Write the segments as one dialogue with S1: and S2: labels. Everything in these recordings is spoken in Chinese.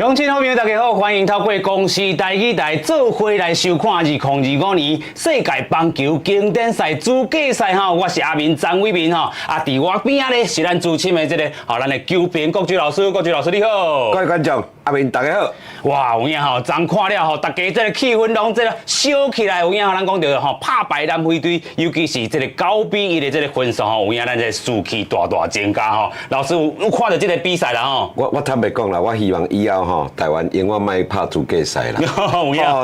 S1: 乡亲好朋友大家好，欢迎透过公司台语台做伙来收看2025年世界棒球经典赛资格赛吼，我是阿明张伟民吼，伫我边仔咧是咱资深的咱的球评国军老师，国军老师你好。
S2: 各位观众，阿明大家好。
S1: 哇，有影吼，昨看了大家气氛拢烧起来，有影咱讲到拍败南非队，尤其是9-1的分数有影咱士气大大增加老师有看到个比赛啦
S2: 我坦白讲啦，我希望以后台湾永远莫拍资格赛啦。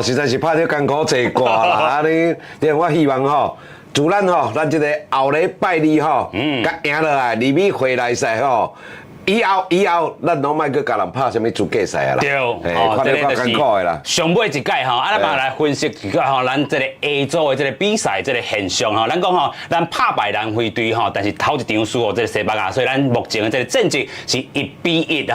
S2: 实在是拍得艰苦坐挂啦。我希望自咱这个后礼拜二甲赢落来，里面回来赛以后，咱拢莫去甲人拍什么资格赛啊啦。
S1: 对，
S2: 看得较艰苦的啦。
S1: 上尾一届咱嘛来分析一下咱这个 A 组的比赛现象咱讲咱拍败南非队但是头一场输西班牙，所以咱目前的战绩是1-1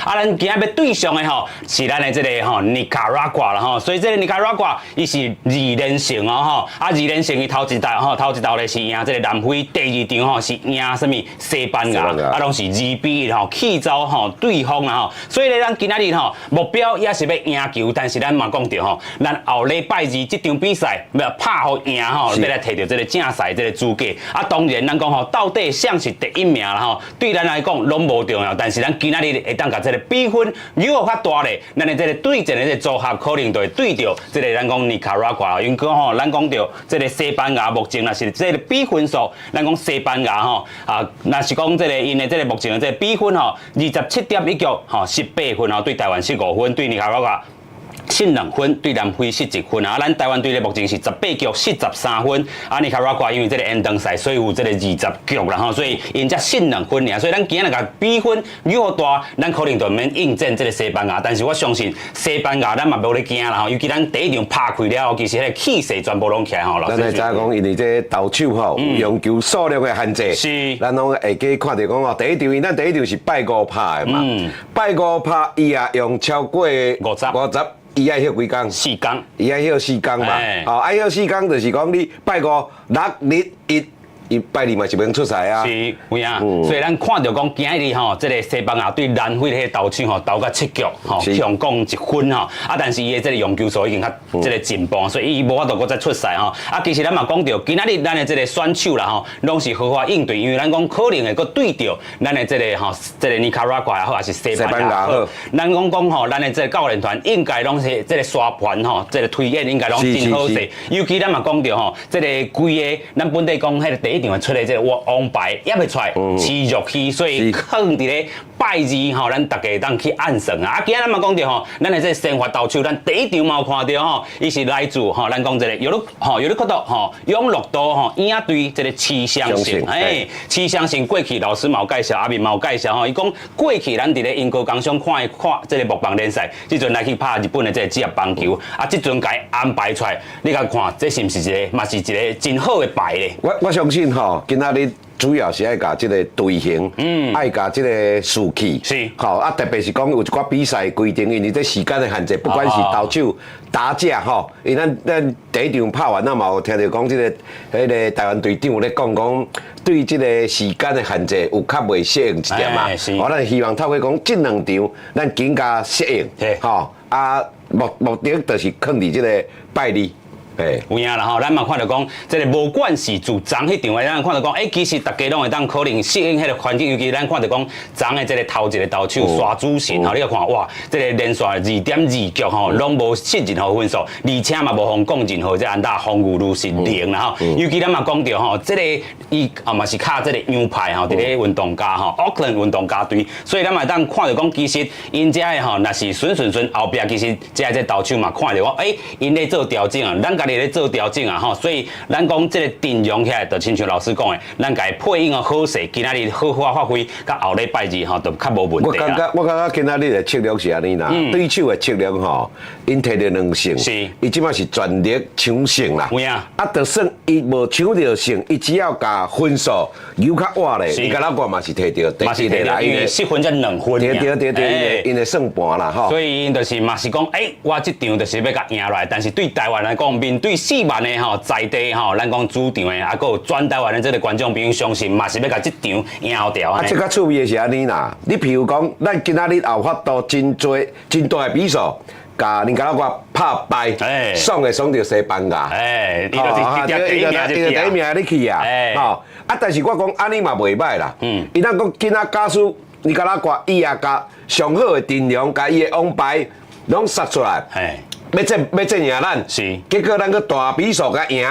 S1: 咱今日要对上的是咱的尼加拉瓜啦所以尼加拉瓜伊是2连胜2连胜伊头一道咧是赢南非，第二场是赢什么西班牙，拢是2-1气走对方所以咧咱今仔日目标也是要赢球，但是咱嘛讲到咱后礼拜二这场比赛要拍好赢要来摕到正赛资格当然咱讲到底谁是第一名啦对咱来讲拢无重要，但是咱今仔日会当甲比分如果较大咧，咱的对阵的组合可能就会对到咱讲尼加拉瓜，因为咱讲到西班牙目前若是比分数，咱讲西班牙若是讲因的目前的比分27.1局18分对台湾15分，对尼加拉瓜12分，对南非11分咱台湾队目前是18局13分尼加拉瓜因为延长赛，所以有20局啦所以因才12分所以咱今日甲比分如果大，咱可能就免应战西班牙，但是我相信西班牙咱嘛无咧惊啦尤其咱第一场拍开了其实气势全部拢起来老师。
S2: 咱知讲，因为投手有用球数量的限制，
S1: 是，
S2: 咱拢会记看到讲第一场，咱第一场是拜五拍的嘛，拜五拍伊也用超过50。伊爱休几工
S1: ？4天，
S2: 伊爱休4天嘛。爱休4天就是讲你拜五、6、日、1。伊拜二嘛是免出赛啊，
S1: 是，有影，所以咱看到讲今日西班牙对南非的投手投到7局上攻1分但是伊的用球数已经较进步，所以伊无法度再出赛其实咱嘛讲到今日咱的选手啦拢是好好应对，因为咱讲可能会搁对到咱的尼加拉瓜也好，还是西班牙好，咱讲咱的教练团应该拢是刷盘推演应该拢真好势，尤其咱嘛讲到规个咱本地讲第一场会出来王牌也未出来，持续去，所以可能伫拜二咱大家当去按算今日咱嘛讲到咱的先发投手，咱第一场嘛有看到伊是来自咱讲有咧看到永乐都鹰队七相胜，七相胜过去老师嘛有介绍，阿明嘛有介绍伊讲过去咱伫英国工商看木棒联赛，即阵来去拍日本的职业棒球即阵甲伊安排出来，你甲看这是毋是嘛是一个真好的牌咧？
S2: 我相信今仔日主要是爱甲队形，爱甲士气，
S1: 是，
S2: 特别是讲有一寡比赛规定，因为时间的限制，不管是投手、打者因为咱第一场拍完嘛有听到讲台湾队长咧讲对时间的限制有较未适应一点嘛，咱希望透过讲这2场，咱更加适应，目的就是放伫拜二。
S1: 有影啦咱嘛看到讲，无管是自昨迄场咱看到讲，其实大家拢会当可能适应迄个环境，尤其咱看到讲，昨的头一个投手刷主神你看哇，连续2.2局拢无失任何分数，而且嘛无互讲任何安打防御率是0啦尤其咱嘛讲到伊嘛是靠洋派伫咧运动家Auckland 运动家队，所以咱嘛当看到讲，其实因若是顺后壁，其实投手嘛看到讲，因咧做调整咱家己咧做调整所以咱讲阵容起来，就亲像老师讲的，咱家配应好势，今仔日好好发挥，甲后礼拜二就较无问题啦。
S2: 我感觉今仔日的策略是安尼啦，对手的策略因摕到2胜，伊即摆是全力抢胜啦。
S1: 有影
S2: 就算伊无抢到胜，伊只要甲分数留较活咧，尼加拉瓜嘛是摕到第一个啦，
S1: 因为失分才2分。
S2: 对，因的算盘啦
S1: 所以因就是嘛是讲，我即场就是要甲赢落来，但是对台湾来讲，面面对4万的吼在地吼，咱讲主场的，啊，还有全台湾的这个观众朋友，相信嘛是要甲这场赢好掉。
S2: 啊，这较趣味的是安尼啦，你譬如讲，咱今仔日也有法度真大的比赛，甲你甲我拍败，爽的爽着西班牙，
S1: 伊就是第一名
S2: 你去啊，吼，啊，但是我讲安尼嘛袂歹啦，伊咱讲今仔假使你甲我伊也甲上好的阵容，甲伊的王牌拢杀出来。要争赢咱，
S1: 是，
S2: 结果咱个大比赛甲赢，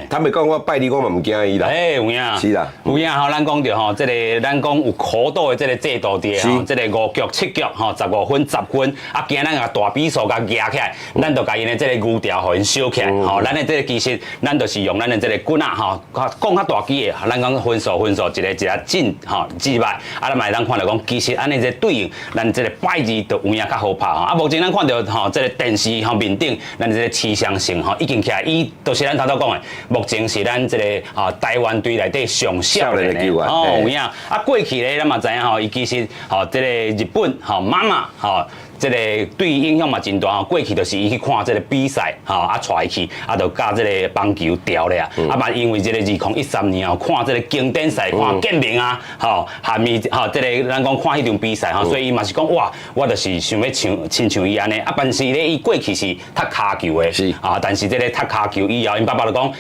S2: 坦白讲，我拜你，我嘛唔惊伊啦。
S1: 有影，
S2: 是啦，
S1: 有影吼，咱讲着吼，这个咱讲有可赌的这个制度伫吼，这个5局7局吼，15分10分，啊，今咱个大比赛甲压起来，咱就甲因的这个牛调互因收起来，吼，咱的这个其实咱就是用咱的这个棍啊，吼，讲较大机的，咱讲分数一个进吼击败，啊，咱嘛会当看到讲，其实安尼这对应咱这个拜二就有影较好拍吼，啊，目前咱看到吼，这个电视吼面顶，咱这个气象性吼已经起来，伊就是咱头讲的，目前是咱这个台湾队内底上少年的哦，有影。啊，过去咧，咱嘛知影吼，伊其实吼这个日本吼妈妈吼。这个对影响嘛真大吼，过去就是伊去看这个比赛吼，啊带去，啊就甲这个棒球调咧啊，嘛因为这个2013年吼，看这个经典赛，看建明啊，吼，下面吼这个咱讲看迄场比赛吼，所以伊嘛是讲哇，我就是想要亲像伊安尼，啊，但是咧伊过去是踢骹球的，
S2: 是啊，
S1: 但是这个踢骹球以后，因爸爸就讲，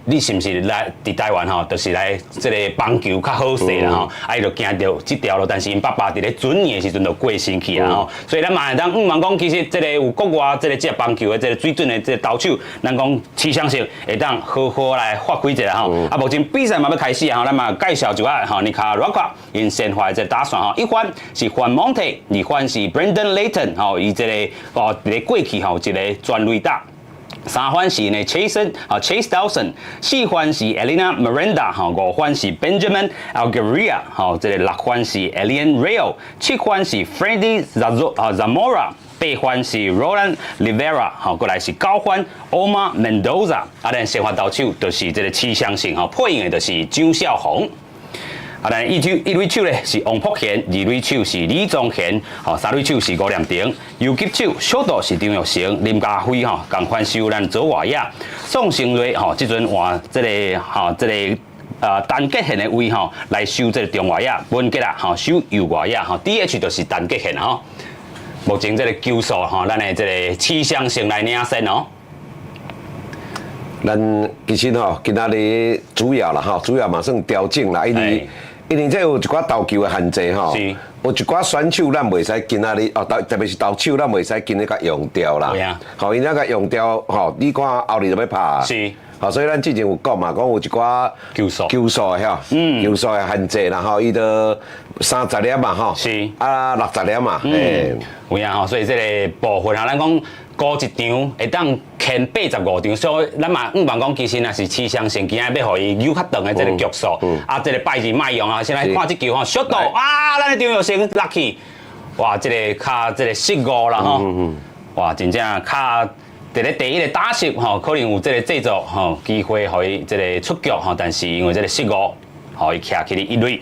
S1: 你是毋是来伫台湾吼，就是来这个棒球较好势啦吼，啊伊就行到这条路，但是因爸爸伫咧准年的时阵就过身去啊吼，所以咱。嘛，咱毋茫讲，其实这个有国外这个这棒球的这个水准的这个投手，咱讲气象性会当好好来发挥一下吼。啊，目前比赛嘛要开始啊，咱嘛介绍一下吼，尼卡罗卡因先发这打算吼，一番是Juan Monte， 二番是 Brendan Leighton 吼，伊这个伫过去吼一个全垒打。3番是呢 Chase Dawson， 4番是 Elena Miranda， 5番是 Benjamin Algeria， 这个6番是 Elian Rayo， 7番是 Freddy Zamora， 8番是 Roland Rivera， 过来是9番 Omar Mendoza， 啊，咱先发投手就是这个气象性配音的就是张孝宏。啊，咱一垒手咧是王柏贤，二垒手是李宗贤，三垒手是吴念婷，游击手小道是张玉成、林家辉共款收咱左外野，宋成瑞即阵换这个单结线的位来收这个中外野，文杰啊收右外野，DH 就是单结线吼。目前这个球速咱的这个气象性来领先哦。
S2: 咱其实今仔日主要啦主要嘛算调整啦，因为这有一寡投球的限制吼，有一寡选手咱袂使今仔日特别是投手咱袂使今日甲用掉啦，因那甲用掉你看后日就要拍，
S1: 是，
S2: 所以咱之前有讲嘛，讲有一寡球速的球速的限制啦伊都30粒嘛
S1: 是，
S2: 啊60粒嘛，
S1: 有影所以这个部分咱讲。高一场会当牵85场，所以咱嘛毋茫讲，其实若是气象性，今仔要互伊扭较长的这个局数，这个拜二莫用啊，先来看这球小度啊，咱的张玉成落去，哇，这个较这个15啦哇，真正较伫咧第一个打席可能有这个制作机会互伊这个出局但是因为这个15，互伊徛起咧一垒。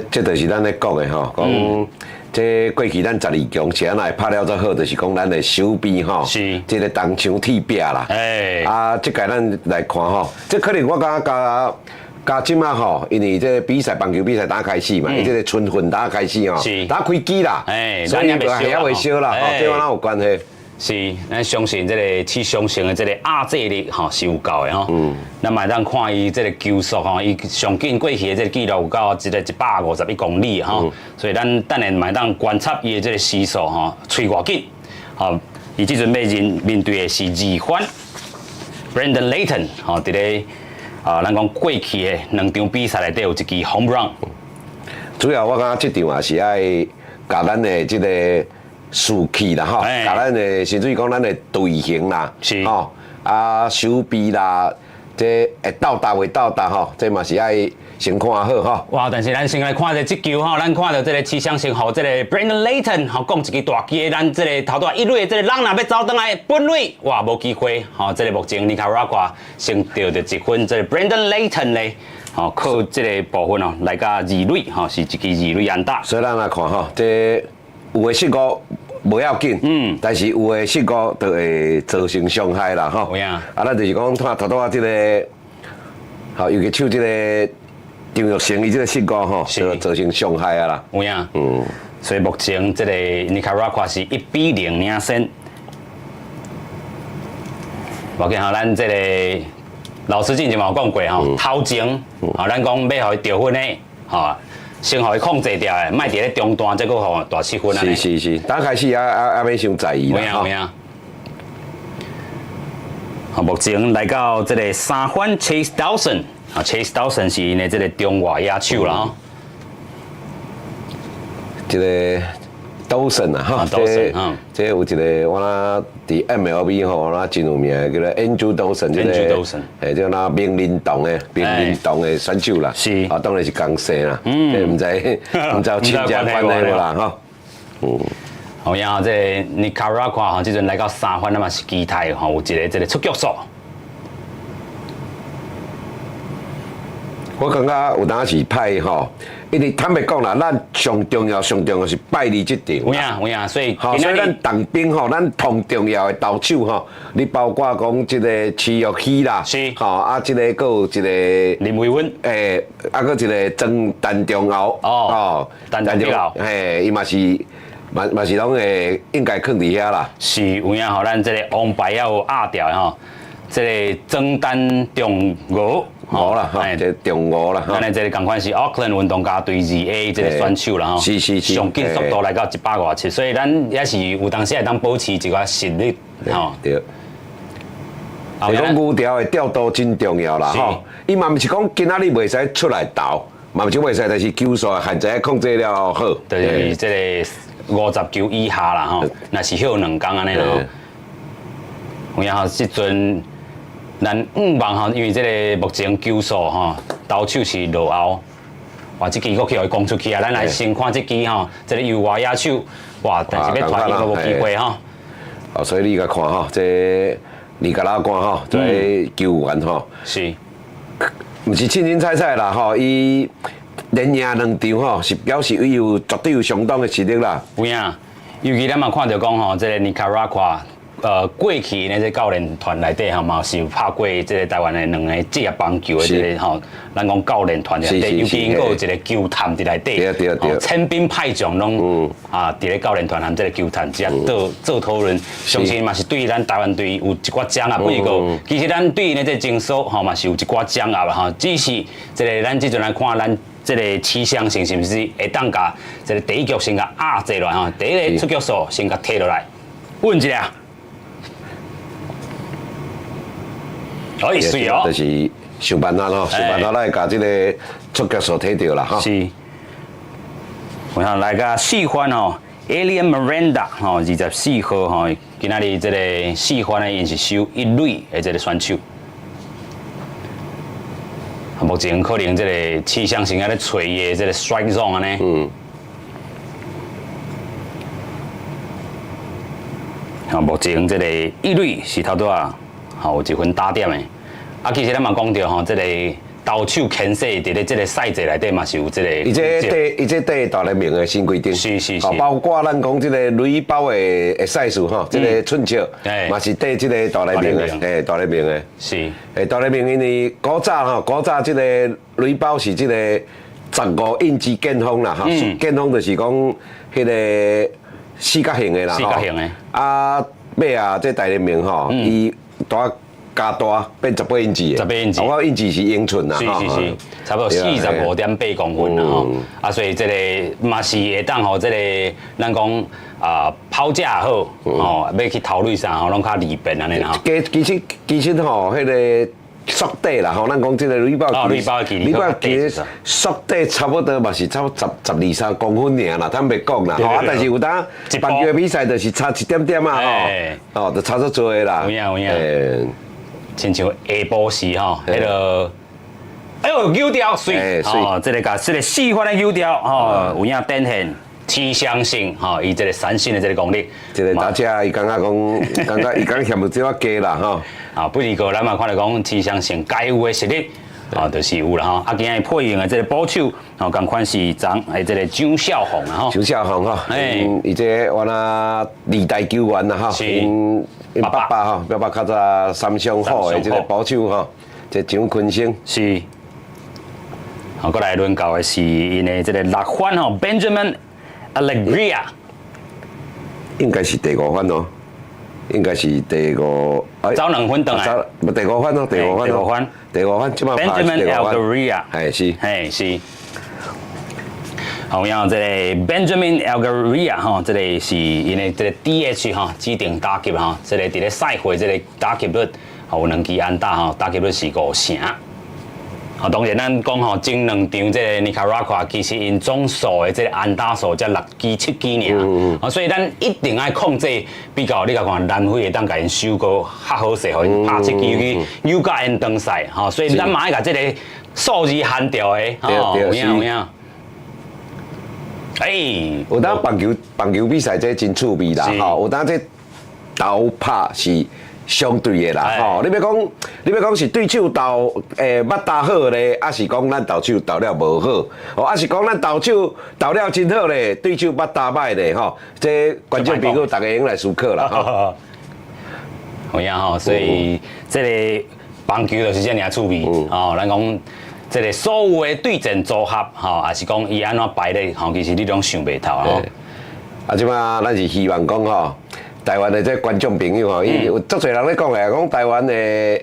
S2: 这就是咱咧讲的讲。这过去咱12强是安那拍了最好，就是讲咱的手臂
S1: 是
S2: 这个当场铁壁啦。这届咱来看这可能我感觉加即马因为这比赛棒球比赛打开始嘛，这个春训打开始打开机啦，所以还袂少啦，这我哪有关系？
S1: 是，咱相信这个气象性的这个压制力是有够的咱嘛当看伊这个球速伊上近过去的这个记录有到这个151公里所以咱等下嘛当观察伊的这个时速吹偌紧伊即阵面对的是2番 Brendan Leighton 伫咧咱讲过去的2场比赛内底有一支 home run。
S2: 主要我感觉这场也是爱甲咱的这个。士气啦甲咱的甚至于讲咱的队形啦，
S1: 是
S2: 手臂啦，这会到达未到达这嘛是爱先看好
S1: 哇！但是咱先来看这球咱看到这个气象性这个 Brendan Leighton 讲一支大机的，咱这个头段一垒这个人若要走倒来本垒，哇，无机会这个目前尼卡拉瓜先得着1分，这个 Brendan Leighton 咧靠这个部分来甲二垒是一支二垒安打。
S2: 所以咱来看这有的15。无要紧，但是有诶失误就会造成伤害啦，吼。
S1: 有影
S2: 咱就是讲看头啊，即个，吼，尤其手即个张玉成伊即个失误吼，就造成伤害啊啦。
S1: 有影，所以目前这个尼卡拉瓜是1-0领先。无紧吼，咱这个老师之前嘛有讲过吼，头前吼，咱讲要互伊得分的，吼，先互伊控制掉的，莫伫咧中段再搁互大失分啊。
S2: 是，刚开始也免伤在意啦。
S1: 有影。好，目前来到这个三番 Chase Dawson， 啊 ，Chase Dawson 是因的这个中外野手啦吼。
S2: 这个Dawson啊，哈，这有一个我啦伫 MLB 吼，我啦真有名，叫做 Andrew Dawson， 这个，这那名人堂的选手啦，
S1: 是，
S2: 啊，当然是共姓啦，唔知有亲家关系无啦，哈，
S1: 好，然后这尼卡拉瓜吼，即阵来到三番，那嘛是期待吼，有一个这个出局数。
S2: 我感觉有当是歹吼，因为坦白讲啦，咱上重要是败利这场。
S1: 有影，所以
S2: 所以咱当兵吼，咱同重要的投手吼，你包括讲即个徐玉熙啦，
S1: 是，
S2: 吼啊，即个佫有一个
S1: 林维温，
S2: 啊，佫一个陈中豪，
S1: 陈中豪，
S2: 伊嘛是拢会应该放伫遐啦。
S1: 是，有影吼，咱即个王牌要有压掉吼，即个曾丹中俄。
S2: 五啦，这中五啦，
S1: 咱这个共款是 Auckland 运动家队2A 这个选手啦吼，
S2: 是，
S1: 上紧速度来到127，所以咱也是有当时会当保持一个实力吼。
S2: 对。所以讲牛条的调度真重要啦吼，伊嘛毋是讲今仔日袂使出来投，嘛毋是袂使，但是球数限制控制了好。
S1: 就是这个50球以下啦吼，若是休2工安尼啦吼。有影吼，即阵。咱望吼，因为这个目前球数吼，投手是落后，哇，这支搁去互伊攻出去啊！咱来先看这支吼，这个右外野手，哇，但是要传伊都无机会吼。
S2: 哦，所以你甲看吼，这尼加拉瓜吼，这球员吼，
S1: 是，
S2: 毋是凊彩啦吼，伊连赢2场吼，是表示伊有绝对有相当的实力啦。
S1: 有影，尤其咱嘛看到讲吼，这个尼加拉瓜。过去呢，这教练团内底吼嘛是有拍过这个台湾的2个职业棒球的这个吼，咱讲教练团内底，尤其因有一个球探伫内底，
S2: 对，
S1: 千兵派将拢伫咧教练团含这个球探只做讨论，相信嘛是对咱台湾队有一寡掌握，不过其实咱对呢这精số吼嘛是有一寡掌握啦吼，只是这个咱即阵来看咱。这个气象性是毋是会当甲这个第一局先甲压制落吼，第一个出局数先甲摕落来，稳一下。可以水哦，
S2: 就是想办法咯，想办法来把这个出局数摕到啦哈。
S1: 是，我想来个4番哦 ，Alien Miranda 吼，24号吼，今仔日这个4番呢，因是收1垒的这个选手。目前可能这个气象性啊咧找伊的这个 strike zone 安尼。目前这个1垒是头拄啊。吼，有1分打点的。啊，其实咱嘛讲到吼，这个投手牵涉伫咧这个赛制内底嘛是有这个。
S2: 伊这第大联盟的新规定。
S1: 是。
S2: 包括咱讲这个垒包的赛事吼，这个寸尺，嘛是第这个大联盟的，大联盟的。
S1: 是。
S2: 大联盟因为古早这个垒包是这个15英制见风啦，哈，见风就是讲迄个四角形的啦，
S1: 四角形的。
S2: 啊，尾啊，这大联盟吼，伊大加大变18英制的
S1: ，18英制，
S2: 我英制是英寸啦，
S1: 是，差不多45.8公分啦吼，啊，所以这个嘛是会当吼，这个咱讲抛架好，吼，要去投垒啥吼，拢较利便安尼啦。
S2: 其实吼，迄个速底啦，吼，咱讲这个垒包其实速底差不多嘛是差不多12-13公分尔啦，坦白讲啦，吼，但是有当棒球比赛就是差一点点啊，吼，就差足多啦。
S1: 有影。亲像下晡时吼，迄个，哎呦，扭掉水，哦，这个甲这个4番的扭掉，吼，有影展现气象性，吼，伊这个闪现的这个功力。
S2: 这个大家伊感觉伊讲嫌有这么低啦，吼。
S1: 啊，不离个咱嘛看来讲气象性该有的实力，哦，就是有啦吼。啊，今日配用的这个保守，哦，共款是张这个张孝宏啊吼。
S2: 张孝宏吼，伊这原来二代球员啦吼，因爸爸吼，爸爸较早三商好的这个保守吼，这张坤生
S1: 是。好，过来轮到的是因的这个六番吼 ，Benjamin Alegria，
S2: 应该是第5番哦。应该是第5，
S1: 走2分回来，
S2: 第5番哦，第5番，第5番，即摆拍是第5番。
S1: Alegria， 是。好，然后这个 Benjamin Alegria 吼，这个是因为这个 DH 吼指定打击吼，这个伫咧赛会这个打击率有2支安打吼，打击率是5成。啊，当然咱讲吼，前2场这个尼加拉瓜其实因总数的这个安打数才6支7支尔，啊，所以咱一定要控制比较，你甲看南非会当甲因收个较好势，互因拍7支去有甲因登赛，吼，所以咱嘛要甲这个数字限掉的，吼，有影。
S2: 有当棒球比赛这真趣味啦，吼，有当这投拍是。相对的啦，吼！你要讲是对手投捌打好咧，还是讲咱投手投了无好？哦，还是讲咱投手投了真好咧，对手捌打歹咧，吼！这观众朋友大家用来思考啦，吼。
S1: 有影吼，所以这个棒球就是这样趣味，吼！咱讲这个所有的对阵组合，吼，还是讲伊安怎排咧，吼，其实你拢想袂透吼。
S2: 啊，即摆咱是希望讲吼。台湾的这观众朋友吼，伊有足侪人咧讲诶，讲台湾的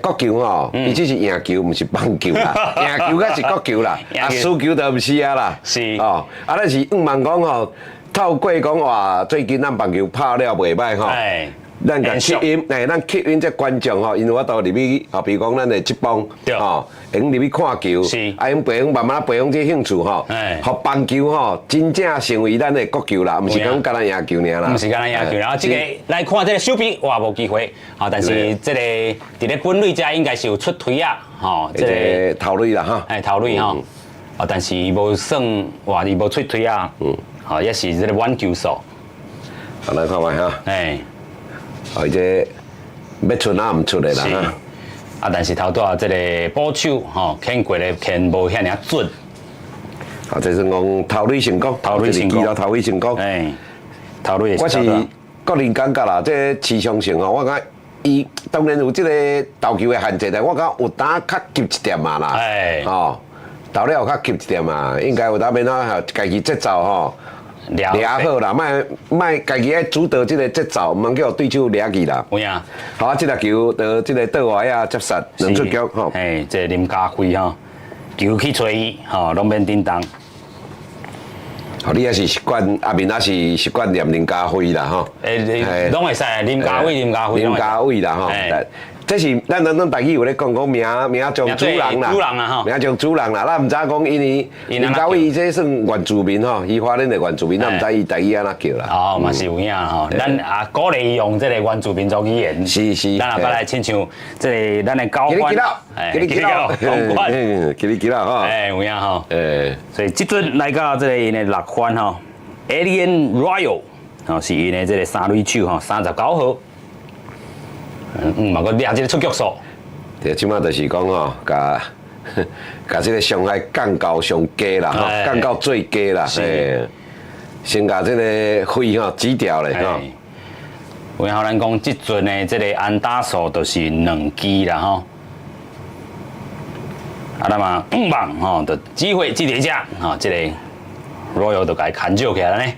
S2: 国球吼，伊只是赢球，毋是棒球啦，赢球才是国球啦，啊输球就毋是啊啦。
S1: 是
S2: 哦，啊咱是望讲吼，透过讲哇，最近咱棒球拍了袂歹吼。咱甲吸引，咱吸引这观众吼，因为我都入去，比如讲咱的职棒，吼，用入去看球，啊，用培养慢慢培养这兴趣吼，互棒球吼，真正成为咱的国球啦，毋是讲干咱赢球尔啦，
S1: 毋是干咱赢球，然后这个来看这个手臂，哇，无机会，啊，但是这个伫咧本垒遮应该是有出腿啊，吼，
S2: 这个头垒啦哈，
S1: 头垒吼，啊，但是伊无算，哇，伊无出腿啊，好，也是这个挽球数，
S2: 好来看卖哈，或者要出哪毋出的啦，
S1: 啊，但是头拄这个保守吼，牵过咧牵无遐尔准。
S2: 啊，这是讲头垒成功，头垒成功，头垒成功。
S1: 头垒。
S2: 我是个人感觉啦，这市场性吼，我感伊当然有这个投球的限制，但我感有当较急一点嘛啦。哦，投了有较急一点嘛，应该有当免啊，家己节奏吼。抓好啦，莫家己爱主导这个节奏，唔通叫对手抓去啦。
S1: 有影。
S2: 好啊，这个球到这个倒外啊接杀两出局吼。
S1: 这林家辉吼，球去找伊吼，拢免叮当。
S2: 哦，你也是习惯阿明，也是习惯念林家辉啦吼。
S1: 拢会使林家伟
S2: 啦吼。这是咱台语有咧讲名将主人啦，名将主人啦，咱唔知讲因为林家伟伊这算原住民吼，伊花莲的原住民，咱唔知伊台语安怎叫啦。
S1: 哦，嘛是有影吼，咱啊鼓励用这个原住民族语言。
S2: 是。
S1: 咱也过来亲像这个咱的高官，
S2: 给你记到，
S1: 哈。有影吼。所以即阵来到这个因的6番吼 ，Adrian Royal， 吼是因的这个三垒手吼，39号。嘛个抓这个出局数，
S2: 对，即马就是讲吼，甲这个伤害降到上低啦，吼，降到最低啦，先甲这个肺吼止掉咧，吼。
S1: 然后咱讲即阵的这个安打数都是2支啦，吼。啊，那么5棒吼，就机会即个只，吼，这个 Royal 就甲伊牵少起来呢。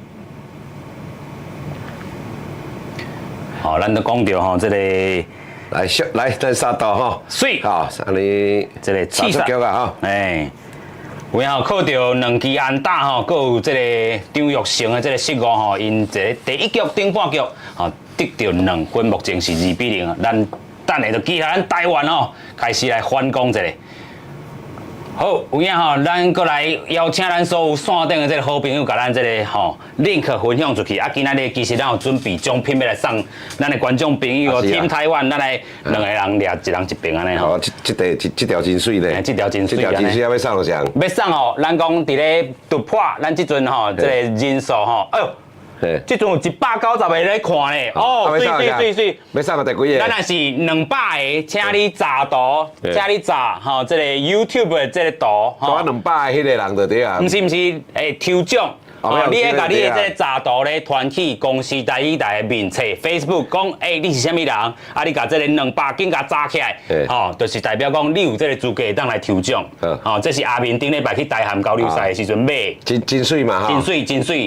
S1: 好，咱都讲到吼，这个
S2: 来再杀到吼，
S1: 水，
S2: 好，安尼
S1: 这个气杀
S2: 啊吼，
S1: 然后靠到2支安打吼，还有这个张玉成的这个失误吼，因这第一局顶半局吼得到2分，目前是2-0，咱等下就记下咱台湾吼开始来反攻一下。好，有影吼，咱过来邀请咱所有线顶的这个好朋友，甲咱这个吼 link 分享出去。啊，今仔日其实咱有准备奖品要来送咱的观众朋友，Team台湾，咱来2个人掠一人一边安尼吼。
S2: 这条真水咧，
S1: 这条真水
S2: 要送谁？
S1: 要送吼，咱讲伫咧突破，咱即阵吼，这个人数吼，哎呦，这阵有190个在看咧，哦，水，
S2: 要送个第几个？
S1: 咱若是200个，请你查图，请你查吼，这个 YouTube 的这个图，
S2: 抓200个迄个人就对啊。
S1: 唔是，抽奖。你喺甲你的这个查图咧团起公司第一台的面册 Facebook 讲，你是啥物人？啊，你甲这个200斤甲扎起来，就是代表讲你有这个资格当来抽奖。这是阿明顶礼拜去大汉交流赛的时阵买，
S2: 真水嘛，
S1: 真水。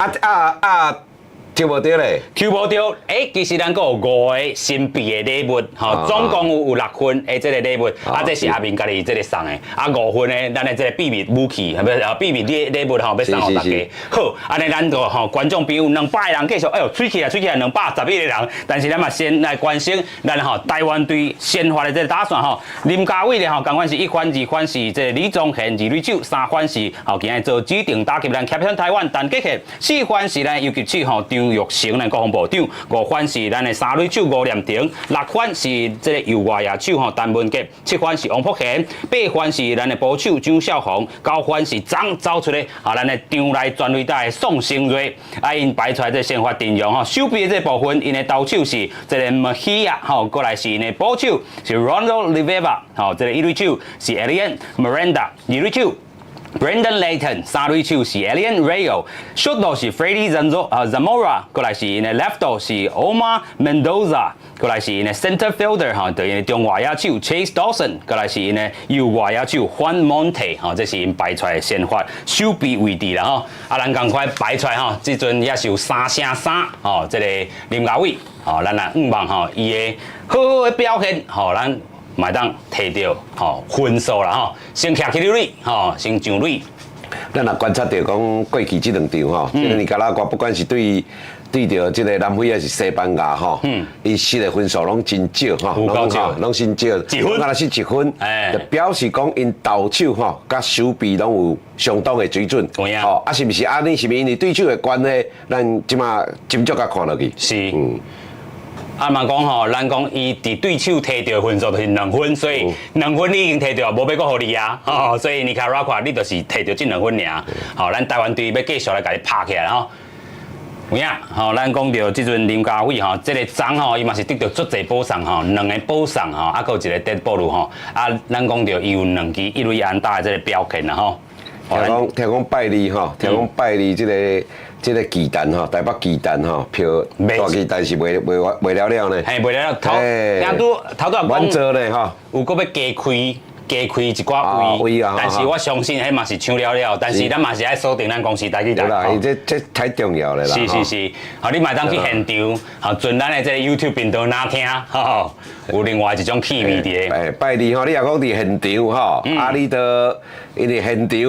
S2: 抽无到咧，
S1: 抽无到，其实咱阁有5个新币的礼物，总共有6份的这个礼物，这是阿明家己这个送的，5份呢，咱的这个秘密武器，秘密礼物要送给大家。好，安尼咱个观众朋友200个人继续，吹起来211个人，但是咱嘛先来关心咱台湾队先发的这个打算林家伟咧同款是1番2番是这李宗宪2垒手，3番是今日做指定打击咱 Captain 台湾陈吉克，4番是咱游击手张玉成咱国防部长，5番是咱的3垒手吴念庭，6番是这个右外野手陈文杰，7番是王柏贤，8番是咱的捕手张孝宏，9番是张走出来咱的场内全垒打的宋成瑞，因排出来这先发阵容手臂的这部分，因的投手是这个 Mejia 过来是因的捕手是 Ronald Rivera 这个1垒手是 Elian Miranda 2垒手。Brandon Layton 3垒手是 Elian Rayo，short 度是 Freddie Zamora， 过来是因的 left 度是 Omar Mendoza， 过来是因的 center fielder 对因的中外野手 Chase Dawson， 过来是因的右外野手 Juan Monte， 这是因排出来的先发守备位置啦咱赶快排出来这阵也是有3-3这个林家伟咱来5望伊的好好的表现咱。买当摕到分数啦先徛起垒先上垒。
S2: 咱也观察到讲过去这2场这个尼加拉瓜不管是对着这个南非还是西班牙伊失的分数拢真少拢真少，1分，那是1分，就表示讲因投手甲守备拢有相当的水准。是不是安尼？是不是因为对手的关系，咱即马斟酌甲看落去？
S1: 是。嘛讲咱讲伊伫对手摕到分数就是2分，所以2分你已经摕到，无要搁互你所以尼加拉瓜你就是摕到这2分尔。咱台湾队要继续来甲你拍起来有影咱讲到即阵林家伟这个章伊嘛是得到足侪补偿2个补偿还有一个 dead ball 咱讲到伊有2支1垒安打的这个表现啦
S2: 听讲拜利这个鸡蛋台北鸡蛋票大鸡蛋是卖了了呢。
S1: 卖了头拄
S2: 完做咧
S1: 有搁要加开一寡位，但是我相信迄嘛是抢了，但是咱嘛是爱锁定咱公司台去台。
S2: 这太重要了啦。
S1: 是，你嘛当去现场，尽咱的这个 YouTube 频道哪听，有另外一种气味伫。
S2: 拜你你也讲伫现场你都因为现场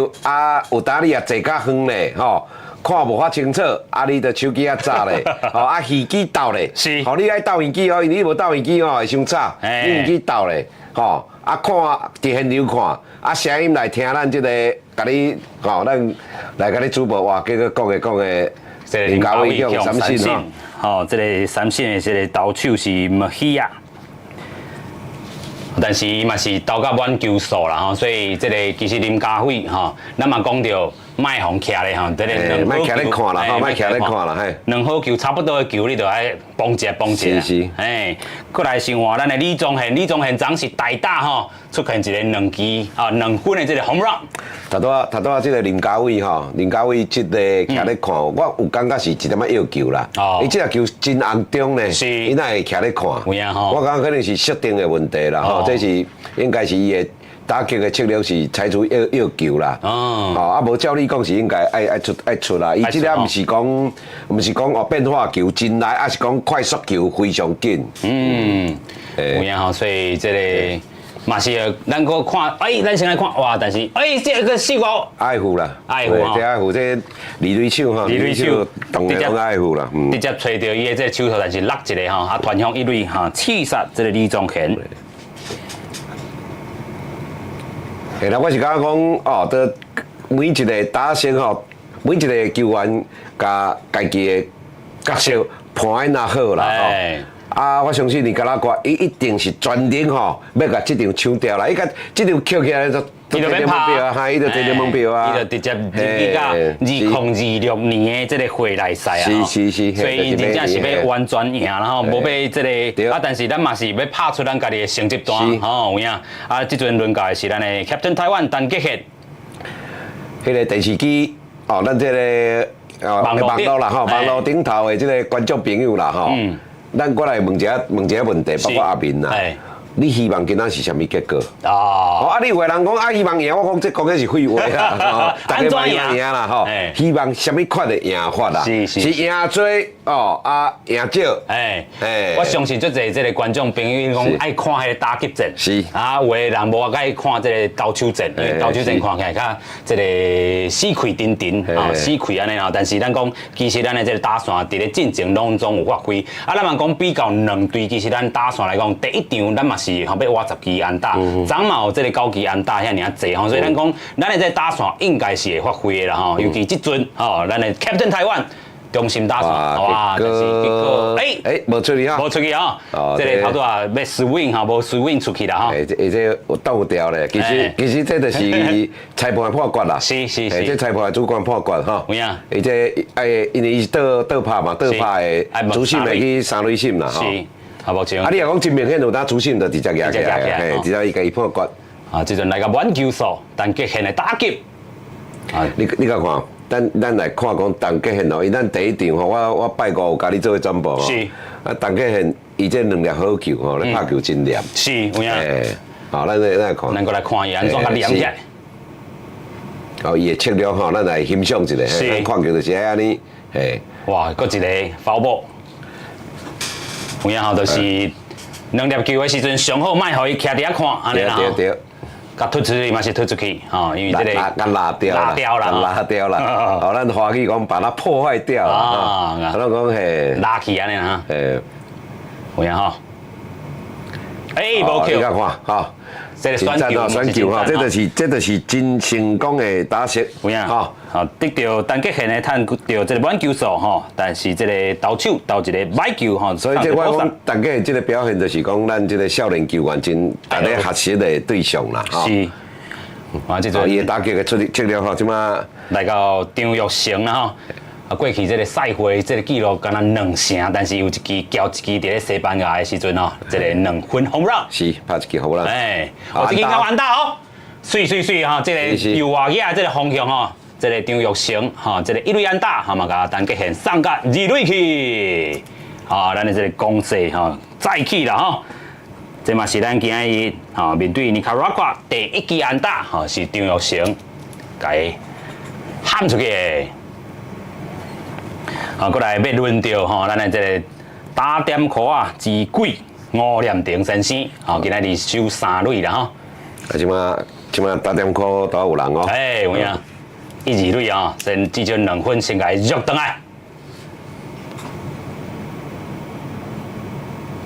S2: 有当你也坐较远咧看无法清楚，你的手机早咧，耳机倒咧，
S1: 是，
S2: 你爱倒耳机因为你无倒耳机会伤吵，你耳机倒咧，看伫现场看，声音来听咱这个，甲你咱来甲你主播哇，结果讲的，林家伟向三信
S1: 这个三信的这个投手是 Mejia。但是伊嘛是投到满球数啦所以这个其实林家伟咱嘛讲到卖红徛咧这个
S2: 卖徛咧看啦卖徛咧看啦
S1: 2好球差不多的球你就爱帮一下。
S2: 是。
S1: 过来想话咱的李宗宪昨是代打出现一个2分的这个 home run。
S2: 头拄这个林家伟这个徛咧看，我有感觉是一点仔要球啦。伊这个球真红中呢，伊哪会徛咧看？我感觉可能是设定的问题啦这是应该是伊的打击的策略是采取要球啦。无照你讲是应该爱出啦。伊这个毋是讲变化球进来，是讲快速球非常紧。
S1: 有影所以这个。嘛是，咱个看，咱先来看哇，但是，这个四个
S2: 爱护啦，
S1: 爱护
S2: 这二垒手当然爱护啦，
S1: 直接找到伊的这手头，但是落一个传向1垒刺杀这个李宗宪。
S2: 那我是感觉讲都每一个打线每一个球员家己的角色判拿好啦我相信尼加拉瓜伊一定是全力要甲这场抢掉啦！伊甲这场捡起来就
S1: 伊就免拍
S2: 啊，哈，伊就摕着门票啊，
S1: 伊就直接入去到2026年的这个回来赛啊。
S2: 是，
S1: 所以真正是要完全赢，然后无要这个啊，但是咱嘛是要拍出咱家己的成绩单，吼有影啊，即阵轮到的是咱的 Captain Taiwan 陈吉宪。
S2: 迄个电视机哦，咱这个网络啦吼，网络顶头的这个观众朋友啦吼，咱过来问一下问题，包括阿明啦。你希望今仔是啥物结果？啊，你有个人讲啊，希望赢，我讲这讲的是废话啦，大家嘛赢啦吼。希望啥物款的赢法啦？是赢多哦啊，赢少。
S1: 我相信足侪这个观众朋友讲爱看迄个打击战，
S2: 是
S1: 啊，有的人无爱看这个投手战，因为投手战看起来较这个死气沉沉，死气安尼吼。但是咱讲，其实咱的这个打线伫咧进前拢总有发挥。啊，咱嘛讲比较两队，其实咱打线来讲，第一场咱嘛是后要挖10支安打，昨嘛有这个9支安打，遐尔济吼，所以咱讲，咱的这打线应该是会发挥的啦吼。尤其即阵吼，咱的 Captain Taiwan 中心打线，好吧？但是结果
S2: 无出去哈，
S1: 无出去啊！这个头拄啊要 swing 哈，无 swing 出去啦哈。
S2: 这有倒掉咧，其实这就是裁判破决啦。
S1: 是，
S2: 这裁判主管破决哈。
S1: 有影。
S2: 因为伊是倒拍嘛，倒拍的主审会去三垒审啦哈。
S1: 是。啊，目前。
S2: 啊，你若讲真明显有当主审就直接举起来，直接伊家己破决。
S1: 啊，即阵来个挽球数，但极限的打击。
S2: 啊，你甲看。咱来看讲陈吉宪哦，伊咱第一场吼，我拜五有甲你做转播吼。
S1: 是。
S2: 啊，陈吉宪伊这2粒好球吼，咧拍球真黏。
S1: 是，有影。
S2: 好，咱来看。
S1: 咱过来看伊安怎甲黏起来。
S2: 哦，伊的策略吼，咱来欣赏一下。是。咱看球就是安尼，嘿。
S1: 哇，搁一个foul ball。有影吼，就是2粒球的时阵上好，莫互伊徛伫遐看，安尼啦。对。甲突出去嘛是突出去，吼，因为这个
S2: 拉掉啦，哦，咱华语讲把它破坏掉啊，咱讲嘿，
S1: 拉起安尼哈，有影吼，无球，
S2: 你看哈，
S1: 这个选球
S2: 哈，这就是真成功的打击，
S1: 有影吼，好得到陈吉宪的趁到这个满球数吼，但是这个投手投一个歹球吼，
S2: 所以这我讲陈吉宪这个表现就是讲咱这个少年球员真大家学习的对象啦，
S1: 是，啊，这种
S2: 伊的打击的策略吼，即马
S1: 来到张玉成啦吼。啊，过去这个赛会这个记录敢若2成，但是有一支交一支伫咧西班牙的时阵哦，这个2分轰人，
S2: 是拍一支轰人，
S1: 我这支交安打哦，水哈，这个右外野这个方向吼，这个张玉成吼，这个1垒安打，嘛甲陈吉宪送到2垒去，咱的这个攻势吼再起啦吼，这嘛是咱今日面对尼加拉瓜第1支安打是张玉成，该喊出去。过来要轮到咱的这个打点科啊之鬼吴念庭先生，今仔日守3垒啦吼。
S2: 啊，即马打点科都有人哦。
S1: 有影，1、2垒啊，先至少2分先甲伊入转来。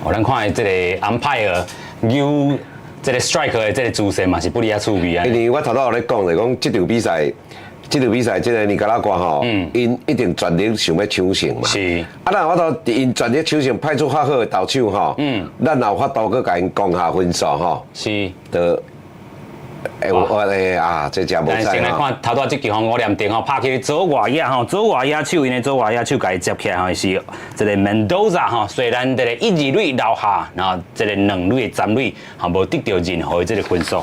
S1: 咱看这个安排尔有这个 strike 的这个姿势嘛是不离啊趣味啊。
S2: 因为我头有咧讲就讲这场比赛，这个尼加拉瓜吼，因一定全力想要抢胜嘛。是。啊，咱我都因全力抢胜，派出较好的投手吼，咱有法度去甲因降下分数吼。是。就，这真无彩。先来看
S1: 头拄即球吴念庭吼，拍起左外野吼，左外野手因的左外野手甲伊接起来吼，是这个 Mendoza 吼，虽然这个1、2垒留下，然后这个2垒、3垒吼无得到任何的这个分数。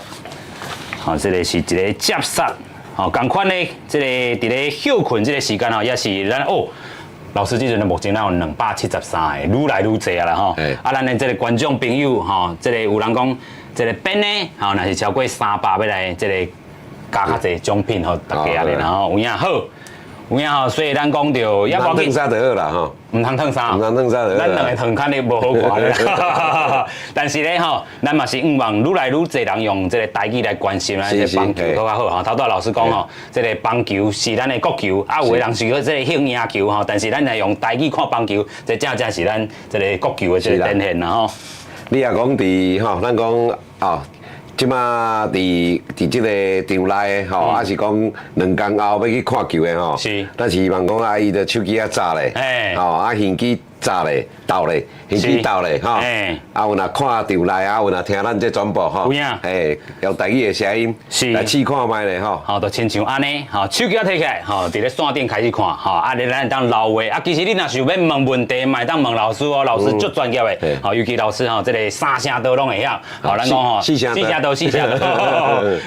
S1: 好，这个是一个接杀。哦，同款咧，即个伫咧休困即个时间吼，也是咱老师即阵目前咱有273个，愈来愈济啊啦吼。啊，咱的即个观众朋友吼，即个有人讲，即个编咧吼，若是超过300要来即个加较济奖品吼，大家咧，然后有影好。有影吼，所以咱讲着也无
S2: 紧，啥就好啦吼，
S1: 唔通烫衫，
S2: 唔通烫衫就好。
S1: 咱2个烫看咧无好看咧，但是咧吼，咱嘛是希望愈来愈侪人用这个台语来关心咱这个棒球更较好吼。头拄老师讲吼，这个棒球是咱的国球，啊有的人是个这个兴野球吼，但是咱来用台语看棒球，这正正是咱这个国球的这个展现啦吼。
S2: 你也讲伫吼，咱讲哦。即马伫即个场内吼，还是讲2天后要去看球的吼，是，咱是希望讲伊的手机较早咧，吼，耳机早咧、到咧、天气到咧，吼，啊有若看场内啊，有若听咱这转播吼，用台语的声音来试看卖咧吼，
S1: 好，就亲像安尼，吼，手机啊摕起来，吼，伫咧线顶开始看，吼，啊，咱当留话，啊，其实你若想要问问题，嘛当问老师哦，老师足专业的，吼，尤其老师吼，这个三声道拢会晓，吼，咱讲吼，四声道，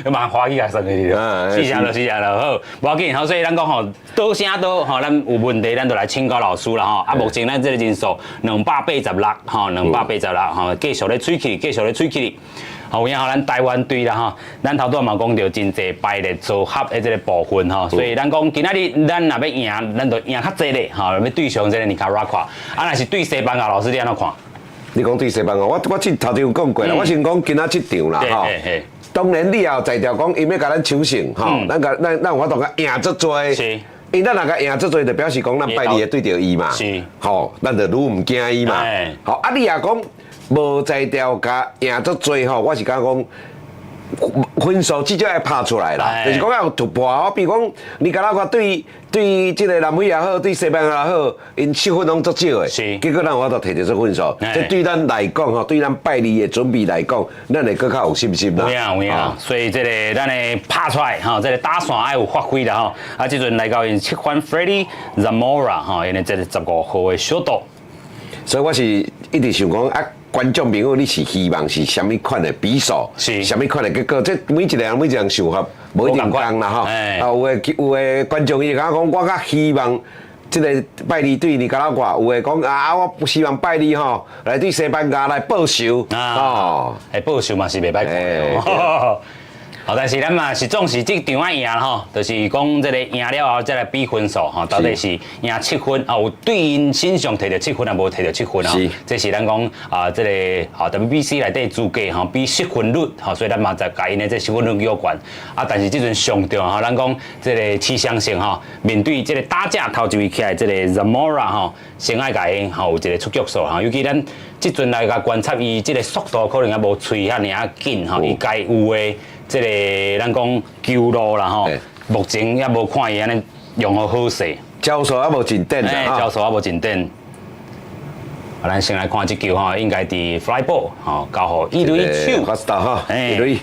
S1: 要蛮华语啊，算去了，四声道，好，无要紧，吼，所以咱讲吼，道声道，吼，咱有问题，咱就来请教老师啦，吼，啊，目前咱这个人数286，吼，286，吼，继续咧吹起。好，然后咱台湾队啦吼，咱头拄嘛讲到真济排列组合的这个部分吼，所以咱讲今仔日咱若要赢，咱就赢较济咧吼，要对上这个尼加拉瓜，啊，若是对西班牙老师你安怎看？
S2: 你讲对西班牙，我头前有讲过啦，我先讲今仔这场啦吼。当然你也有在条讲，伊要甲咱抢胜吼，咱有法度甲赢足多。是。因咱若甲赢足多，就表示讲咱败利会对着伊嘛。是。吼，咱就愈毋惊伊嘛。好，啊，你也讲。无在条甲赢足多吼，我是讲分数至少要拍出来啦，就是讲要有突破。我比如讲，你甲咱看对这个南美也好，对西班牙也好，因7分拢足少的，结果咱有法度摕到这分数。这对咱来讲吼，对咱败利的准备来讲，咱会更较有信心啦。
S1: 有影，所以这个咱的拍出来吼，这个打线爱有发挥啦吼。啊，即阵来到因7番 Freddie Zamora 吼，因为这个15号的小岛。
S2: 所以我是一直想讲啊。观众朋友，你是希望是什么款的比数？是什么款的结果？这每一个人想法无一定同啦吼。啊，有的观众伊讲，我较希望这个拜利对尼加拉瓜，有的讲啊，我不希望拜利吼来对西班牙来报仇
S1: 哦。报仇嘛是袂歹看。好，但是咱嘛是总是这场啊赢吼，就是讲这个赢了后再来比分数吼，到底是赢7分啊？有对因身上摕到7分啊，无摕到7分啊？这是咱讲啊，这个WBC 内底资格吼，比失分率吼，所以咱嘛在甲因的这失分率有关啊。但是这阵上场吼，咱讲这个气象性吼，面对这个打架头一位起来，这个 Zamora 吼，先爱甲因吼有一个出局数吼，尤其咱这阵来甲观察伊这个速度可能也无吹遐尔紧吼，伊该有的。这个咱讲球路啦吼，目前也无看伊安尼用好势，
S2: 招数也无进展
S1: 啦，招数也无进展。咱先来看这球吼，应该伫 fly ball 吼，交互一垒手，
S2: 发到哈，一垒，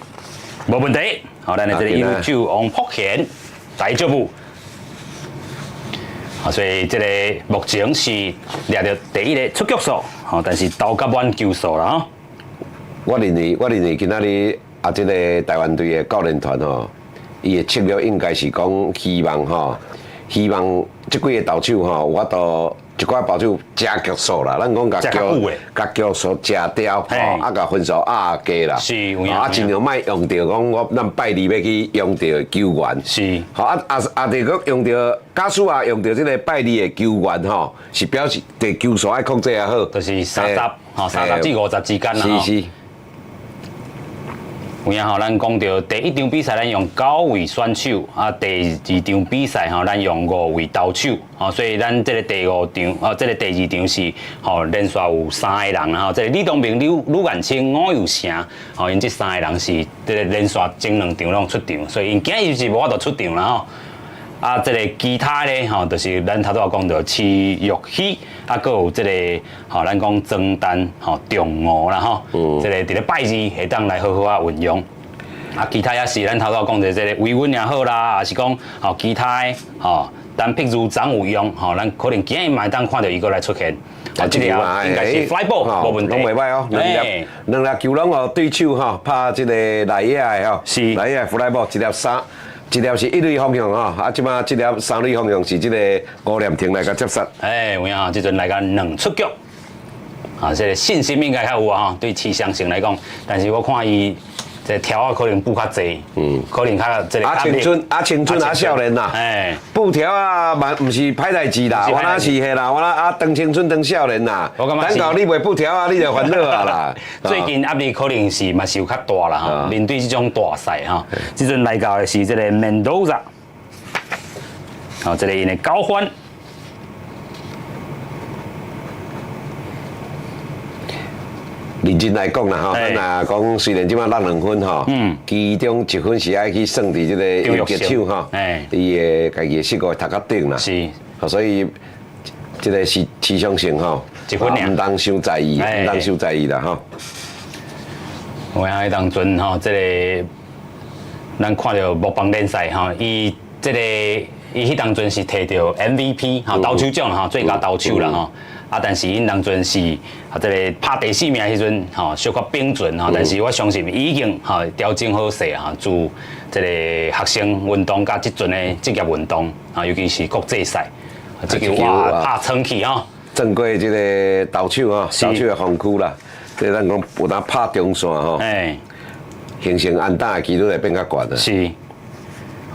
S1: 无问题。好，咱的这个一垒手王柏贤第一步。啊，所以这个目前是掠到第一个出局数，吼，但是投甲满球数啦吼。
S2: 我认为今仔日。啊，这个台湾队的教练团吼，伊的策略应该是讲希望即几个投手吼，我都一寡投手加局数啦，咱讲甲局数食掉吼，啊，甲分数压低啦，是，啊，尽量莫用到讲咱败利要去用到球员，是，好啊，得个用到假使啊用到这个败利的球员吼，是表示对球数爱控制也好，
S1: 就是30至50之间啦，是。有影吼，咱讲到第一场比赛，咱用9位选手，啊，第2场比赛吼，咱用5位投手，吼，所以咱这个第5场，这个第2场是吼连续有3个人，吼，这个李东明、吕彦青、吴有成，吼，因这3个人是这个连续前2场拢出场，所以因今日是无法度出场啦吼。啊，这个其他咧吼，就是咱头拄讲到徐玉熙，啊，佮有这个吼，咱讲曾丹吼、中吴啦吼，这个伫咧拜二会当来好好啊运用。啊，其他也是咱头拄讲到这个维稳也好啦，也是讲吼其他的吼，但譬如张有用吼，咱可能今日嘛当看到伊个来出现。啊，这条应该是 fly ball 无问题，
S2: 拢袂歹哦。两粒球拢哦对手吼，拍这个内野的吼，是内野 fly ball 一粒是一垒方向吼，啊，即马这粒3垒方向是这个吴念婷来甲接杀。
S1: 有影即阵来甲2出局，啊，这个信心应该较有啊，对气象性来讲，但是我看伊这条啊可能布较济，可能较这个。青春少年呐，布条啊嘛毋是歹代志啦，我那是嘿啦，我那当青春当少年啦，等到你卖布条啊，你就烦恼啊啦。最近压力可能是嘛是有较大啦哈，面对这种大赛哈，即阵来到的是这个 Mendoza， 好，这个因的高欢。
S2: 认真来讲啦吼，咱若讲虽然即摆落2分吼，其中1分是爱去算伫即个右击手吼，伊的家己的膝盖头壳顶啦，是，所以这个市场性吼，
S1: 一分尔
S2: 唔当伤在意，唔当伤在意啦吼。
S1: 有影迄当阵吼，这个咱看到木棒联赛吼，伊迄当阵是摕到 MVP 吼，投手奖吼，最佳投手啦吼。啊，但是因当阵是这个拍第4名迄阵吼，小可冰准吼，但是我相信已经吼调整好势吼，自这个学生运动甲即阵的职业运动啊，尤其是国际赛，这个哇拍撑起吼。
S2: 正过这个投手吼，投手的防区啦，即咱讲有当拍中线吼，形成安打的几率会变较悬啊。
S1: 是，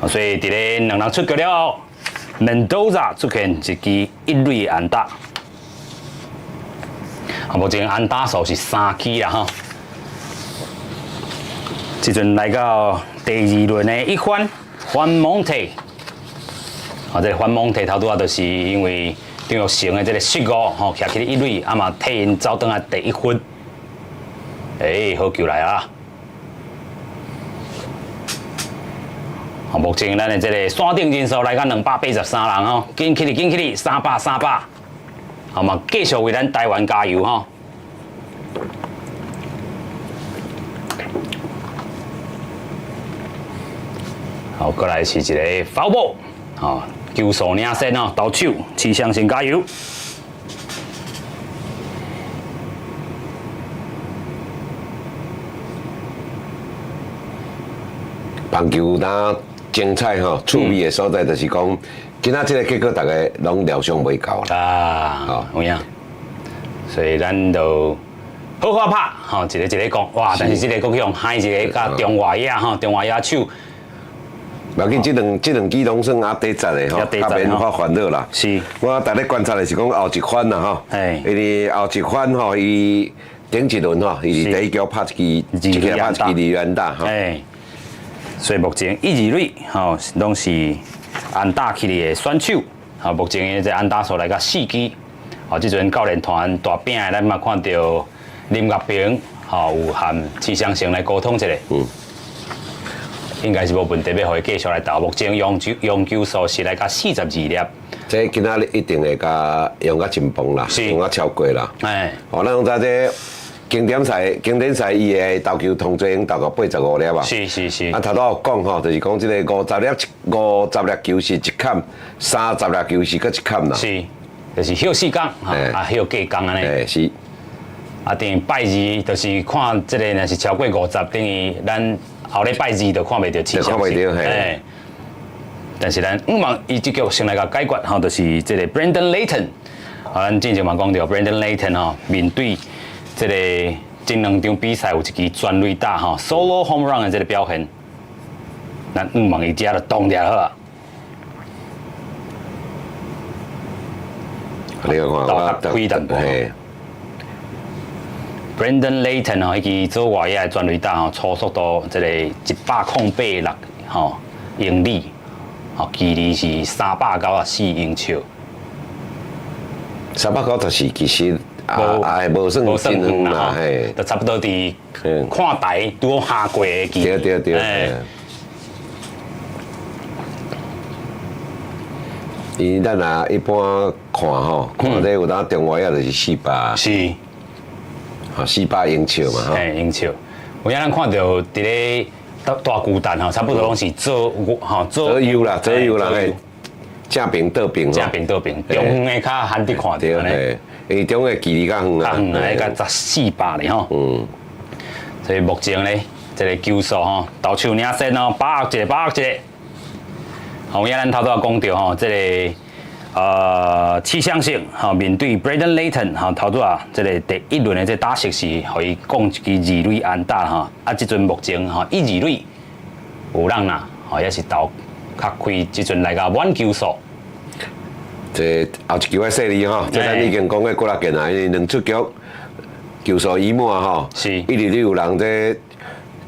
S1: 所以伫咧两人出局了后 ，Mendoza 出现一支1垒安打。目前安打数是3支啦吼。即阵来到第2轮的1番Juan Monte，这个Juan Monte头拄啊，就是因为张玉成的这个失误吼，徛起1垒，啊嘛替因走转来第1分。好球来啊！目前咱的这个山顶人数来到283人吼，紧起哩，300，好嘛，继续为咱台湾加油吼！好，过来是一个 foul ball， 吼，球速领先吼，投手齐相信加油！
S2: 棒球当精彩吼，趣味的所在就是讲，今仔这个结果大家拢料想袂到啦。
S1: 啊，有影。所以咱就好好拍，吼，一个讲，哇！但是这个国用喊一个甲中华野吼，中华野手。
S2: 不要紧，这两支拢算啊第十的吼，较免发烦恼啦。
S1: 是。
S2: 我大咧观察的是讲后一番啦吼，因为后一番吼，伊顶一轮吼，伊第一局拍一支2安打吼。所以目前1、2垒吼拢是安打起嚟的选手，吼目前这安打数来到4支，吼即阵教练团大饼的咱嘛看到林岳平吼有和齐相成来沟通一下，应该是无问题，要互伊继续来投。目前用球数是来到42粒，这今仔日一定会甲用甲真棒啦，用甲超过啦。哦，咱讲在这。经典赛伊的投球通最已经投到85粒啊！是。啊，头拄有讲吼，就是讲即个50粒球是一坎，30粒球是搁一坎啦。是，就是休4天，啊休加工安尼。是。啊，等于拜二就是看即个若是超过50，等于咱后礼拜2就看袂到气象。看袂到嘿。但是咱望伊即局先来甲解决吼，就是即个 Brandon Layton， 咱之前嘛讲到 Brandon Layton 吼，面对。这个前2场比赛有一支全垒打吼 ，solo home run 的这个表现，咱望伊遮就动了好啊。你看我开淡薄。Brandon Layton 吼，伊支做外野的全垒打吼，初速度这个186吼英里，吼距离是394英尺。394其实。无算远啦，嘿，就差不多伫看台拄好下过的距离。对。伊咱若一般看吼，看这有当中华野就是400。是。400英尺嘛，吼。英尺。有影咱看到伫咧大巨蛋吼，差不多拢是左右啦，嘿。正平倒平，中央的较罕得看到呢。因为中个距离较远啊，迄个1400咧吼。所以目前咧，这个球数吼，投手领先哦，81。好，咱头拄仔讲到吼，这个气象性吼，面对 Brandon Layton 吼，头拄仔这个第1轮的这打式是，互伊攻一支2垒安打吼，啊，即阵目前吼1、2垒有人啦，吼也是投较开，即阵来到满球数。这后一球的势力吼，这咱已经讲过几件啊，因为2出局球数已满吼，是1、2垒有人这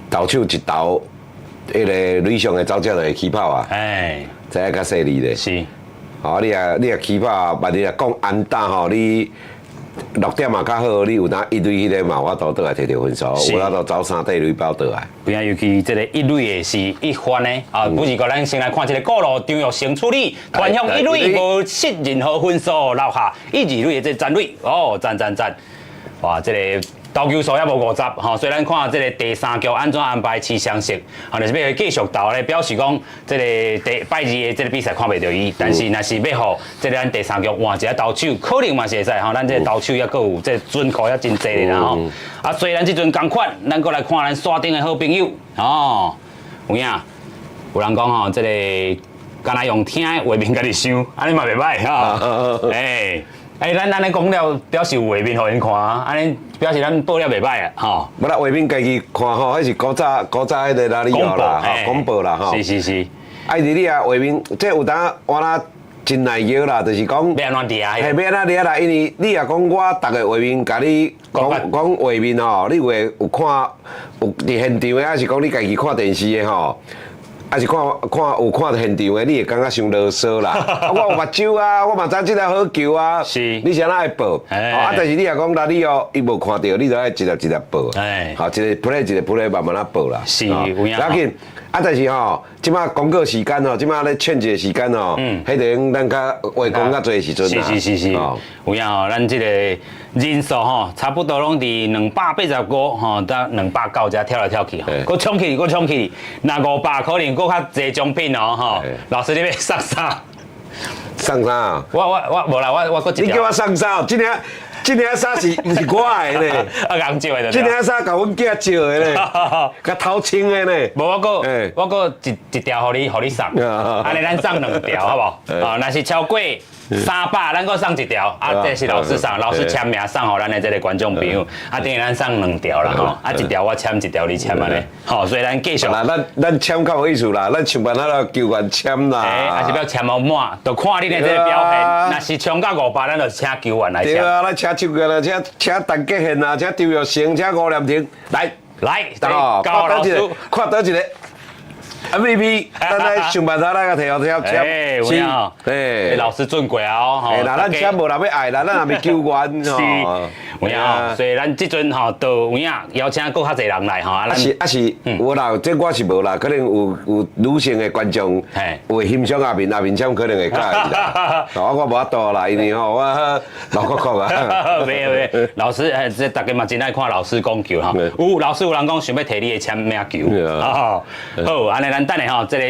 S2: 投手一投，迄个垒上的走者就会起跑啊，这还较势利咧。是，吼你啊起跑，万一啊讲安打吼，你6点嘛较好，你有当一垒迄个嘛，我都倒来摕到分数，有法度走3底垒包倒来。
S1: 不然尤其这个一垒的是一番呢，不是个咱先来看这个告路张玉成处理，团向一垒无失任何分数，留下1、2垒的这站垒，赞！哇，这个投球数也无50，吼，所以咱看这个第3局安怎安排饲相识，吼，就是要继续投咧，表示讲这个拜二的这个比赛看袂到伊，但是若是要互这个咱第3局换一下投手，可能嘛是会使吼，咱这个投手也阁有这准考也真济咧啦吼。啊，虽然这阵同款，咱阁来看咱线顶的好朋友哦，有影，有人讲吼，这个敢若用听的画面家己想，安尼嘛袂歹哈，咱安尼讲了，表示有画面互因看，安尼表示咱报了袂歹啊，吼。
S2: 无啦，画面家己看吼，迄是古早迄个哪里有啦，广播啦，吼。
S1: 是。
S2: 爱伫你啊，画面这有当我啦真耐摇啦，就是讲。
S1: 要安怎抓？
S2: 嘿，要安怎抓啦？因为你也讲我逐个画面，甲你讲画面吼，你有看有伫现场的，还是讲你家己看电视的吼？还是看有看现场的，你会感觉伤啰嗦啦。我有目睭啊，我嘛知即个好球啊。
S1: 是。
S2: 你是安怎爱报？但是你也讲哪里哦，伊无看到，你就爱一粒报。好，一个 play 慢慢啊报啦。
S1: 是，有影。
S2: 要紧。但是吼，即马广告时间吼，即马咧劝解时间吼，迄个咱较话讲较侪时阵啦。
S1: 是。有影吼，咱即个人数吼，差不多拢伫285吼，到290遮跳来跳去吼，搁冲起，那500可能搁较侪奖品哦吼。老师你要送啥？
S2: 送啥？
S1: 我无啦，我搁一条。
S2: 你叫我送啥？这领衫是毋是我的咧？
S1: 人借的。
S2: 这领衫甲阮囝借的咧，甲偷穿的咧。
S1: 无我搁一条，互你送。安尼咱送2条，好不好？若是超过300，咱搁送1条。这是老师送，老师签名送互咱的这个观众朋友。等于咱送2条啦吼。1条我签，1条你签安尼。好，所以咱继续。
S2: 咱签较有意思啦，咱想办法啦球员签啦。
S1: 还是要签好满，就看你的这个表现。若是冲到500，咱就请球员来签。
S2: 对啊，咱请球员啦，请陈杰宪啊，请张玉成，请吴念庭来，教老师看倒一个。MVP， 咱来想办法来个摕好签，
S1: 是，老师准过啊，吼。
S2: 那咱签无人要爱啦，咱也未球员，
S1: 是，有影，所以咱即阵吼，都有影邀請更較濟人來吼。
S2: 是，有啦，这我是无啦，可能有女性的觀眾會欣賞阿明簽可能會介意啦。我無法度啦，因為吼我老國國啊。
S1: 沒，老師這大家嘛真愛看老師講球哈。有老師有人講想要摕你的簽名球，好，安尼。咱等下吼，这个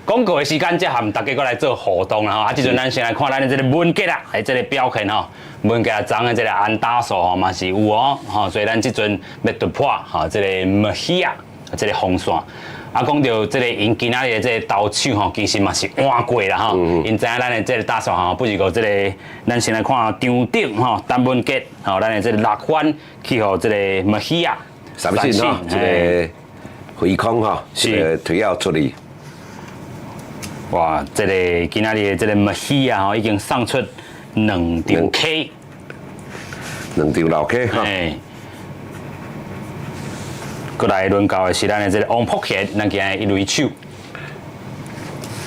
S1: 廣告的時間，即含大家過來做互動啦吼。即陣咱先來看咱的這個文傑啊，係這個表現吼。文傑啊，漲的這個安打數吼嘛是有哦，吼，所以咱即陣要突破吼，這個麥希啊，這個紅線。講到這個因今仔日這個投手吼，其實嘛是換過啦吼。因知影咱的這個打數吼，不是個這個，咱先來看場頂吼，陳文傑吼，咱的這個6分去互這個麥希啊，
S2: 三振吼，這個。回空哈，是腿要出力。
S1: 哇，这个今仔日这个麦希啊，吼已经送出2张 K，
S2: 2张老 K 哈。
S1: 过来轮到的是咱的这个王柏贤，咱今日一垒手。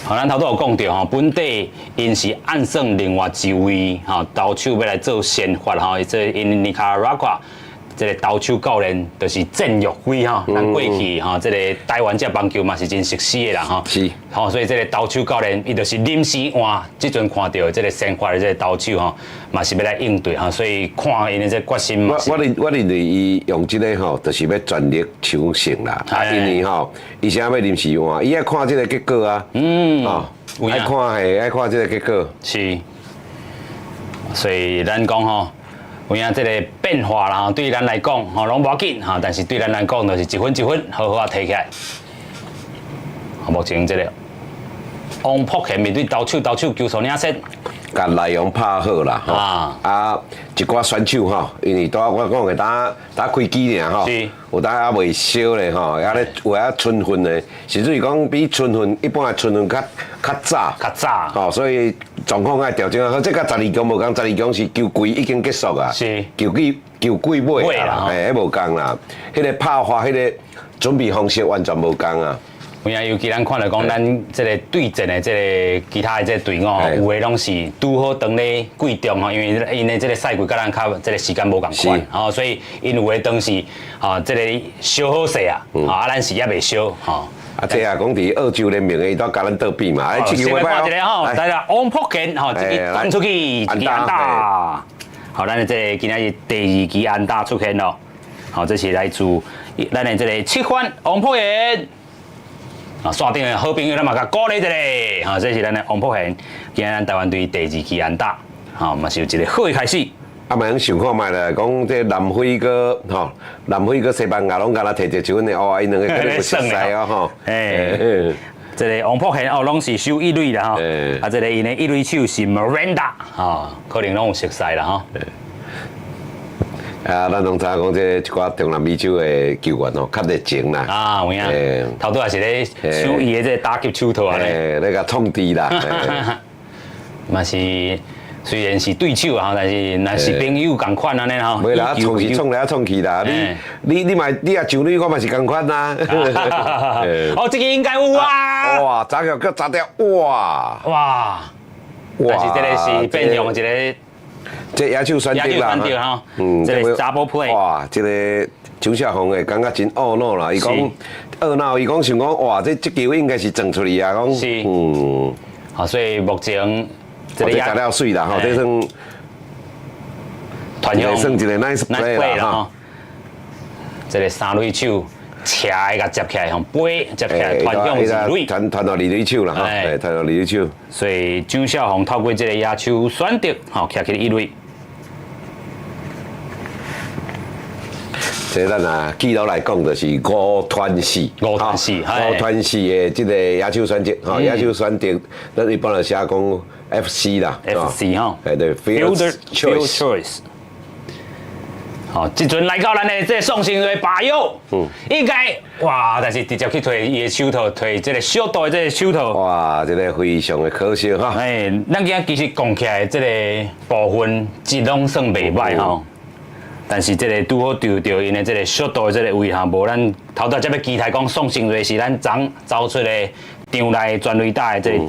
S1: 好，咱头都有讲到吼，本地因是按算另外一位吼投手要来做先发吼，这因尼卡拉瓜。这个投手教练就是郑玉辉哈，咱过去哈，这个台湾这棒球嘛是真熟悉的啦哈。
S2: 是。
S1: 好，所以这个投手教练伊就是临时换，即阵看到这个先发的这个投手哈，嘛是要来应对哈，所以看因的这决心嘛。
S2: 我认为伊用这个吼，就是要全力抢胜啦。因为吼，伊现在要临时换，伊爱看这个结果啊。爱看这个结果。
S1: 是。所以咱讲吼。有影这个变化啦，对咱来讲吼，拢无要紧哈，但是对咱来讲，就是一分一分好好啊摕起来。目前这个王柏贤面对投手球数领先，
S2: 甲内容拍好啦，一寡选手吼，因为我讲嘅打开机尔吼，有还未烧咧吼，有春训咧，甚至于讲比春训一般嘅春训较早，吼，所以状况爱调整啊。这甲12强无共，12强是球季已经结束啊，球季尾啊，迄无共啦，迄个拍法，迄个准备方式完全无共啊。
S1: 有影，尤其咱看到讲，咱这个对阵的这个其他的这个队伍，有的拢是拄好当咧季中吼，因为因的这个赛季甲咱较这个时间无共款，吼，所以因有的当是吼这个小好势啊，啊，咱是也未小吼。
S2: 啊，这啊，讲伫澳洲联名的，伊都甲咱倒比嘛，哎，这球
S1: 先来看一个吼，大家王柏健吼，这个传出去，一支安打，好，咱的这个今仔日第2支安打出现咯，好，这是来自咱的这个7番王柏健。啊，线顶的好朋友，咱嘛甲鼓励一下，哈，这是咱的王柏贤，今日咱台湾队第2支安打，哈，嘛是有一个好的开始。
S2: 啊，嘛，想看卖啦，讲这南非个吼，南非个西班牙拢甲咱摕着1分的，哦，因两个可能有熟悉哦，吼。
S1: 诶，这个王柏贤哦，拢是守一垒啦，吼。啊，这个因的一垒手是 Miranda， 哈，可能拢有熟悉啦，吼。
S2: 啊，咱拢知影讲这一寡中南美洲的球员哦，较热情啦。
S1: 啊，有影。头拄也是咧手伊的这打击手套啊咧。
S2: 咧甲创治啦。
S1: 嘛是，虽然是对手啊，但是若是朋友共款安尼吼。
S2: 袂啦，创是创来啊创去啦。你也像你，我嘛是共款啦。
S1: 哦，这个应该有啊。
S2: 哇，砸球叫砸掉，哇。
S1: 哇。但是这个是变用一个。
S2: 这野手选择啦，
S1: 这个查甫 play，
S2: 哇，这个邱小红诶，感觉真懊恼啦。伊讲懊恼，伊讲想讲，哇，这球应该是撞出去啊，讲，
S1: 是，好，所以目前
S2: 这个材料水啦，吼，这算
S1: 团用，
S2: 算一个 nice play 啦，哈。
S1: 这个三垒手斜个接起来，用背接起来，团用二垒，
S2: 团到二垒手啦，哈，对，团到二垒手。
S1: 所以周小红透过这个野手选择，吼，徛起一垒。
S2: 这咱啊记录来讲，就是5团4，
S1: 五团四
S2: 的这个野手选择，吼，野手选择，咱一般来写讲 FC 啦
S1: ，FC 吼，
S2: 对
S1: ，Field Choice。好，即阵来到咱的这宋兴瑞把右，应该哇，但是直接去推伊的手套，推这个小度的这个手套，
S2: 哇，这个非常的可惜哈。
S1: 哎，咱今其实讲起来这个部分质拢算袂歹吼。但是这个拄好丢到因的这个速度的这个位哈，无咱头头才要期待讲宋兴瑞是咱昨走出的场内全垒打的这个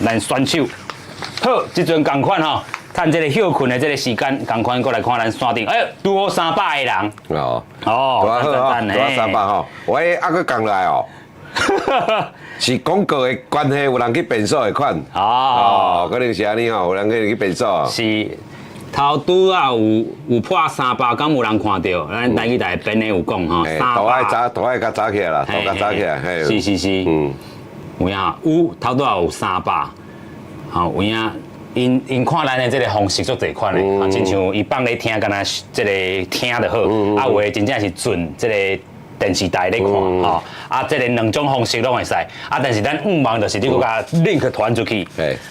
S1: 咱选手。好，即阵同款吼，趁这个休困的这个时间，同款过来看咱山顶，哎，拄好300个人。
S2: 哦，
S1: 哦，
S2: 多好哈，多300吼，喂，还佫讲来哦。是广告的关系，有人去变数的款。哦，可能是安尼吼，有人去变数。
S1: 是。头拄啊有破300，敢有人看到？咱台语台编的有讲吼，300。
S2: 头爱甲早起来啦，头甲早起来，
S1: 嘿。是，有影有头拄啊有300，吼有影因看咱的这个方式足侪款的，亲像伊放咧听，敢若这个听就好，啊有的真正是准这个。电视台咧看吼，啊，这个2种方式拢会使，啊，但是咱忙就是你搁甲 link 传出去，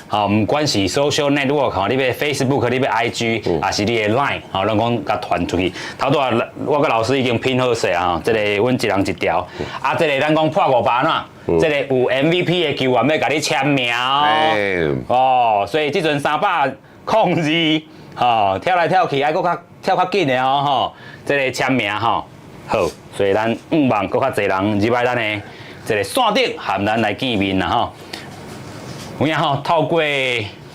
S1: 吼，唔管是 social network 吼，你要 Facebook， 你要 IG， 还是你的 Line， 吼，拢讲甲传出去。头拄啊，我甲老师已经拼好势啊，吼，这个阮一人一条，啊，这个咱讲破500呐，这个有 MVP 的球员要甲你签名哦，所以即阵30002，吼，跳来跳去，还搁跳较紧的哦，吼，这个签名吼。好，所以咱望搁较侪人入来咱的这个线顶，和咱来见面啦吼。有影吼，透过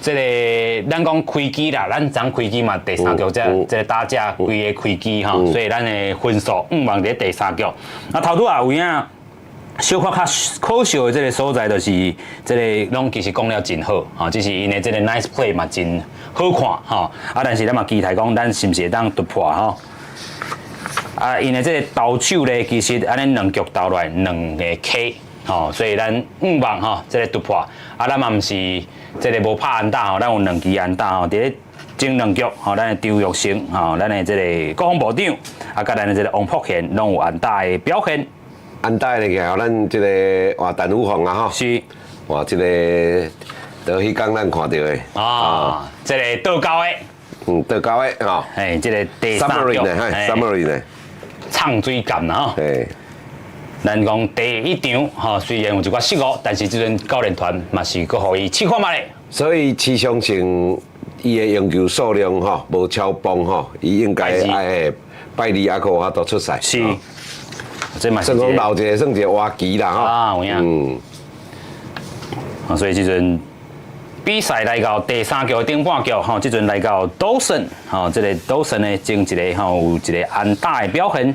S1: 这个咱讲开机啦，咱昨开机嘛，第3局这个打架规个开机吼，所以咱的分数望伫第3局。那头拄啊有影小可较可惜的这个所在，就是这个拢其实讲了真好，吼，只是因的这个 nice play 嘛真好看吼。啊，但是咱嘛期待讲，咱是毋是会当突破吼？啊，因为这个投手咧，其实安尼2局投落来2个 K， 吼，所以咱望吼，这个突破。啊，咱嘛毋是这个无拍安打吼，咱有2支安打吼，伫咧前2局吼，咱的张玉成吼，咱的这个国防部长，啊，甲咱的这个王柏贤拢有安打的表现。
S2: 安打咧，然后咱这个换陈武凤啊吼，
S1: 是，
S2: 哇，这个到迄天咱看到的
S1: 啊，这个倒高的，
S2: 倒高的吼，
S1: 哎，这个第3局
S2: ，summary 呢。
S1: 唱水感啦吼，咱讲第1场吼，虽然有一寡失误，但是即阵教练团嘛是搁互伊试看觅咧。
S2: 所以徐相成伊的用球数量吼无超棒吼，伊应该爱拜二还可有法度出赛。
S1: 是，这嘛
S2: 算讲老一个算一个活棋啦吼。
S1: 啊，有影。啊，所以这阵比赛来到第3局顶半局吼，这阵来到斗神，吼，这个斗神呢，争一个吼有一个安打的表现。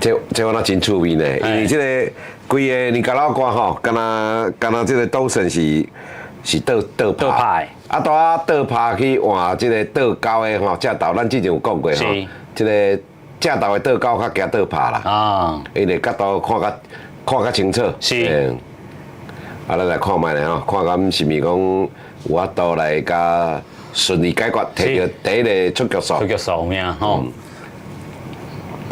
S2: 这我那真趣味呢，因为这个规个尼加拉瓜吼，敢若这个斗神是倒拍，啊，倒啊倒拍去换这个倒高的吼正道，咱之前有讲过吼，这个正道的倒高较惊倒拍啦，啊，因为角度看较清楚，
S1: 是，
S2: 啊，咱来看卖咧吼，看敢是咪讲有法度来甲顺利解决，摕到第一个出局数，
S1: 出局数有影吼。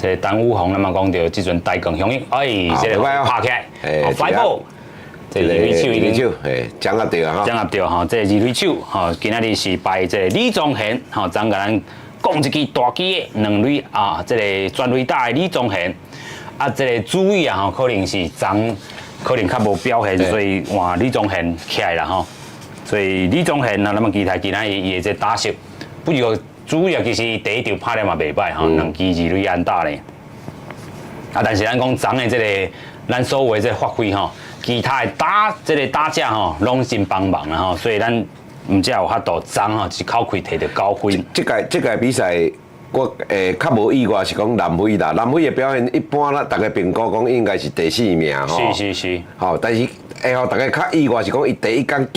S1: 这陈武宏，咱嘛讲到即阵大cường响应，哎，这个拍起来，快步，这二垒手已经
S2: 掌握到啊，
S1: 掌握到吼，这二垒手吼，今仔日是拜这李宗贤吼，昨甲咱讲一支大支的2垒啊，这个全垒打的李宗贤，啊，这个主委啊吼，可能是可能较无表现，所以换李宗贤起来啦吼，所以李宗贤啊，咱们期待今仔日伊的这打席，不过。主要其实第一场拍得嘛袂歹吼，2支2垒安打咧。啊，但是咱讲昨的这个咱所有的这发挥吼，其他的打者吼，拢真帮忙啦吼，所以咱唔只有法度昨吼是靠开摕到高分。
S2: 这届比赛我较无意外是讲南非啦，南非的表现一般啦，大家评估讲应该是第4名吼。
S1: 是。
S2: 吼，但是互大家较意外是讲伊第一天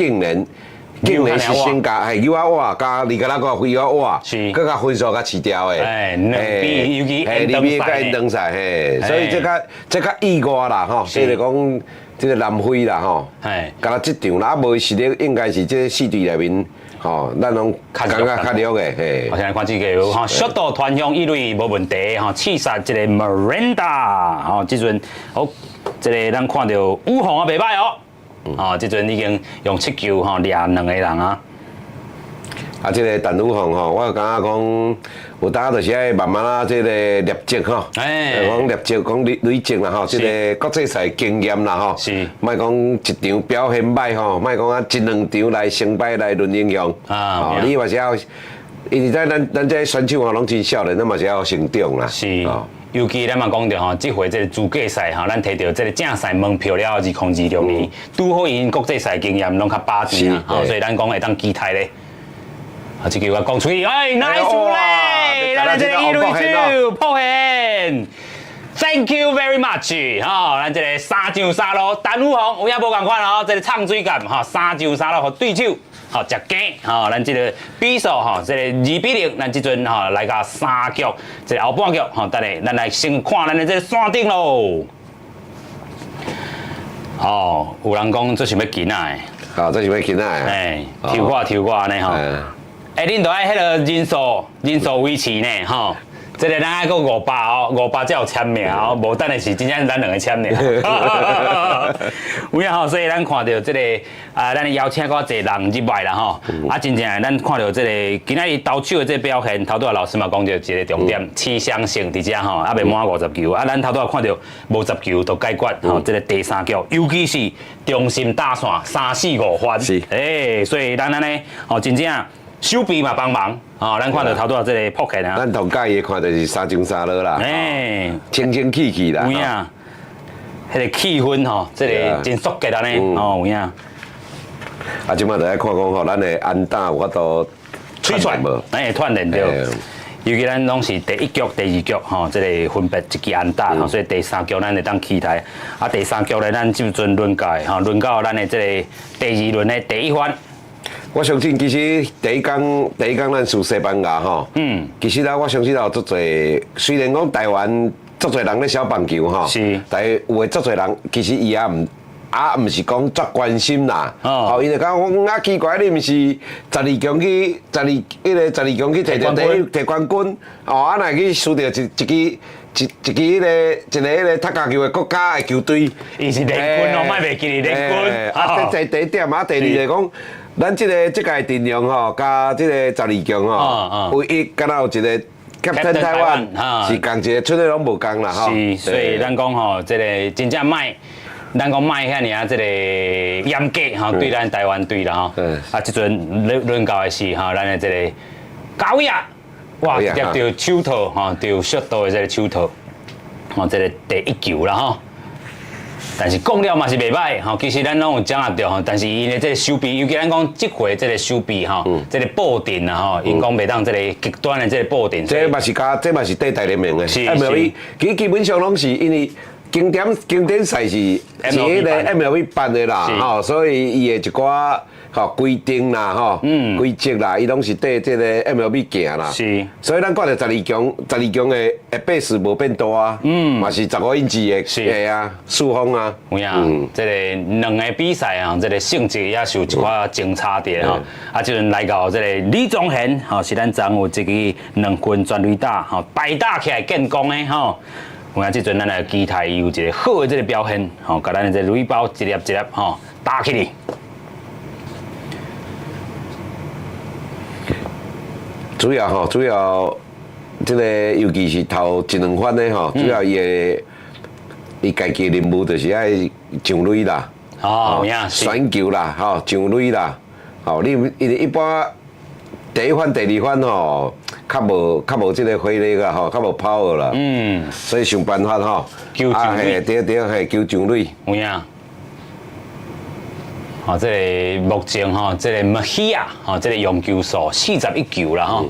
S2: 竟然是先加有啊哇，加尼加拉瓜有啊哇，佮甲分数甲饲掉诶，
S1: 尤其
S2: 登赛，嘿，所以这较意外啦吼，就是讲这个南非啦吼，甲咱这场啦，无实力应该是这4队内面吼，咱拢感觉较弱诶，嘿。
S1: 我现在看这个吼，速度传向一垒无问题吼，刺杀这个 Miranda 吼，这阵好，这个咱看到武宏啊袂歹哦。哦，即阵已经用7球吼掠2个人啊！
S2: 啊，即个陈武宏吼，我感觉讲有当就是爱慢慢啊，即个练积吼，讲练积，讲累积啦吼，即个国际赛经验啦吼，
S1: 是，
S2: 莫讲一场表现歹吼，莫讲啊1、2场来成败来论英雄啊！你嘛是要，因为咱这选手吼拢真少年，咱嘛是要成长啦。
S1: 是。尤其咱嘛讲到吼，这回这个资格赛吼，咱摕到这个正赛门票了2026年，拄好因国际赛经验拢较把持啊，吼，所以咱讲会当期待咧。啊，这句我讲出去，哎 ，nice 咧，咱这个一垒手破线 ，thank you very much， 吼，咱这个3上3路，陈武宏有影无共款吼，这个唱水感吼，3上3路互对手。好，食鸡，好，咱这个比数吼，这个2-0，咱这阵吼来到3局，这个后半局，吼，等下咱来先看咱的这个山顶咯。哦，有人讲这是要紧啊
S2: 好，这是要紧啊
S1: 哎，跳挂安尼吼。哎，恁都爱迄个人数维持呢，吼。这个咱爱个500哦，500才有签名哦，无等的是真正咱2个签名。有影吼，所以咱看到这个咱邀请个侪人入来啦吼，真正咱看到这个今仔日投手的这表现，头拄老师嘛讲到一个重点，持相性伫遮吼，还袂满50球，咱头拄看到无10球就解决吼，这个第3局，尤其是中心打线3、4、5番，所以咱安尼吼真正。手臂嘛帮忙，哦，咱看到头拄这个扑克啊。
S2: 咱同介意看就是3上3落啦，清气气啦。
S1: 有影，迄个气氛吼，这个真肃结安尼，哦有影。啊，
S2: 即摆就爱看讲吼，咱的安打有法度
S1: 吹出来无？串联着。尤其咱拢是第1局、第2局吼，这个分别一支安打吼，所以第3局咱会当期待。啊，第3局咧，咱即阵轮到吼，轮到咱的这个第2轮的第1番。
S2: 我相信其实第一天咱输西班牙吼，其实我相信有足侪，虽然讲台湾足侪人咧小棒球吼，但是有诶足侪人其实伊也毋是讲足关心啦，因为讲我奇怪，你毋是12强去12强去摕冠军，若去输掉一个迄个踢脚球的国家的球队，
S1: 伊是联军哦，莫袂记联军。
S2: 这第一点啊，第二个讲。咱这届阵容吼，加这个12强吼，唯一敢若有一个 Captain 台湾是共一个出来拢无共啦吼。
S1: 是，所以咱讲吼，这个真正卖，咱讲卖遐尔这个严格吼，对咱台湾队啦吼。啊，即阵轮到的是吼，咱的这个高雅哇，直接着手套吼，着速度的这个手套，吼，这个第一球啦吼。但是讲了嘛是袂歹吼，其实咱拢有掌握到吼，但是伊的这个手臂，尤其咱讲这回这个手臂吼，这个布阵啊吼，因讲袂当这个极端的这个布阵。
S2: 这嘛是这嘛是第大联盟的，
S1: 是
S2: MLB， 基本上拢是因为经典赛是迄个 MLB 办的啦，吼，所以伊的一寡吼规定啦，吼，规则啦，伊拢是对这个 MLB 行啦。
S1: 是，
S2: 所以咱看到12强的base 无变大啊，嘛是15英尺的，是啊，四方啊。
S1: 有影，这个两个比赛啊，这个性质也是有一寡争差点吼。啊，即阵来到这个李宗贤，吼，是咱昨有一个2分全垒打，吼，白打起来建功的吼。有影，即阵咱来期待伊有一个好的这个表现，吼，甲咱的这垒包一粒一粒吼打起哩。
S2: 主要这个尤其是头一两番的吼，主要伊家己的任务就是爱上垒啦，
S1: 哦，有影，
S2: 选球啦，吼，上垒啦，吼，你一般第一番、第二番吼，较无这个火力啦，吼，较无power啦，所以想办法吼，对，嘿，求上垒，
S1: 有影。吼，这个目前吼，这个麦希亚吼，这个用球数41球啦吼，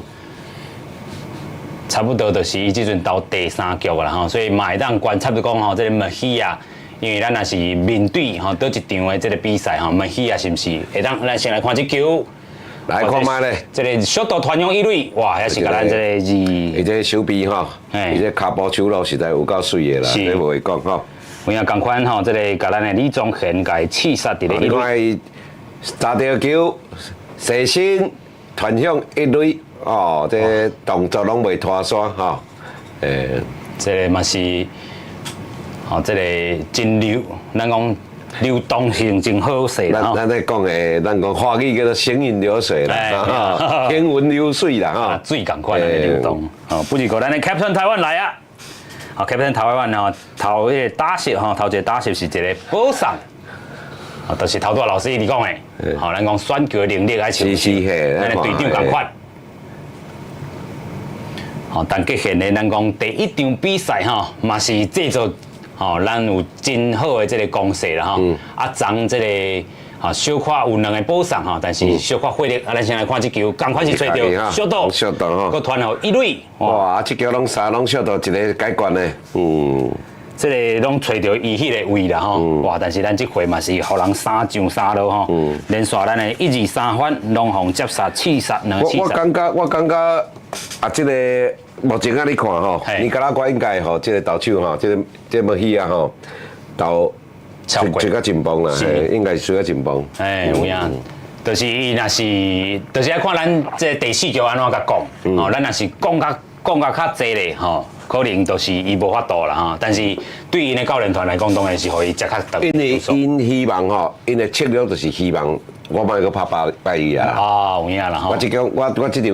S1: 差不多就是伊即阵到第3局啦吼，所以嘛会当观察着讲吼，这个麦希亚，因为咱也是面对吼倒一场的这个比赛吼，麦希亚是毋是会当？咱先来看这球，
S2: 来看卖咧，
S1: 这个速度传用一垒，哇，还是甲咱这个是，
S2: 伊这手臂吼，伊这骹步手路实在有够水的啦，你无会讲吼。
S1: 有影共款吼，这个甲咱的李宗贤甲伊刺杀伫咧一垒，
S2: 打条球，射身传向一垒，哦，这动作拢袂拖沙吼，
S1: 这个嘛是，吼，这个真流，咱讲流动性真好势啦。
S2: 咱咧讲的，咱讲华语叫做行云流水啦，行云流水啦，哈，
S1: 水共款的流动。哦，不是讲咱的 Captain 台湾来啊！好 ，Captain 台湾吼，头迄个打席吼，头一个打席是一个保送，啊，就是头多老师你讲的，好，咱讲选球能力还是咱的队长共款。好，但结现咧，咱讲第一场比赛吼，嘛是制作吼，咱有真好的这个攻势啦吼，啊，昨这个。啊，小可有2个保送吼，但是小可火力，啊，咱先来看这球，赶快是找到小岛，佮传互一垒。
S2: 哇，这球拢小岛一个解决呢，
S1: 这个拢找到伊迄个位啦吼，哇！但是咱这回嘛是互人3上3落吼，连续咱的1、2、3番拢互接杀、刺杀2个刺杀。
S2: 我感觉啊，这个目前啊，你看吼，尼加拉瓜应该吼，这个投手吼，这么戏啊吼，投。最较紧绷啦，应该是最较紧绷。
S1: 有影，就是伊若是，就是要看咱这第4局安怎甲讲，吼，咱若是讲甲较济咧，吼，可能就是伊无法度啦，吼。但是对因的教练团来讲，当然是互伊接较长。
S2: 因为因希望吼，因的策略就是希望我莫去拍败伊啊。
S1: 哦，有影啦吼。
S2: 我这场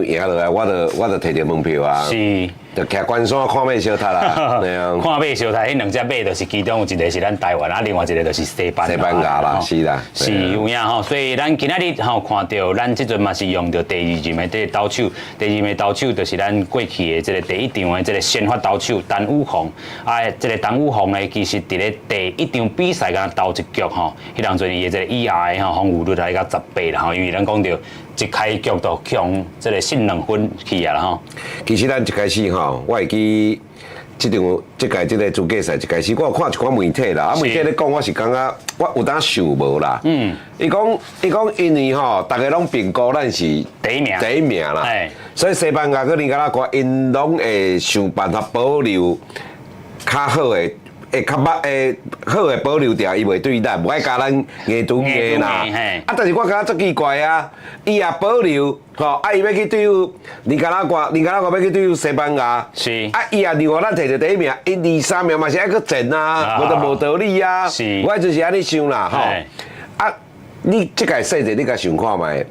S2: 赢落来，我就摕到门票啊。是。就徛关山看马小塔啦，
S1: 看马小塔，迄2只马就是其中有一个是咱台湾，啊，另外一个就是西班
S2: 牙啦，是啦，
S1: 是有影吼。所以咱今仔日吼看到，咱即阵嘛是用到第2任的这个投手，第2任的投手就是咱过去的这个第1场的这个先发投手陈武宏，啊，这个陈武宏呢，其实伫咧第1场比赛敢投一局吼，迄当阵伊的这个 ERA 吼，防御率来到18啦吼，因为咱讲到一开局就强这个剩2分去啊啦吼。
S2: 其实咱一开始吼，我会记这届这个资格赛一开始，我有看一寡媒体啦，媒体咧讲，我是感觉我有当想无啦。伊讲因为吼，大家拢评估咱是第一名啦，所以西班牙跟尼加拉瓜因拢会想办法保留较好的。较好的保留掉，伊袂对咱，无爱加咱硬拄硬啦。啊，但是我感觉足奇怪啊，伊也保留，吼，啊，伊要去对付尼加拉瓜要去对付西班牙，
S1: 是。
S2: 啊，伊也另外咱摕到第1名，伊2、3名嘛是爱去争啊，无就无道理啊。是。我就是安尼想啦，吼。啊，你即个赛制你甲想看觅，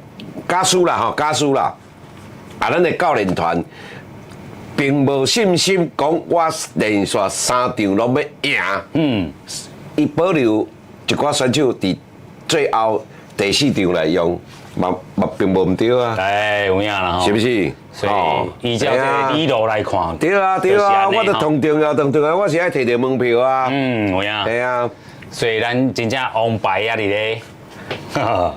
S2: 假输啦，吼，假输啦。啊，咱的教练团。并无信心讲我连续3场拢要赢，伊保留一寡选手伫最后第4场来用，嘛并无唔对啊，
S1: 哎，有影啦吼，
S2: 是不是？
S1: 所以依照这个理路来看，
S2: 对啊，我都同重要，我是爱摕到门票啊。
S1: 有影。
S2: 系啊，
S1: 所以咱真正王牌啊，伫咧。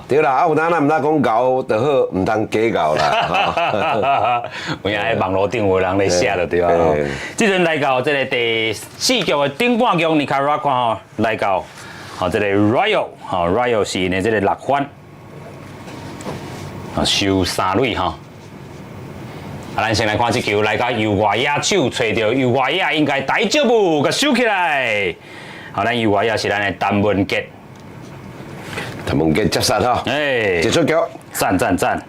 S2: 对啦，啊有当咱唔当讲搞就好，唔当假搞啦。
S1: 有影喺网络顶有人咧写就对啊。即阵来到这个第4局的顶半局，你看吼，来到吼这个 Royal 是因的这个6番，收3垒吼。咱先来看这球，来到右外野手，找到右外野应该大丈夫，甲收起来。咱右外野是咱的陈文杰。
S2: 陈文杰接杀哈，
S1: 哎，
S2: 一出局，
S1: 赞。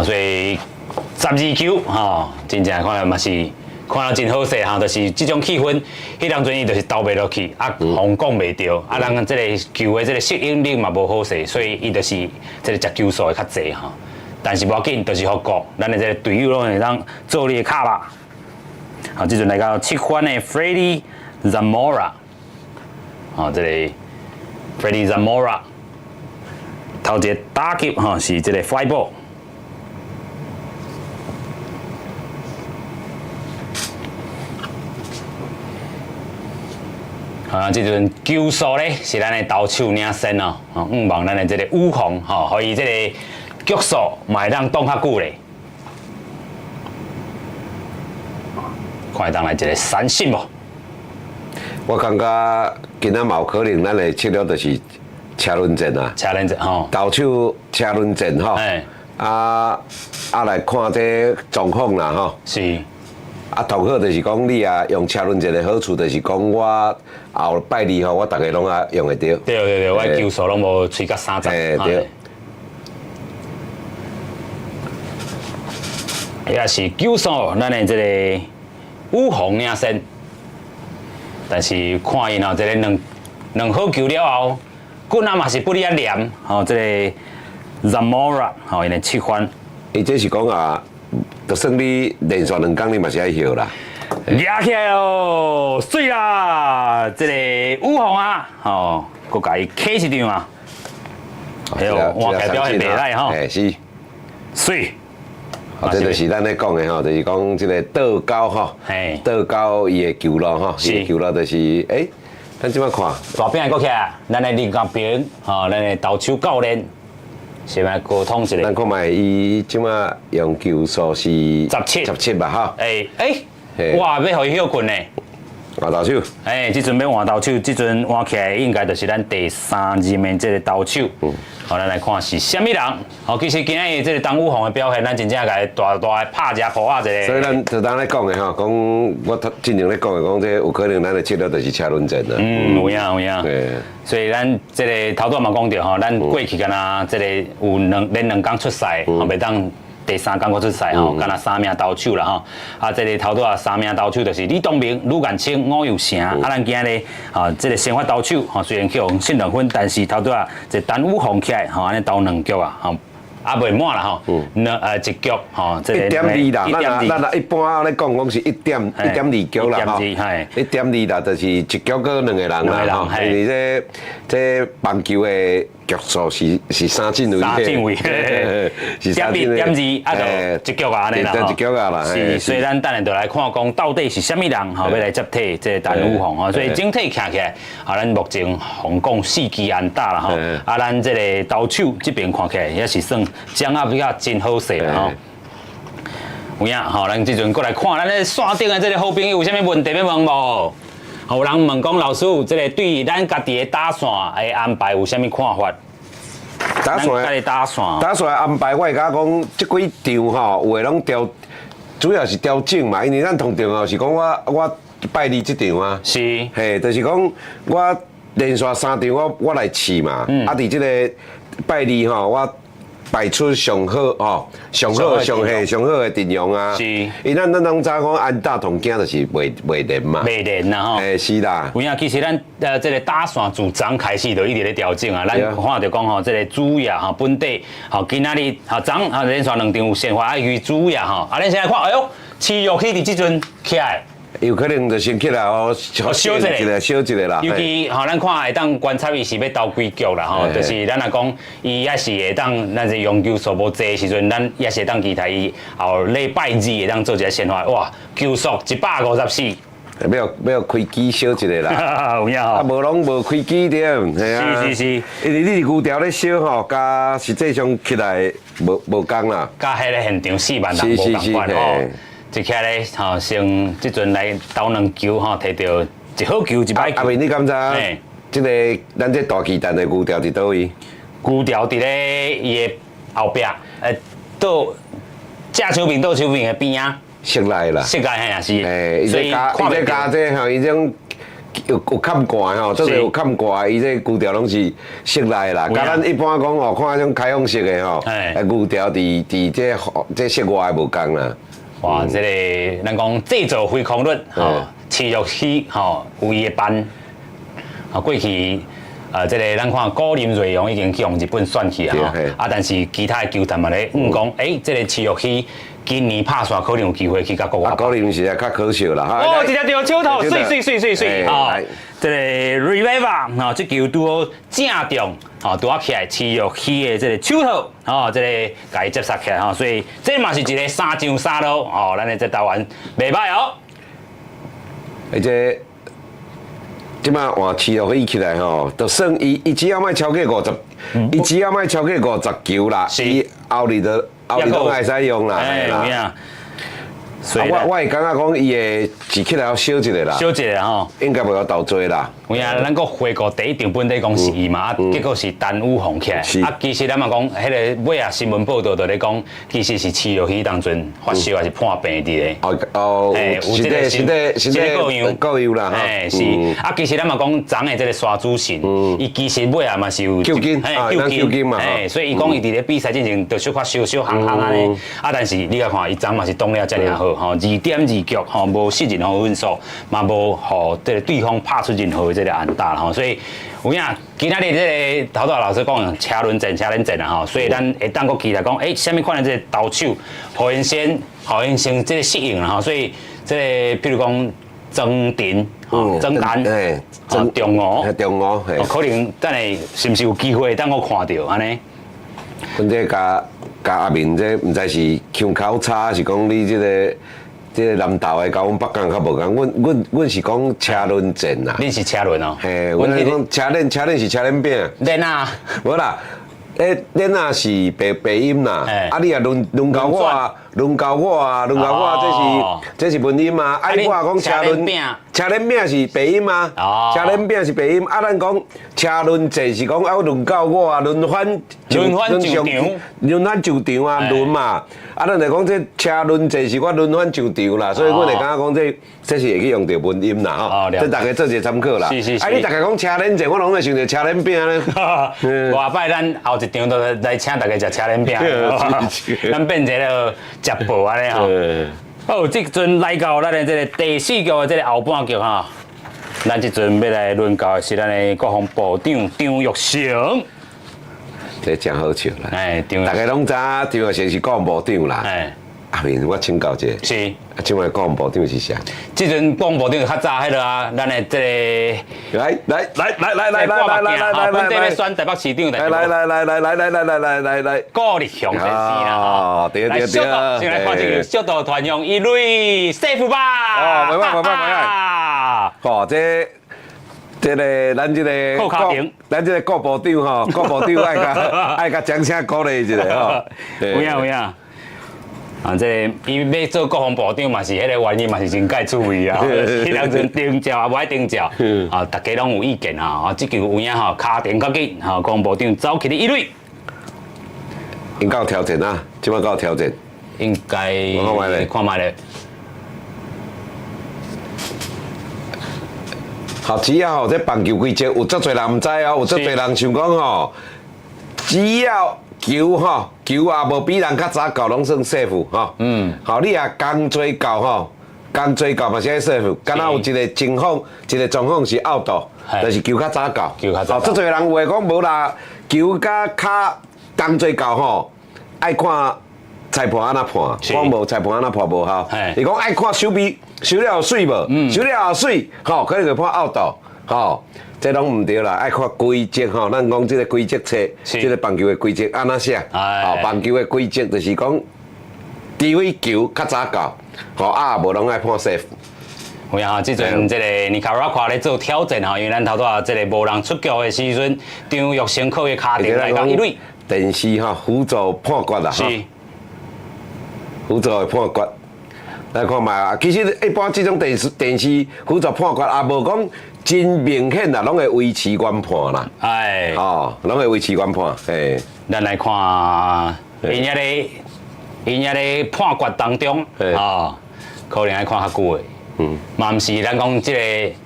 S1: 所以12球真正看来嘛是看了真好势就是这种气氛，迄当阵伊就是投袂落去，风讲袂着，人这个球的这个适应力嘛无好势，所以伊就是这个食球数会较济但是无要紧，就是福国，咱的这个队友拢会当做你的卡吧。这阵来到7番的 Freddie Zamora， 这个 Freddie Zamora 头一个打击是这个 fly ball。这阵球数咧是咱的投手领先希望咱的这个武红可以这个局数嘛会当挡较久咧。看会当来一个三振无？
S2: 我感觉今仔嘛有可能咱的策略就是车轮战啊，
S1: 车轮战
S2: 投手车轮战来看这状况啦
S1: 是。
S2: 同好就是讲你用车轮战的好处就是讲我后拜二我大家拢用会到。
S1: 对，我球数拢无吹到30。对。也是球数，咱的这个武红领先，但是看因这个两好球了后，棍仔嘛是不离啊黏，这个 Zamora 因的7番。
S2: 伊这是讲就算你连续2工，你嘛是爱休啦。
S1: 抓起来哦，水啦！这个武红搁甲伊起一场啊。哎呦，换起来表现袂歹
S2: 是。
S1: 水。
S2: 这就是咱咧讲的就是讲这个倒高倒高伊的球路伊的球路就是咱即摆看
S1: 大饼搁起来，咱的林家平咱的投手教练。先来沟通一下。
S2: 咱看卖伊即马用球数是17吧
S1: 哇，要互伊休困呢。
S2: 换投手。
S1: 即阵要换投手，即阵换起来应该就是咱第3任的这个投手。咱来看是虾米人。其实今日这个陈武宏的表现，咱真正甲伊大的拍一下破一个。
S2: 所以咱就当咧讲的讲我之前咧讲的讲，这有可能咱的策略就是车轮战啦。
S1: 有影。对。所以咱这个头段嘛讲到咱过去敢若这个有连2工出赛，袂当第3工出赛敢若3名投手啦这个头段3名投手就是李东明、吕彦青、吴友成。咱今日这个先发投手虽然叫胜2分，但是头段这陈武宏起来安尼投2局袂满啦一局
S2: 1.2啦，咱一般咧讲是1.2局啦1.2啦，就是一局搁2个人啦因为这棒球的局数是3进位
S1: ，3进位，
S2: 是3进位
S1: ，1.2就一局安尼啦，
S2: 一局啦，
S1: 是，所以咱等下就来看讲到底是虾米人要来接替这陈武宏所以整体看起来咱目前红讲4支安打啦咱这个投手这边看起来也是算掌握比较真好势啦有影咱这阵过来看咱咧线顶的这个好朋友有啥物问题要问无？有人问讲老师，这个对咱家己的打线的安排有啥物看法？
S2: 打线安排，我会甲讲，即几场有诶拢调，主要是调整嘛，因为咱通常是讲我拜二即场啊，
S1: 是，
S2: 就是讲我连续3场我来试嘛，伫即个拜二我。摆出上好上好的阵容啊！
S1: 是，
S2: 因咱拢知讲安打同囝就是袂连嘛。
S1: 袂连啦
S2: 是啦。
S1: 有影，其实咱这个打线自昨开始就一直咧调整咱看到讲这个主野本地今仔日昨连续2场有先发，于主野咱现在看，哎呦，持续去伫即阵起来，
S2: 有可能就先起来哦，
S1: 小一个，
S2: 小一个啦。
S1: 尤其吼，咱看会当观察伊是要投几局啦吼，就是咱若讲伊也是会当，咱是用球数无济的时阵，咱也是会当期待伊后礼拜二会当做一个先发，哇，球速154。
S2: 要开机小一个啦，
S1: 有影吼，
S2: 啊无拢无开机点，系啊，
S1: 是，
S2: 因为你是牛条咧烧吼，甲实际上起来无共啦，
S1: 甲迄个现场4万人无共款吼，一起咧吼，先即阵来投两球吼，摕到一好球一歹球。
S2: 阿明，你感觉即个咱这大巨蛋的牛条伫倒位？
S1: 牛条伫咧伊的后壁，倒正手边倒手边的边啊。
S2: 室内啦，
S1: 室内嘿也是，
S2: 所以伊加这吼，伊种有看挂吼，做有看挂，伊这牛条拢是室内啦。甲咱一般讲哦，看迄种开放式的吼，牛条伫这室外无共啦。
S1: 哇，这个咱讲制作非空率吼，持续起吼有伊的班，啊过去这个咱看高林瑞阳已经去用日本选去啊，但是其他的球团嘛咧讲，这个持续起。今年拍线可能有机会去甲国外。
S2: 可能是较可惜啦。
S1: 哦，直接掉球头，水哦！这个 Reviva 吼，这球拄好正中，吼拄好起来，持续起的这个手头，吼，这个甲伊接杀起来吼，所以这嘛是一个三上三落哦，咱的这台湾袂歹哦。
S2: 而且，即马换持续起来吼，就算伊只要卖超过50，伊只要卖超过50球啦，伊后日就。后日拢会使用啦，
S1: 有影。
S2: 所以我会感觉讲伊会是起来要小一个啦，
S1: 小一个吼，
S2: 应该袂晓投多啦。
S1: 有影，咱个回顾第一场本地讲是伊嘛，结果是单武红起来。啊，其实咱嘛讲，迄个尾啊新闻报道就咧讲，其实是持续去当阵发烧还是判病伫咧。
S2: 哦，有这个各样啦，
S1: 是。啊，其实咱嘛讲，昨的这个沙主信，伊其实尾啊嘛是有
S2: 救金嘛，
S1: 所以伊讲伊伫咧比赛进前就小可小行安尼。啊，但是你来看，伊昨嘛是动了遮尔好，吼2.2局，吼无失任何分数，嘛无互这个对方拍出任何的这个安打吼，所以有影今仔日这个头头老师讲车轮战啊吼，所以咱会当个期待讲，什么款的这个投手，互因先这个适应啦吼，所以这个譬如讲曾田、曾丹、中午，可能等下是不是有机会当我看到安尼？
S2: 阮这甲阿明这毋知是腔口差，是讲你这个南投的甲阮北港较无共，阮是讲车轮战啦。
S1: 你是车轮哦？
S2: 嘿，阮是讲车轮是车轮饼。
S1: 恁啊？
S2: 无啦，恁啊是白音啦。啊，你啊轮到我，这是文音嘛？啊，你我讲车轮饼是白音嘛？车轮饼是白音。啊，咱讲车轮战是讲轮到我啊，轮番就场啊，轮嘛。啊，咱来讲这车轮战是我轮番上场啦，所以阮会感觉讲这是会去用到文音啦吼。这大家做一个参考啦。
S1: 是。
S2: 啊，你大家讲车轮战，我拢会想到车轮饼咧。
S1: 下摆咱后一场都来请大家食车轮饼，咱变成了食报安尼吼。好，即阵来到咱的这个第4局的这个后半局哈，咱即阵要来轮到的是咱的国防部长张玉成。
S2: 这真好笑啦！大家拢知张玉成是国防部长啦。阿明，我请教一下。
S1: 是。
S2: 请问国防部长是啥？
S1: 即阵国防部长较早迄个啊，咱的这个
S2: 来，
S1: 本地要选台北市长，
S2: 来，
S1: 高力雄先生啦。
S2: 对。
S1: 先来看这个小岛团用一类说服吧。
S2: 哦，袂歹。哦，这个咱这个国部长吼，国部长爱甲掌声鼓励一下吼。
S1: 有影。啊，这伊要做国防部长嘛是迄个原因嘛是真介趣味啊，迄当阵定调啊，无爱定调，啊，大家拢有意见啊，即球有影吼，卡定较紧，吼，国防部长走起哩一类。
S2: 应该有挑战啊，即摆有挑战。
S1: 应该看卖咧。
S2: 好，只要吼，这棒球规则有足侪人毋知哦，有足侪人想讲吼，只要球也无比人较早到，拢算 safe 吼。好，你也刚追到吼，刚追到嘛是爱 safe。敢若有一个情况，一个状况是 out， 就是球较早到。好，足侪人有话讲无啦，球甲较刚追到吼，爱看裁判安怎判，
S1: 是
S2: 我无裁判安怎判无效
S1: 嘿。
S2: 伊讲爱看手臂收了有水无，收了有水，吼，可能就判 out 吼。这拢毋对啦，爱看规则吼。咱讲这个规则册，这个棒球的规则安怎写？哦，棒球的规则就是讲，除非球较早到，吼啊无拢爱判 safe。
S1: 有影吼，即阵即个尼卡拉夸咧做挑战吼，因为咱头拄啊即个无人出局的时阵，张玉成靠的骹顶来到一垒。
S2: 电视吼辅助判决啦，
S1: 是
S2: 辅助的判决。来看卖啊，其实一般这种电视辅助判决也无讲真明显啦，拢会维持原判啦。
S1: 哎，
S2: 哦，拢会维持原判，嘿。
S1: 咱来看因遐咧判决当中，哦，可能爱看较久的。嘛毋是咱讲即个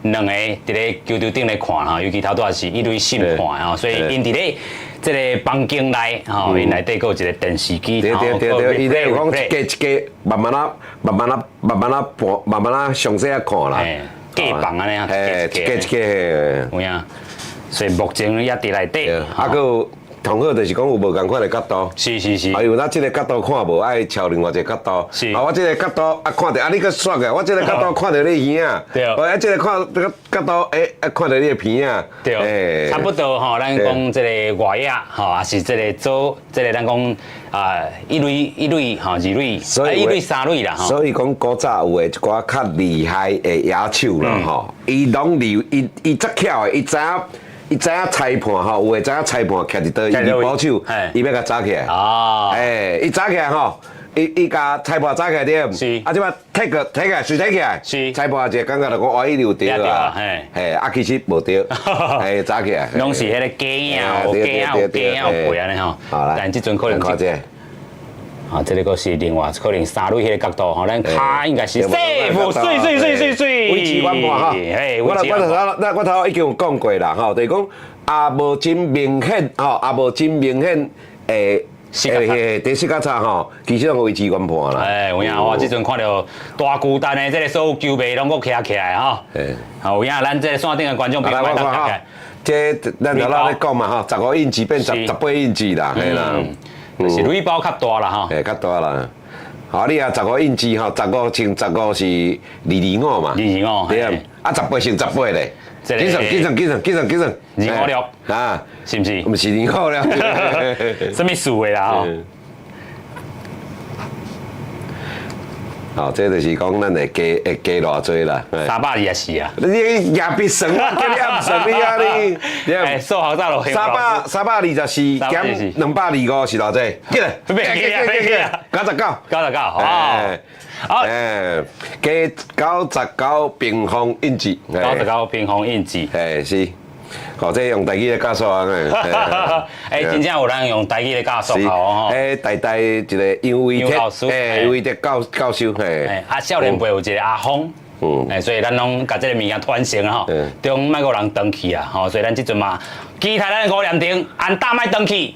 S1: 两个伫咧球场顶咧看吼，尤其头拄也是一类审判吼，所以因伫咧即个房间内吼，因内底有一个电视机，
S2: 对，伊咧有讲一家慢慢详细啊看啦。
S1: 隔房安尼啊，
S2: 一家。
S1: 有影，所以目前也伫内底。
S2: 啊，佮同好就是讲有无共款的角度。
S1: 是。
S2: 啊，因为咱即个角度看无，爱朝另外一个角度。
S1: 是。
S2: 啊，我即个角度啊看到，啊你佮刷个，我即个角度看到你耳啊。
S1: 对。
S2: 啊，即个角度，看到你的鼻啊。
S1: 对。差不多吼，咱讲即个外野吼，也是即个做即个咱讲啊一垒吼，二垒，一垒三垒啦吼。
S2: 所以讲古早有诶一寡较厉害的野手啦吼，伊拢伊则巧的，伊知影裁判吼，有诶知影裁判徛伫倒，伊保守，伊要甲抓起来。哦。伊抓起来吼，伊甲裁判抓起来点。
S1: 是。
S2: 啊，即摆踢起来，随踢起来。
S1: 是。
S2: 裁判一个感觉就讲，哦，伊有对啊。嘿。啊，其实无对。抓起来。
S1: 拢是迄个假影，有背安尼吼。但即阵可能
S2: 看这。
S1: 啊，这个个是另外可能三垒迄个角度吼，咱骹应该是水。
S2: 维持原判哈。我头已经有讲过啦吼，就是讲也无真明显吼，也无真明显第四角差吼，其实拢维持原判啦。
S1: 哎，有影我即阵看到大巨蛋的这个所有球迷拢搁徛起来吼。有影咱这个线顶的观众朋友们，
S2: 这咱头仔咧讲嘛吼，15英尺变18英尺啦，嘿啦。
S1: 就是垒包较大啦吼，
S2: 较大啦。好，你啊15英尺吼，15乘15是225嘛
S1: ，225，
S2: 对啊。啊18乘18咧，计算
S1: 256
S2: 啊，
S1: 是毋是？
S2: 毋是256，
S1: 什么数的啦吼？
S2: 哦，这就是讲咱会加偌济啦
S1: 324啊！
S2: 你也别算啊，叫你也唔算你啊你。
S1: 哎，数学早就
S2: 324减225是偌济？记来，99。好，加99平方英尺。
S1: 99平方英尺。
S2: 是。哦，这用台语来教数啊！
S1: 真正有人用台语来教数学哦。
S2: 代一个杨伟德，杨伟德教授。
S1: 少年辈有一个阿峰，所以咱拢甲这个物件传承吼，中莫个人登去啊，吼，所以咱即阵嘛，期待咱5连丁按大麦登去。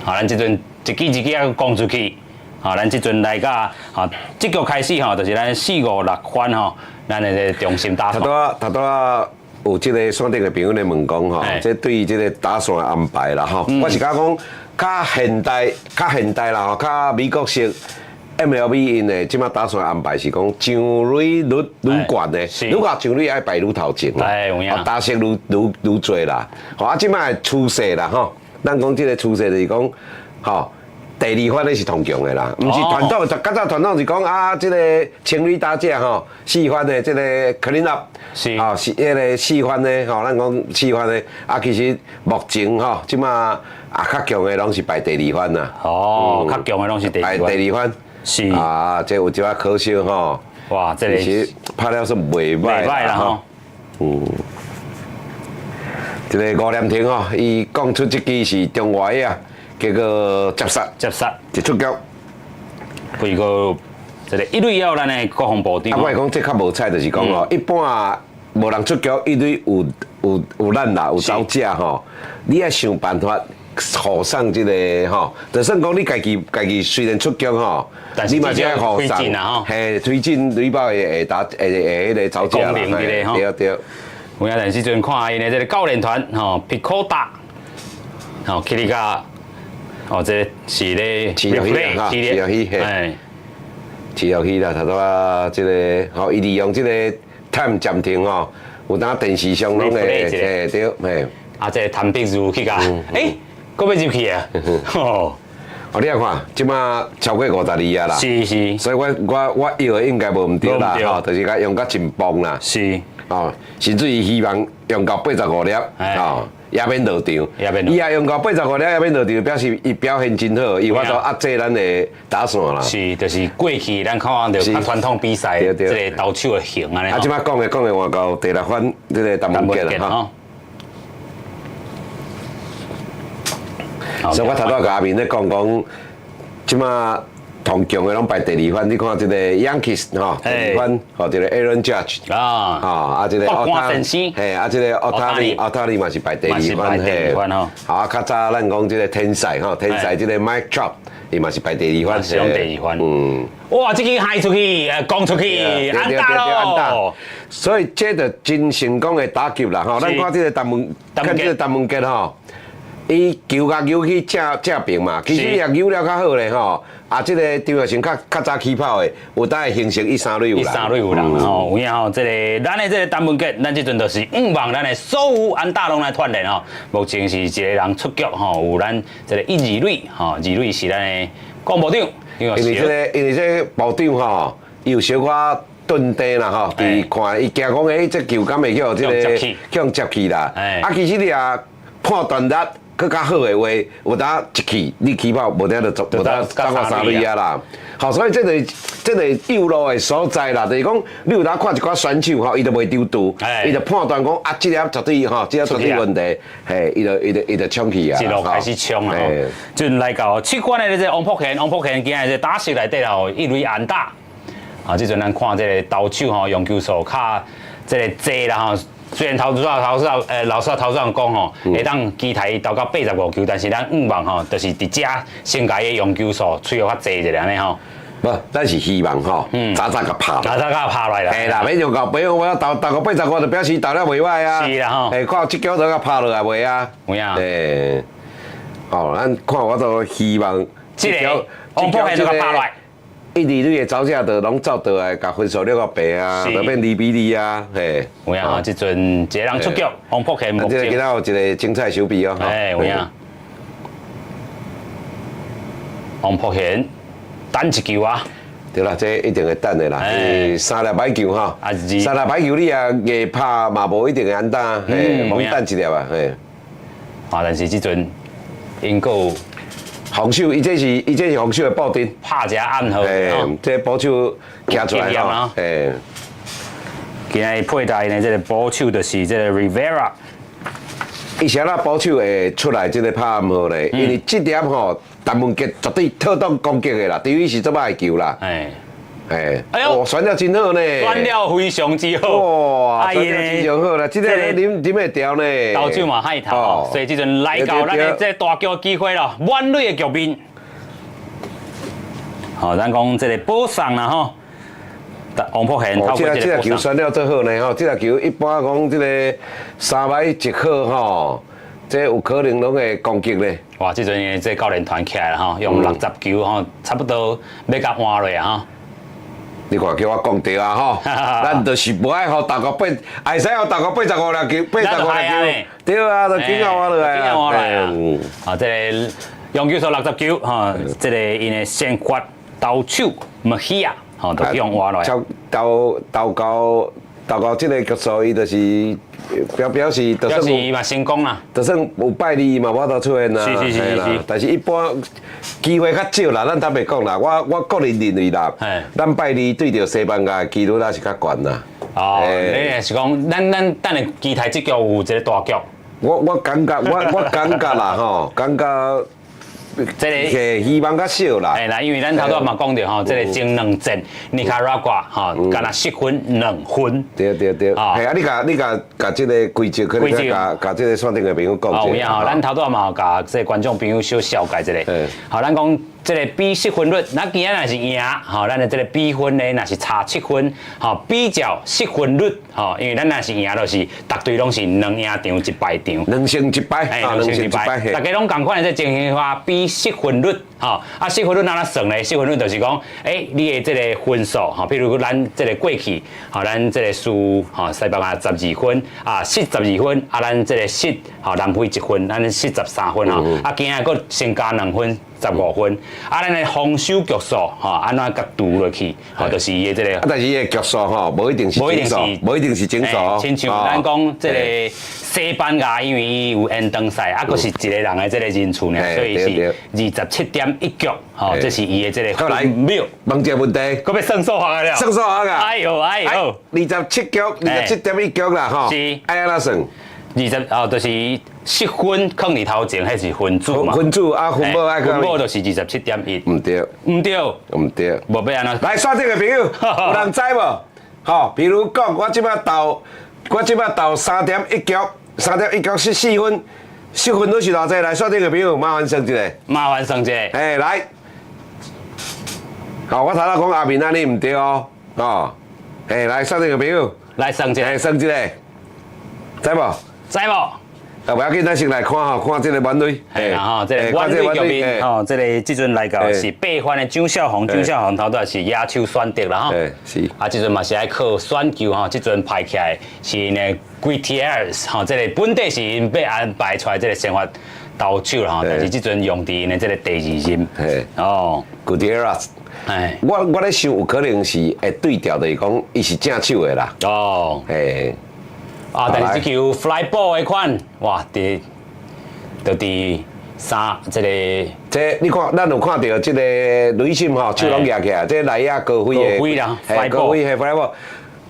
S1: 好，咱即阵一支啊讲出去，好，咱即阵来甲即局开始吼，就是咱4、5、6番吼，咱的中心打线。
S2: 头拄有即个线顶的朋友咧问讲吼，这对于即个打线的安排啦吼，我是讲较现代啦吼，较美国式 MLB 因的即马打线安排是讲上垒率悬的，愈高上垒爱排愈头前啦，打线愈多啦，吼啊即马的趋势啦吼，咱讲即个趋势就是讲吼。第二番咧是同强的啦，毋是传统，较早传统是讲啊，即个情侣打架吼，4番的即个 clean up， 是啊，是迄个4番的吼，咱讲4番的啊，其实目前吼，即马啊较强的拢是排第2番啦。
S1: 哦，较强的拢是
S2: 排第2番。是啊，这有一寡可惜吼。哇，这个其实拍了是袂歹啦吼。这个5连停吼，伊讲出这支是中外的啊。结果接杀，一出局。
S1: 不过，这个一垒要咱的国防部长。
S2: 啊，我讲这较无彩，就是讲哦，一般无人出局，一垒有咱啦，有走者吼，你要想办法互送这个吼，就算讲你家己虽然出局吼，你嘛要互送，嘿，推进垒包会迄个走者啦，对。
S1: 有影但时阵看因的这个教练团吼，皮科达，吼，去你甲。哦，这是咧
S2: 饲料鱼哈，饲料鱼，
S1: 哎，
S2: 饲料鱼啦，头拄啊，这个吼，伊利用这个 time 暂停吼，有当电视上拢会，对，嘿。
S1: 啊，这摊饼入去噶，哎，搁要入去啊，哦，
S2: 哦，你啊看，即马超过52啊啦，
S1: 是，
S2: 所以我摇应该无毋对啦，吼，就是甲用甲真棒啦，
S1: 是，
S2: 哦，甚至于希望用到85粒，哦。也免落场，伊也用到85粒，也免落场，表示伊表现真好，伊法度压制咱的打线啦。
S1: 是，就是过去咱看到较传统比赛，这个投手的型安尼。
S2: 啊，即摆讲的换到第6番这个陈文杰啦哈。所以我头拄甲阿明咧讲，即摆同强的拢排第2番，你看这个 Yankees 吼，第2番吼，这个 Aaron Judge 啊，这个
S1: 奥塔尼，
S2: 嘿，啊，这个奥塔尼嘛是排第2番嘿，好啊，较早咱讲这个天才吼，天才这个 Mike Trout 伊嘛是排第2番，
S1: 是用第2番，哇，这个嗨出去，讲出去，安打咯，
S2: 所以这就真成功的打球啦吼，咱看这个看这个陈文杰吼。伊球甲球去正平嘛，其实伊也球了较好咧吼。啊，即个张耀成较早起跑的，有当会形成一三垒有人。
S1: 有人吼，有影吼，即个咱的即个陈文杰，咱即阵就是5望咱的所有安打拢来锻炼吼。目前是一个人出局吼，有咱即个1、2垒吼，2垒是咱的广播长。
S2: 因为这个部长吼，伊有小可顿地啦吼，伊看伊惊讲诶，这球敢会叫即个向接去啦。啊，其实你也判断力。更较好的话，有当一气你起跑，无得就无得超过3垒啊啦。好，所以这个右路的所在啦，就是讲你有当看一寡选手吼，伊就袂丢度，伊就判断讲啊，这粒绝对吼，这粒绝对问题，嘿，伊就冲去啊，
S1: 一路开始冲啊，就来到7关的这个王柏贤今日这打席内底吼1垒安打，啊，即阵咱看这个投手吼用球数较这个济啦吼。虽然老师头上讲吼，会当机台投到85球，但是咱5望吼，就是伫遮先家的用球数吹较济一下安尼吼。
S2: 不，咱是希望吼，早甲拍，
S1: 来啦。
S2: 嘿啦，免用到，比如我要投到85，就表示投了袂歹啊。
S1: 是啦吼。
S2: 嘿，看即脚都甲拍落来袂啊。
S1: 有影。
S2: 嘿，哦，咱看我都希望
S1: 即个王柏贤就甲拍落来。
S2: 1、2垒的走者就拢走倒来，甲分数了个白啊，就变2-2啊，嘿。
S1: 有影吼，即阵一个人出局，王柏贤目前。
S2: 今仔有一个精彩手臂哦。
S1: 哎，有影。王柏贤等一球啊！
S2: 对啦，这一定会等的啦。3粒歹球哈，3粒歹球你也硬拍嘛，无一定会安打，嘿，猛等一粒啊，嘿。
S1: 啊，但是即阵因个。
S2: 防守，伊这是防守的布阵，
S1: 拍一下暗号，
S2: 这保守行出来吼，诶。
S1: 今日佩戴呢，这个保守就是这个 Rivera，
S2: 伊啥啦保守会出来这个拍暗号咧，因为这点吼，陈文杰绝对特动攻击的啦，第一是做歹球啦，哎呦，选了真好呢，
S1: 选了非常之好，
S2: 哇，选了非常好啦，这个啉会掉呢，
S1: 投手嘛海头，所以这阵来到咱的这大局机会咯，满垒的局面。好，咱讲这个补上啦吼，王柏贤透过这个
S2: 球选了最好呢吼，这个球一般讲这个3摆1克吼，这有可能拢会攻击咧。
S1: 哇，这阵这教练团起来了吼，用60球吼，差不多要甲换落啊吼。
S2: 你看叫我讲对啊吼，咱就是无爱互投个8，会使互投个85粒球，85粒球，对啊，就紧我落来啊。
S1: 啊，这个用球数60球，哈，这个因的先发投手Mejia，吼，就用换落来。
S2: 投到这个局数，伊就是表示就算
S1: 伊嘛成功啦，
S2: 就算有败利嘛，我都出现啦。是。但是一般机会较少啦，咱坦白讲啦，我个人认为啦，咱败利对着西班牙几率也是较悬啦。
S1: 哦，你是讲咱等下期待这局有一个大局。
S2: 我感觉啦吼，感觉。这个希望较少啦。
S1: 哎啦，因为咱头拄嘛讲着吼，这个前2战尼加拉瓜吼，干那失分2分。
S2: 对。哎啊，你甲这个规则，可能甲这个线顶的朋友讲一下。
S1: 有影吼，咱头拄嘛甲这观众朋友小了解一下。好，咱讲这个比失分率，咱今仔若是赢，吼，咱的这个比分呢，若是差7分，吼，比较失分率，吼，因为咱若是赢，就是逐队拢是2赢场1败场
S2: ，2胜1败，
S1: 哎，2胜1败，大家拢共款的这情形话，比失分率，吼，啊，失分率哪算呢？失分率就是讲，你的这个分数，吼，譬如咱这个过去，吼，咱这个输，吼，西班牙12分，啊，失12分，啊，咱这个失，吼，南非1分，咱失13分，吼，啊，今仔佫先加2分。15分，啊，咱的防守局数，吼，安怎甲拄落去，吼，就是伊的这个。
S2: 啊，但是伊的局数吼，无一定是整数，无一定是整数。
S1: 亲像咱讲这个西班牙，因为伊有延长赛，啊，佫是一个人的这个人数呢，所以是27.1局，吼，这是伊的这个分秒。
S2: 问一个问题，
S1: 佫要算数学了。
S2: 算数学啊！
S1: 哎呦哎呦
S2: ，27局，27.1局啦，吼。
S1: 是。
S2: 爱安怎算
S1: ？20就是失分放伫头前，迄是分数嘛。
S2: 分数啊，分母爱
S1: 分母就是27.1。
S2: 唔对。
S1: 唔对。
S2: 唔对。
S1: 无要安怎？
S2: 来，线顶的朋友，有人知无？吼，比如讲，我即摆投3.1局，3.1局14分，失分率是偌济？来，线顶的朋友，麻烦算一下。
S1: 麻烦算一下。
S2: 来。好，我头仔讲阿明啊，你唔对哦。哦。来，线顶的朋友。
S1: 来算一下。
S2: 算一下。知无？
S1: 知无？
S2: 啊，不要紧，咱先来看吼，看这个阮队。
S1: 嘿啦吼，这个阮队局面吼，这个即阵来到是8番的蒋小红，蒋小红头拄是野手选择啦吼。
S2: 是。
S1: 啊，即阵嘛是爱靠选球吼，即阵排起来是呢 Gutierrez 吼，这个本地是因被安排出来这个先发投手啦吼，但是即阵用伫呢这个第2任。哦
S2: ，Gutierrez。我咧想有可能是会对调的，讲伊是正手的啦。
S1: 哦。啊，但是这球 fly ball 的款，哇，就伫这个，
S2: 这你看，咱有看到这个雷信吼，手拢举起来，这内野高飞的，
S1: 高飞啦，
S2: 高飞的 fly ball，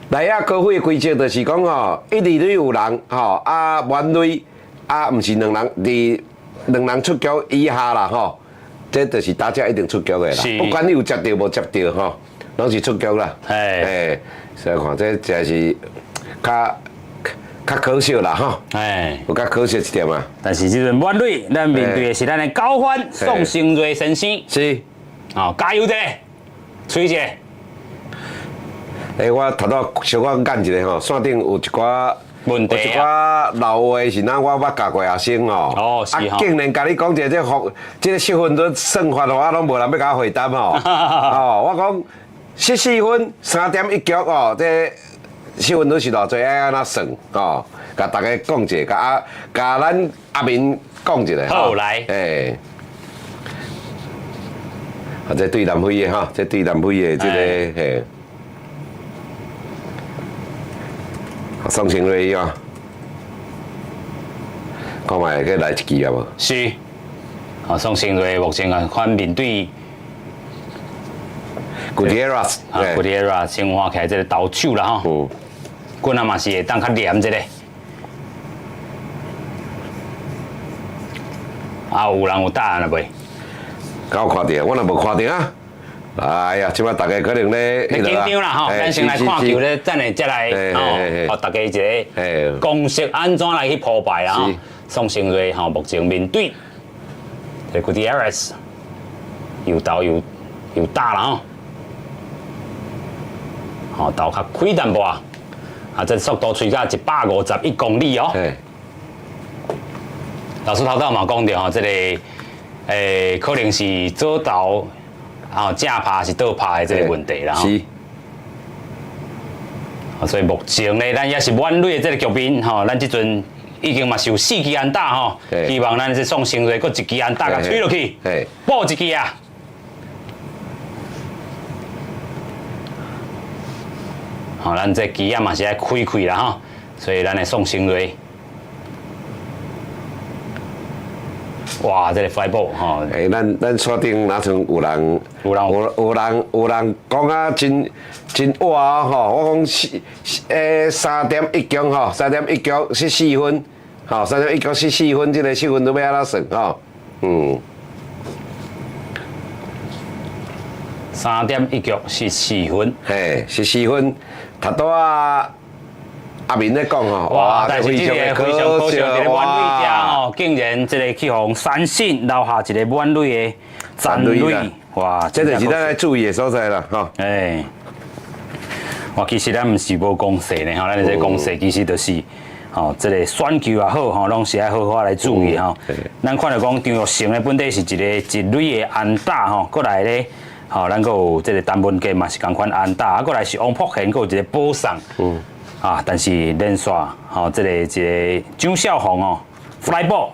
S2: 内野高飞的规则就是讲吼，一二垒有人吼，啊，满垒啊，毋是2人伫2人出局以下啦吼，这就是打者一定出局的啦，不管你有接到无接到吼，拢是出局啦。所以看这真是较可惜啦吼，有较可惜一点啊。
S1: 但是这阵满垒，咱面对的是咱的高欢宋兴瑞先生。
S2: 是，
S1: 加油者，吹者。
S2: 我头拄小可讲一下吼，线顶有一寡
S1: 问题
S2: 有一寡老话是咱我捌教过学生吼。
S1: 哦，是吼。
S2: 竟然甲你讲一个这个失分率算法，我拢无人要甲我回答吼。我讲14分3.1局哦，这。新闻都是偌济，爱安怎算吼？甲大家讲一下，甲咱阿明讲一下。
S1: 好来。
S2: 这对南非的哈，这对南非的这个宋清瑞啊，看卖个来一支啊无？
S1: 是。宋清瑞目前啊，看面对。Gutierrez 先换起来这个投手啦吼。棍仔嘛是会当较黏一个，有人有答案了未？
S2: 甲我看到，我若无看到啊！哎呀，即摆大家可能咧，
S1: 紧张啦吼，咱先来看球咧，等下再来吼，大家一个公式安怎来去破败啦吼。宋兴瑞吼，目前面对这 Gutierrez 又投又打啦吼，吼投较开淡薄啊。这速度吹到151公里哦。老师头头嘛讲到吼，这个可能是左投正拍是倒拍的这个问题啦。
S2: 是。
S1: 所以目前呢，咱也是满垒的这个局面吼，咱这阵已经嘛是有4支安打吼，希望咱这宋兴瑞搁1支安打甲吹落去，补一支啊。咱这机啊嘛是爱开啦吼，所以咱来宋兴瑞，哇，这个 fly ball 吼，
S2: 咱锁定哪像有人讲啊真哇吼，我讲3.1局吼，3.1局14分，吼3.1局14分，这个失分都要安怎算吼
S1: ？3.1局14分，14
S2: 分，头拄阿明咧讲吼，
S1: 哇！但是这个非常可惜，一个满垒者吼，竟然这个去互三振留下一个满垒的战略哇，
S2: 这就是咱来注意的所在啦，吼。
S1: 哎，哇，其实咱毋是无公势呢，吼，咱这公势其实就是吼，这个选球也好，吼，拢是要好好来注意吼。咱看到讲张玉成咧，本地是一个一垒的安打吼，过来咧。吼，咱个有这个陈文杰嘛是共款安打，啊，过来是王柏贤，个有一个保送，啊，但是连续吼，这个一个张孝宏哦 ，fly ball，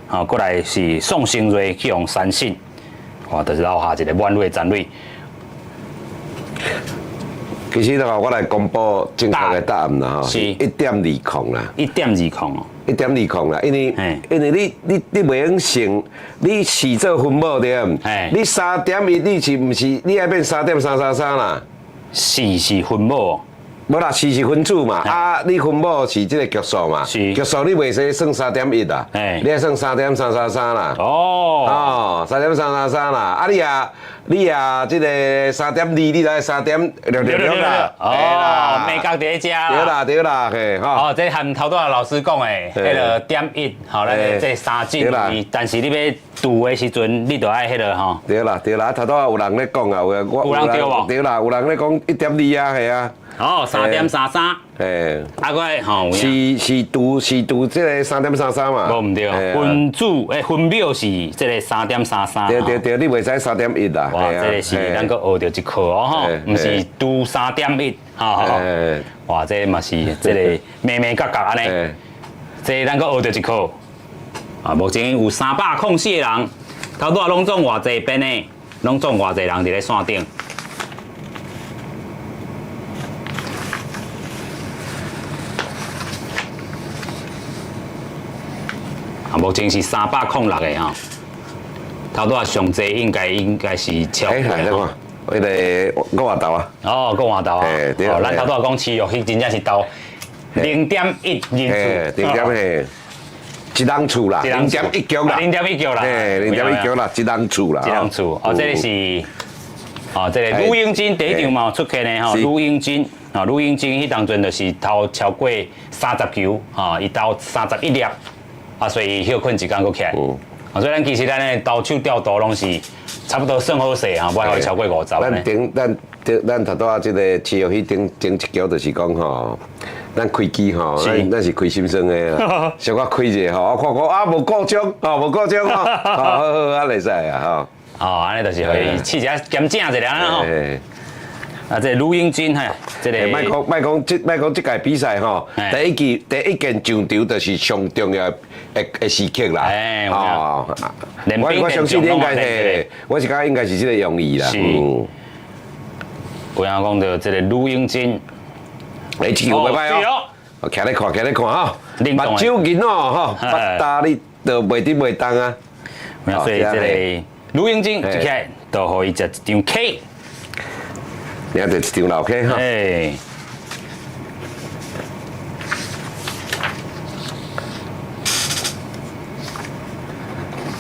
S1: 吼，过来是宋兴瑞去用三振，哇，就是留下一个满垒战略。
S2: 其实的话，我来公布正确的答案啦，吼，
S1: 是
S2: 1.20啦
S1: 1.20哦。
S2: 1.20啦，因为你袂用成，你试做分母对唔？你3.1，你是毋是你爱变3.333啦？
S1: 是分母哦。
S2: 无啦，是分子嘛，啊，你分母是即个局数嘛，局数你袂使算3.1啦，你爱算3.333啦。哦，3.333啦，啊你即个3.2，你来3.666啦。
S1: 哦，美角伫遮啦。
S2: 对啦，嘿，吼。
S1: 哦，这含头拄老师讲的，迄个1.1，吼，咱这三进，但是你要度的时阵，你就爱迄个吼。对
S2: 啦，头拄有人咧讲啊，有人
S1: 对无？
S2: 对啦，有人咧讲1.2啊，系啊。
S1: 哦，3.33，啊个吼，
S2: 是度这个3.33嘛，
S1: 无唔对，分子分秒是这个3.33，
S2: 对，你袂使3.1啦，
S1: 哇，这个是咱个学到一课哦吼，唔是度3.1，吼，哇，这嘛是这个美角安尼，这咱个学到一课，啊，目前有304个人，头拄拢总偌济边的，拢总偌济人伫咧线顶。目前是306个吼，头拄啊上济应该是超过。
S2: 来看，迄个我话头啊。
S1: 哦，我话头啊。哦，咱头拄啊讲持续，迄真正是到0.1人
S2: 次。0.1，一人厝啦，0.1局啦。
S1: 0.1局啦。
S2: 0.1局啦，一人厝啦。
S1: 一人厝，哦，这个是，哦，这个卢英金第一场嘛出现的吼，卢英金，哦，卢英金迄当阵就是投超过30球，吼，伊投31粒。啊，所以休困一工搁起来，啊，所以咱其实咱的投手调度拢是差不多算好势哈，不会超过50。
S2: 咱头拄啊，即个持续去顶一局就是讲吼，咱开机吼，咱是开心酸的啊，小可开者吼，我看啊无过奖，无过奖吼，好，啊袂使啊
S1: 吼。哦，安尼就是可以试一下检正一下吼。啊，这卢英金哈，这个
S2: 莫讲这届比赛吼，第一件上场就是上重要的时刻啦。哦，我相信应该是，我是感觉应该是这个用意啦。
S1: 有人讲到这个卢英金，
S2: 这球袂歹哦，徛咧看哈，目睭银哦吼，八大你都袂得袂当啊。
S1: 所以这个卢英金一起来，就可以食一张 K。
S2: 你看这一张老 K 哈，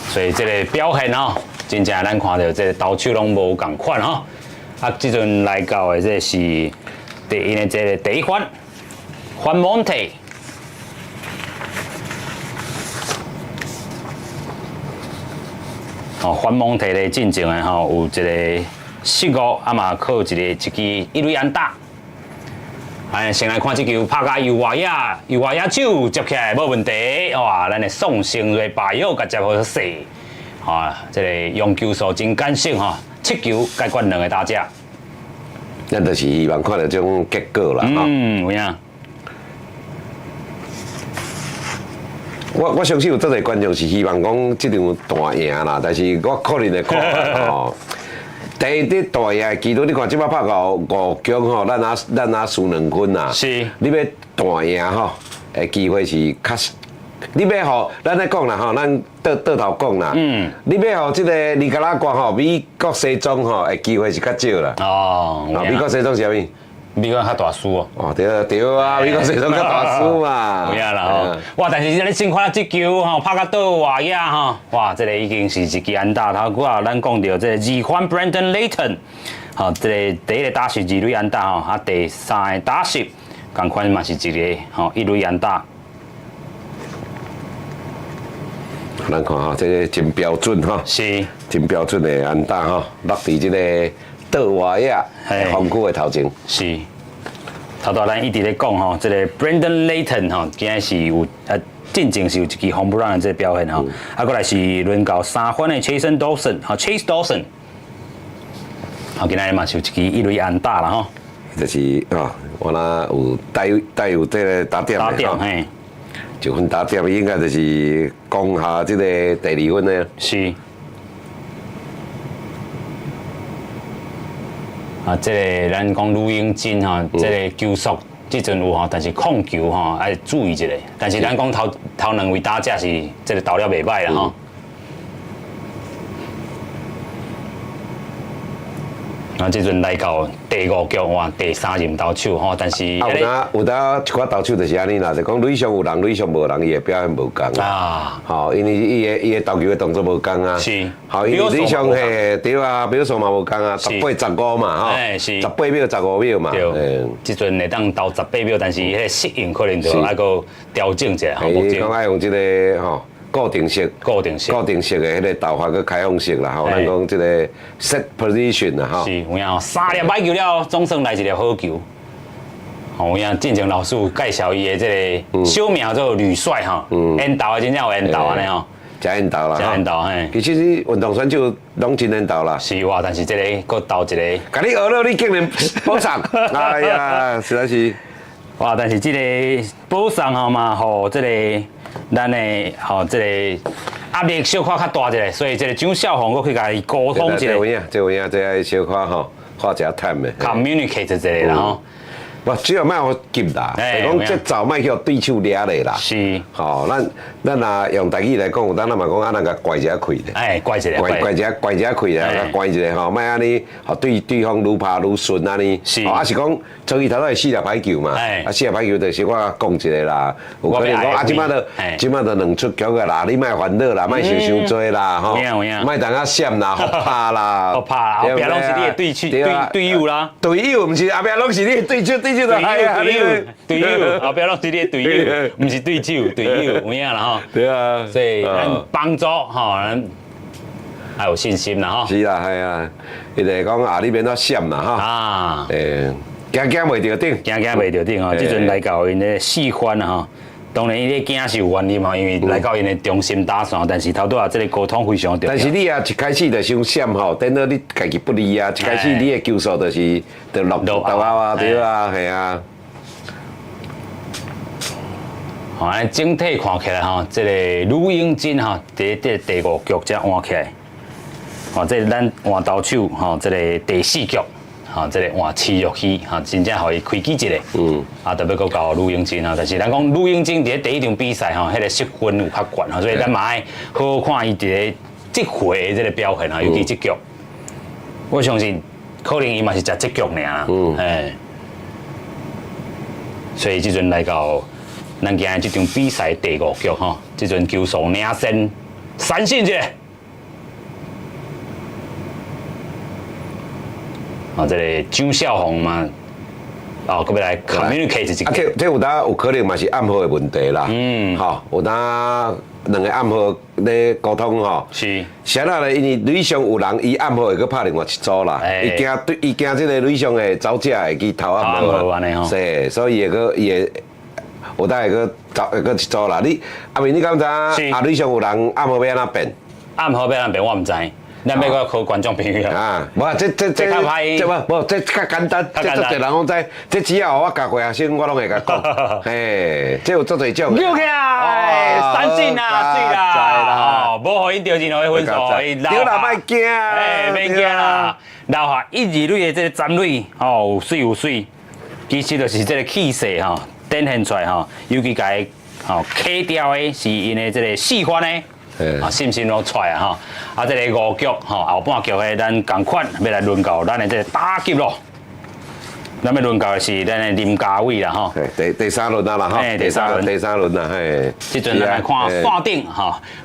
S1: 所以这个表现哦，真正咱看到这个投手拢无共款吼。啊，即阵来到的这是因的这个第一番Monte。哦，Juan Monte的进前的吼，有一个15，啊嘛靠一支一垒安打。哎，先来看这球拍甲右外野手接起来无问题，哇！咱的宋兴瑞把右甲接好势，啊，这个用球数真干净哈，7球解决2个打者。
S2: 咱就是希望看到这种结果啦，
S1: 有影。
S2: 我相信有足个观众是希望讲这场大赢啦，但是我可能会看吼。第一大赢，其实你看即摆拍到5局吼，咱也输2分啦。
S1: 是。
S2: 你要大赢吼，机会是较。你要吼，咱咧讲啦吼，咱倒头讲啦。你要吼，即个尼加拉瓜吼，美国西装吼，机会是较少啦。
S1: 哦。
S2: 美国西装是啥物？
S1: 美国较大输哦。
S2: 哦，对啊，美国西装较大输嘛。
S1: 有影啦吼。哇，但是你先看这球吼，拍到倒外野吼，哇，这个已经是一支安打。头拄啊，咱讲到这个二番 Brandon Layton， 吼，这个第一个打是2垒安打吼，啊，第3个打是同款嘛是一个吼1垒安打。
S2: 咱看哈，这个真标准哈，
S1: 是
S2: 真标准的安打哈，落伫这个倒外野防区的头前。
S1: 是。头头咱一直咧讲吼，这个 Brandon Layton 吼，今日是有进前是有一支红不让的这个表现吼，过来是轮到3分的 Chase Dawson，今日嘛是有一支一垒安打啦吼，
S2: 就是我那有带有这个打点的
S1: 嘿
S2: ，1分打点应该就是攻下这个第2分的。
S1: 是。这个咱讲吕英金这个球速这阵有但是控球要注意一下。但是咱讲头2位打者是这个投了袂歹啦这阵来到第5局第3任投手但是
S2: 有一寡投手就是安尼啦，就讲垒上有人，垒上无人，伊的表现无共因为伊的投球的动作无共啊。
S1: 是。
S2: 因为垒上对啊，秒数嘛无共啊，18、15嘛
S1: 是。
S2: 18秒、15秒嘛。
S1: 对。这阵会当投18秒，但是迄个适应可能就要个调整一下
S2: 伊讲爱用这个固定式的迄个投法个开放式啦，咱讲这个 set position 啦，
S1: 是，有影3粒歹球了，总算来一粒好球。有影进前老师介绍伊的这个小名做吕帅缘投的真正有缘投安尼
S2: 真缘投啦，
S1: 真缘投嘿。
S2: 其实运动选手拢真缘投啦。
S1: 是哇，但是这个搁投一个，
S2: 甲你学了，你竟然补偿，哎呀，实在是。
S1: 哇！但是这个补偿嘛，这个咱的这个压力小可较大一点，所以这个蒋孝宏佫去甲伊沟通一下。
S2: 这有影，这爱小可花一下 time 的。
S1: communicate 一下啦
S2: 主要莫互急啦，就讲这早莫去互对手掠咧啦。
S1: 是。
S2: 咱若用台语来讲，有当咱嘛讲那个怪一下开咧。
S1: 怪一下。
S2: 怪一下开咧，怪一下莫安尼，对方愈拍愈顺安尼。
S1: 是。
S2: 是讲，所以头仔4粒歹球嘛。4粒歹球就是我讲一个啦。有可能讲即摆都2出局个啦，你莫烦恼啦，莫想伤多啦，莫等下闪啦，好拍啦。
S1: 后壁拢是你的队友啦。
S2: 队友毋是后壁拢是你的对手。
S1: 队友，后壁拢是你的队友，唔是对手，队友有影啦
S2: 对啊，
S1: 所以咱帮助咱还有信心啦
S2: 是啦，系啊，伊就讲你免怎闪啦惊袂着顶，
S1: 惊袂着顶即阵来到因的4番啦当然，伊咧惊是有原因因为来到因的中心打线，但是头拄啊，这个沟通非常重要。
S2: 但是你一开始就想闪等到你家己不利啊，一开始你的球速就是落对啊，系啊。
S1: 安整体看起来这个吕英金第5局才换起来，这咱换投手这个第4局。这个换切入去，真正互伊开机一个，特别搁到吕英金但是咱讲吕英金伫第1场比赛迄个失分有较悬所以咱嘛爱好好看伊伫这回的这个表现尤其这局，我相信可能伊嘛是食这局尔所以即阵来到咱今日这场比赛第5局即阵球速领先3胜一个。这个蒋孝宏嘛，搁要来 communicate 一下。
S2: 这有可能嘛是暗号的问题啦。有2个暗号咧沟通
S1: 是。
S2: 啥啦？因为垒上有人，伊暗号会去拍另外一组啦。伊惊这个垒上的走者会去投暗号
S1: 安尼
S2: 是，所以会有会去一组啦。你敢知？垒上有人暗号要安怎变？
S1: 暗号要安怎变？我唔知。咱要个考观众朋友
S2: 无这较歹，无这较简单，这足侪人讲知，这只要我教过学生，我拢会甲讲。这有足侪种。
S1: 溜起来，3胜啦，水啦，无互因掉进去分数，
S2: 丢啦，莫惊，
S1: 别惊啦，留下1、2垒的这个站垒，有水有水，其实就是这个气势展现出来尤其甲伊K 掉的是因的这个4番呢。信心拢出来这个5局后半局的咱同款要来轮到咱的这个打击咯。咱要轮到的是咱的林家伟啦
S2: 第3轮啦第3轮啦
S1: 即阵咱来看线顶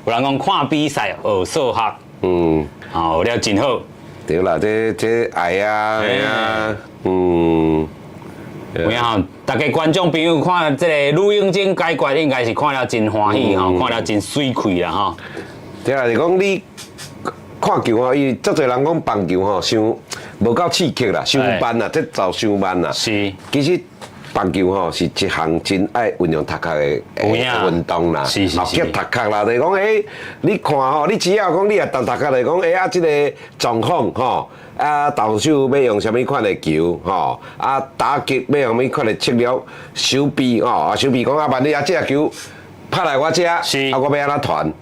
S1: 有人讲看比赛学数学，学了真好。
S2: 对啦，这爱啊，
S1: 有影吼，大家观众朋友看这个吕永贞解决，应该是看了真欢喜吼，看了真水气啦吼。
S2: 对啊，是讲你看球吼，伊足侪人讲棒球吼，伤无够刺激啦，伤慢啦，节奏伤慢啦。
S1: 是，
S2: 其实棒球吼是一项真爱运用头壳的运动啦，嘛结头壳啦，就是讲你看吼，你只要讲你也动头壳来讲，即个状况吼。投手要用什么款的球吼？打击要用什么款的策略？手臂吼，手臂讲万一这个球拍来我这，我要安怎传？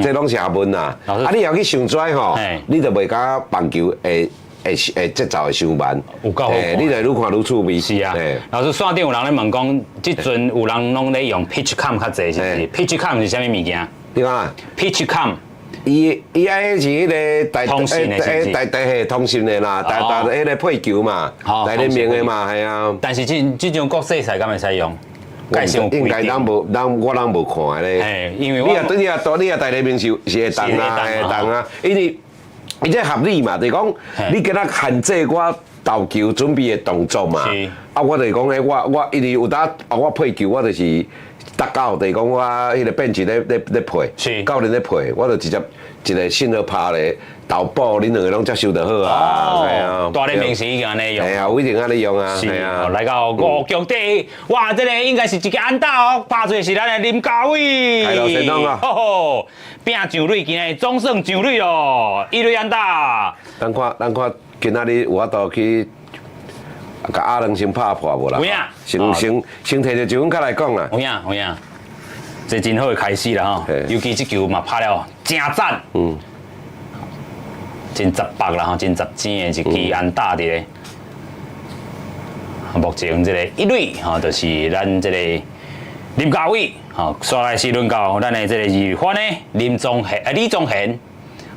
S2: 这拢是学问啦。你要去想拽吼，你就袂甲棒球会节奏会伤慢。
S1: 有够好看。
S2: 你就愈看愈趣味。
S1: 是啊。老师线顶有人咧问讲，即阵有人拢咧用 pitch cam 较侪，是不是 ？pitch cam 是啥物物件？
S2: 你讲
S1: pitch cam。
S2: 伊爱是迄个
S1: 通讯的，
S2: 通讯的啦，迄个配球嘛，大联名的嘛，系啊。
S1: 但是即种国际赛敢会使用？
S2: 应该我无看咧。因为你啊大联名是会当啊，会当啊，因为伊这合理嘛，就是讲你今仔限制我投球准备的动作嘛。我就是讲我因为有当我配球，我就是。达到就是讲我迄个bench咧配，教练咧配，我就直接一个信号拍咧投保，恁两个拢接受就好啊。
S1: 系啊，大联名是已经安尼用。
S2: 系啊，有一定安尼用啊。
S1: 是啊，来到5局底，哇，这个应该是一个安打哦，拍出是咱的林家伟。
S2: 系咯，成功啊！
S1: 吼，拼上垒，今日总算上垒咯，1垒安打。
S2: 咱看今仔日有法度去。甲阿伦先拍破无啦？
S1: 有影，
S2: 先摕着一分卡来讲啦。
S1: 有影，这真好的开始啦吼。尤其这球嘛拍了真赞。真18啦吼，真10精的一支安打伫咧。目前这个1垒吼，就是咱这个林家伟吼，刷来是轮到咱的这个二番的李宗贤。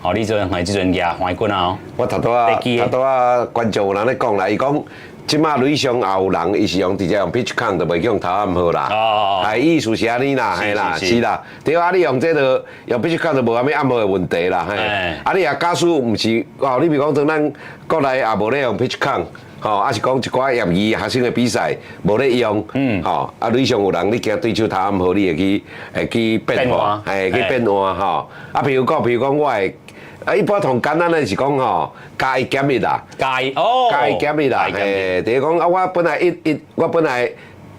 S1: 哦，李宗贤即阵举冠军啊！
S2: 我头拄啊，观众有人咧讲啦，伊讲。即马垒上也有人，伊是用直接用 pitch count， 就袂用投暗号啦。意思是安尼啦，系啦，是啦。对啊，你用这个用 pitch count 就无啥物暗号的问题啦。你也假使毋是你比如讲，像咱国内也无咧用 pitch count， 还是讲一寡业余学生的比赛无咧用。垒上有人，你惊对手投暗号，你会去变化，去变化譬如讲，我会。一般同简单的是讲加一减一啦，加一减一啦，就是讲我本来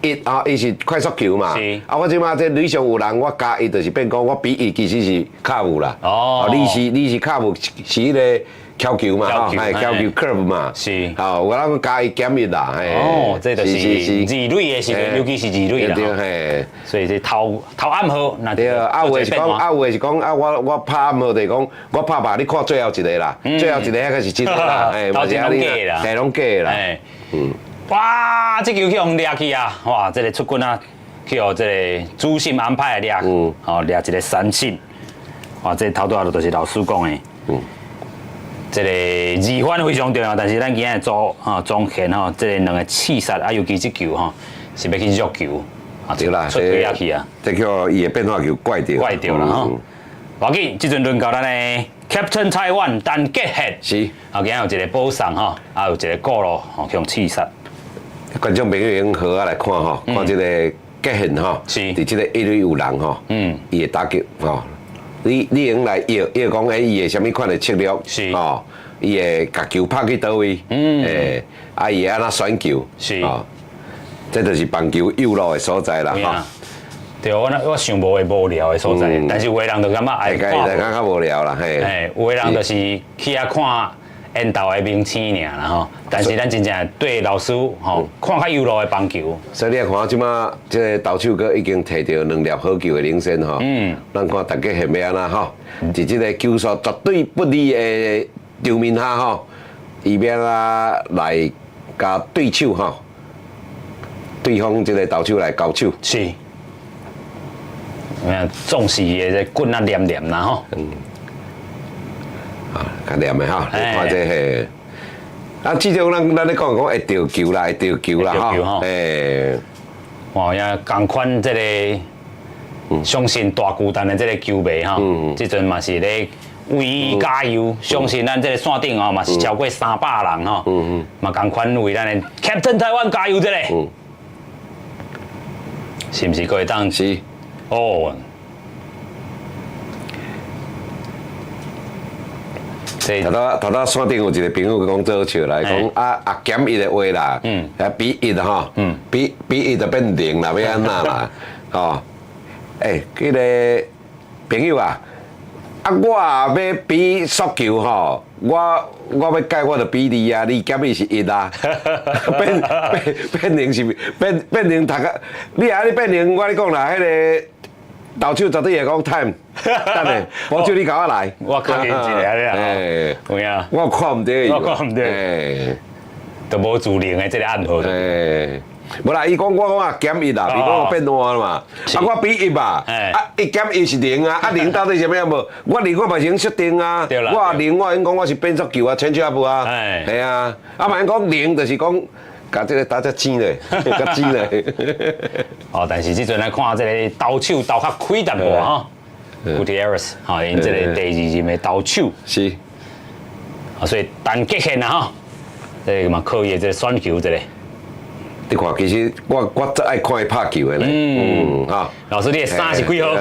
S2: 伊是快速球嘛，我即马这垒上有人，我加一就是变讲我比伊其实是卡有啦，你是卡有是迄个跳球嘛，跳球 curve 嘛，
S1: 是，
S2: 我人加一减一啦，
S1: 这就是二垒的是，尤其是二垒啦，所以这投暗号，那
S2: 对，有的是讲，我拍暗号就是讲，我拍吧，你看最后一个啦，最后一个迄个是真的啦，
S1: 头前拢假啦，
S2: 拢假啦，
S1: 哇，这球去互掠去啊，哇，这个出棍啊，去互这个主审安排掠，掠一个三振，哇，这头拄仔就是老师讲的。这个二番非常重要，但是咱今日做总贤这个两个刺杀尤其这球是要去入球
S2: 对啦，
S1: 出推下去啊，
S2: 这叫伊的变化球怪掉
S1: 啦吼。要紧，这阵轮到咱的 Captain Taiwan Dan Get
S2: 是，
S1: 今日有一个保送有一个过路去刺杀。
S2: 观众朋友用好啊来看看这个 Get 是，伫这个一垒有人伊的打击你用来要讲伊的什么款的策略
S1: 是
S2: 伊会甲球拍去倒位，伊会安怎选球
S1: 是
S2: 这就是棒球有路的所在啦
S1: 对，我想无会无聊的所在，但是有的人就感觉爱看，
S2: 较无聊啦，
S1: 有的人就是去遐看缘投的明星尔啦吼，但是咱真正对老师看较有路的棒球。
S2: 所以你看即马即个投手哥已经摕到2粒好球的领先咱看大家现要安怎伫即个球速绝对不利的场面下伊要来甲对手对方即个投手来交手。
S1: 是。重视的这棍黏啦吼。
S2: 较黏的你看这嘿，至少咱咧讲会掉球啦，
S1: 哇呀，同款这个相信大巨蛋的这个球迷这阵嘛是咧为伊加油，相信咱这个线顶哦嘛是超过300人吼，嘛共款为咱的 Captain 台湾加油一下，是不是可以当？
S2: 是
S1: 哦。
S2: 头头线顶有一个朋友讲做笑来讲减一的话啦，比一哈，比一就变0啦，要安那啦，哦，迄个朋友啊，我要比足球吼，我要改我就比2啊，你减伊是1啊，变0是变0读个，你变0，我你讲啦，迄个。投手绝对会讲 time， 等下，保守你甲我来。
S1: 我考验一下你啊，有影？
S2: 我看唔到伊。
S1: 我看唔到。都无自灵的这个暗号。
S2: 无啦，伊讲我讲啊减1啦，伊讲我变换嘛，我比1嘛，1减1是0啊，0到底是咩无？我0我嘛先设定啊，我0我应讲我是变足球啊，change up 啊，系啊，嘛应讲0就是讲。甲这个打只尖嘞，较尖嘞。
S1: 哦，但是即阵来看这个投手投较开淡薄哈 ，Gutierrez 哈，因这个第2任的投手
S2: 是，
S1: 所以但极限啊哈，这个嘛考验这个选球这个。
S2: 你看，其实我最爱看伊拍球的咧，哈。
S1: 老师，你的衫是几号？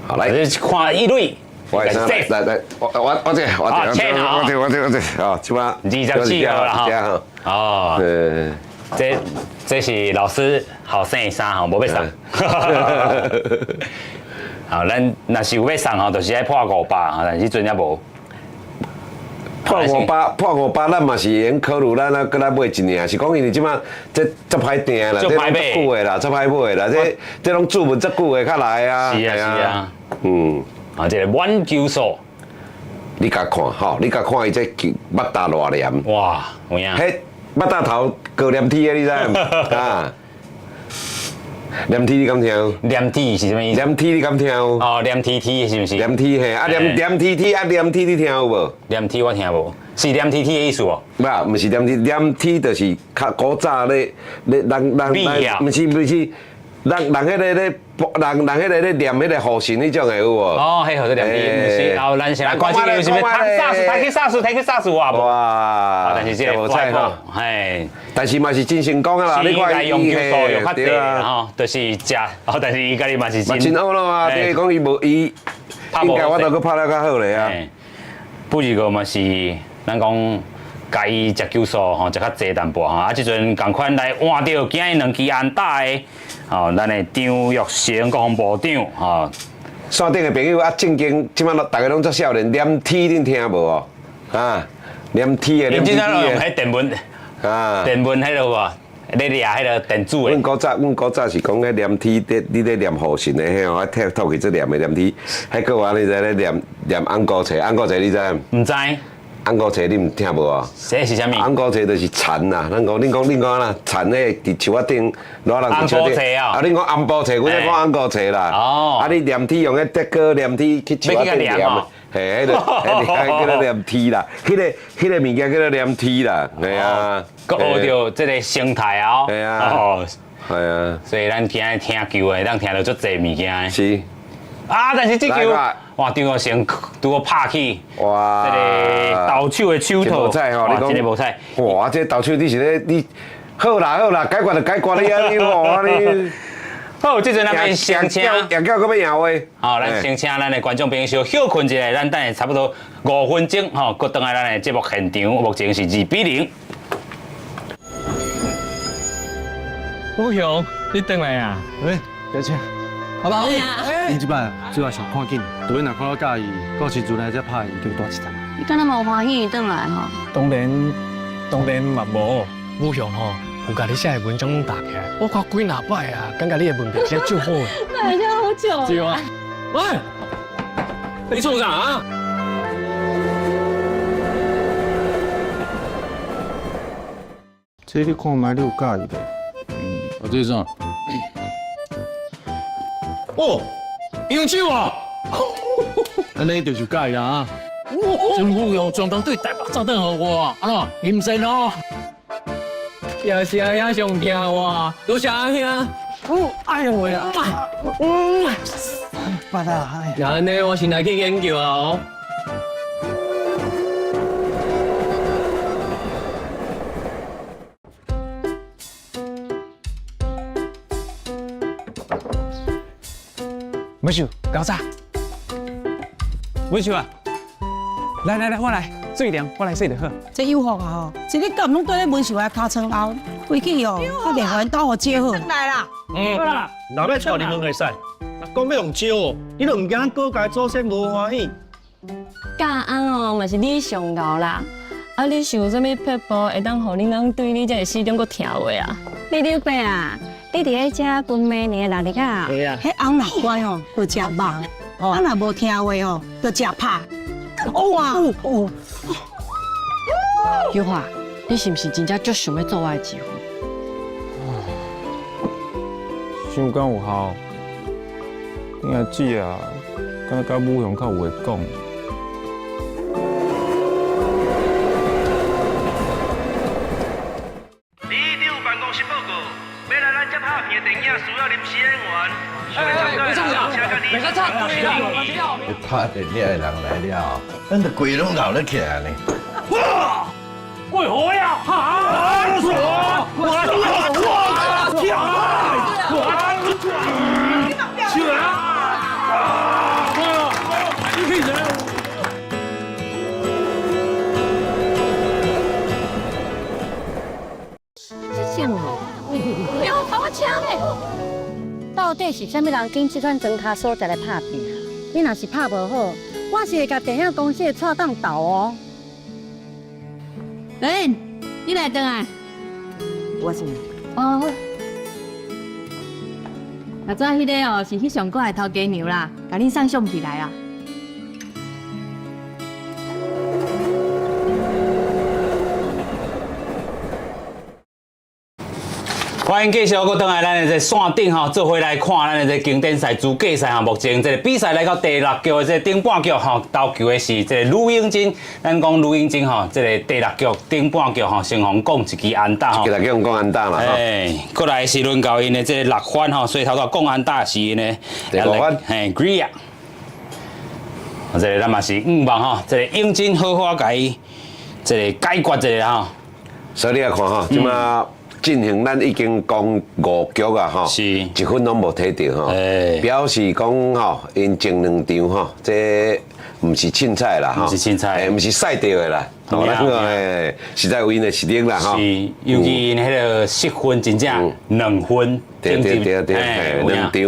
S2: 好来，
S1: 看一类。
S2: 我来，我这，哦，起码
S1: 27号了哈。哦，这是老师好生的衫吼，无要送。好，咱若是有要送吼，就是爱破500吼，但是阵也无。
S2: 破500，咱嘛是用考虑咱搁来买一年，是讲因为即马这歹订啦，这拢足久的啦，足歹买啦，这拢注文足久的较来啊。
S1: 是啊，这个挽球数。
S2: 你甲看吼，你甲看伊这目大偌黏，
S1: 哇，有影？
S2: 迄目大头高黏体的，你知毋？啊，黏体你敢听？
S1: 黏体是啥物意思？
S2: 黏体你敢听？
S1: 哦，黏 TT 是毋是？
S2: 黏体嘿，黏 TT 你听有无？
S1: 黏 T 我听无，是黏 TT 的意思无？
S2: 毋是黏 T， 黏 T 就是较古早咧，人，毋是。人迄个咧，人迄个咧念迄个护神迄种的有无？
S1: 哦，迄号做念字，毋是。后咱先来关心有是毋是抬去杀死我无？哇！但是这个无菜吼，嘿。但是嘛是真成功啦，你看伊用球数又较济吼，就是食，但是伊家己嘛是真
S2: 好咯啊！即讲伊无伊，应该我都搁拍得较好咧啊。
S1: 不如个嘛是，咱讲。甲伊食球数吼，食较济淡薄吼，即阵共款来换到今日2支安打的，吼，咱的张玉成国防部长吼。
S2: 线顶的朋友正经，即摆大家拢做少年，念 T 恁听无哦？念 T 的，
S1: 念 T 的。用迄电文，电文迄落无，咧掠迄个电子的。
S2: 阮古早是讲迄念 T， 你咧念护神的迄吼，透起这念的念 T， 还个话你在咧念安高册，安高册你知毋？
S1: 毋知。
S2: 安高册你毋听无啊？
S1: 这是啥物？
S2: 安高册就是蝉啦，恁讲啦，蝉咧伫树仔顶，哪人伫树顶？啊，恁讲安保册，阮咧讲安高册啦。哦。啊，你念 T 用迄德哥念 T 去树仔顶念啊？嘿，迄个叫做念 T 啦，迄个物件叫做念 T 啦，系啊。
S1: 佮学着这个生态哦。
S2: 系啊。系啊。
S1: 所以咱今日听球的，咱听到足侪物件。
S2: 是。
S1: 啊，但是这球。哇！张玉成拄好拍起，哇！这个投手的手套，哇！真个无彩。
S2: 哇！这投手你是咧你好啦，解决就解决你啊！你哇你
S1: 好，这阵咱们先请
S2: 赢叫搁要赢话。
S1: 好，咱先请咱的观众朋友小休困一下，咱等下差不多5分钟，吼，搁倒来咱的节目现场，目前是2-0。
S3: 武雄，你倒来啊？
S4: 喂，小姐。
S3: 好不好？
S4: 你即摆主要想看紧，除非若看到介意，到时阵来再拍伊就大一场。
S5: 你敢若无欢喜伊转来吼？
S3: 当然嘛无。武雄吼，有甲你写的文章拢打起来，我看几若摆啊，感觉你的文笔写最好的。
S5: 那人家好久。
S3: 对啊。喂，你做啥啊？
S4: 这你看卖你有介意的？
S6: 我这啥？哦，用手啊！
S4: 安尼就是介啦。
S3: 政府用专门对台北炸弹好我，啊，阴森哦。也是啊，也上听话，多谢阿兄。哎呦喂啊！
S7: 八啊！哎呀，
S3: 那安尼我先来去研究啊哦。文秀，搞啥？文秀啊，来，我来，水凉，我来洗就好。
S7: 这诱惑啊吼，一日到晚拢对咧文秀的尻川后，回去哦，我电话倒我接好。来啦，
S3: 好啦，
S8: 老要带你们会使，若讲要用招哦，你都唔惊各界祖先无欢喜。
S5: 教安哦，嘛是你上高啦。啊，你是有啥物撇步会当互恁翁对你这个始终搁听话啊？你刘伯啊，你伫咧遮分明年6日啊？
S8: 对啊，
S7: 迄翁若乖哦，就食肉；啊若无听话哦，就食拍。哇！
S5: 玉华，你是毋是真正足想要做我的媳妇？
S9: 想讲有效，你阿姊啊，敢甲武雄较有会讲。
S8: 李长办公室报告，要来咱这拍片的电影需要临时演员。
S3: 别吵架，别个插队啦！
S10: 你拍电影的人来了，咱的鬼拢闹得起来呢。
S3: 过火呀！哈！
S5: 不要把我抢嘞！到底是啥物人拣这款装卡所在来拍片？你若是拍无好，我是会甲电影公司的错当斗哦。哎，你来倒来。我是。哦。那昨迄个哦，是翕上过来头家娘啦，甲你送相片来啊。
S1: 欢迎继续搁倒来咱的这线顶吼，做回来看咱的这经典赛主计赛吼。目前这个比赛来到第6局的这顶半局吼，投球的是这个吕永金。咱讲吕永金吼，这个第6局顶半局吼，先锋讲一支安打吼。
S2: 给他讲安打啦。
S1: 哎，过来是轮到因的这个6番吼，所以头头讲安打是因的。
S2: 第5番，
S1: 嘿 ，Gria。这个咱嘛是5番吼，这个永金好好甲伊这个解决一下吼。
S2: 所以你来看吼，即马。进行咱已经讲5局啊，吼，
S1: 是
S2: 1分拢无摕到吼，表示讲吼，因前2场吼，这唔是凊彩啦，吼，
S1: 唔是凊彩，
S2: 唔是赛掉的啦，吼，咱个诶，实在有因的实力啦，吼，
S1: 是，尤其因迄个失分真正2分，
S2: 对，两场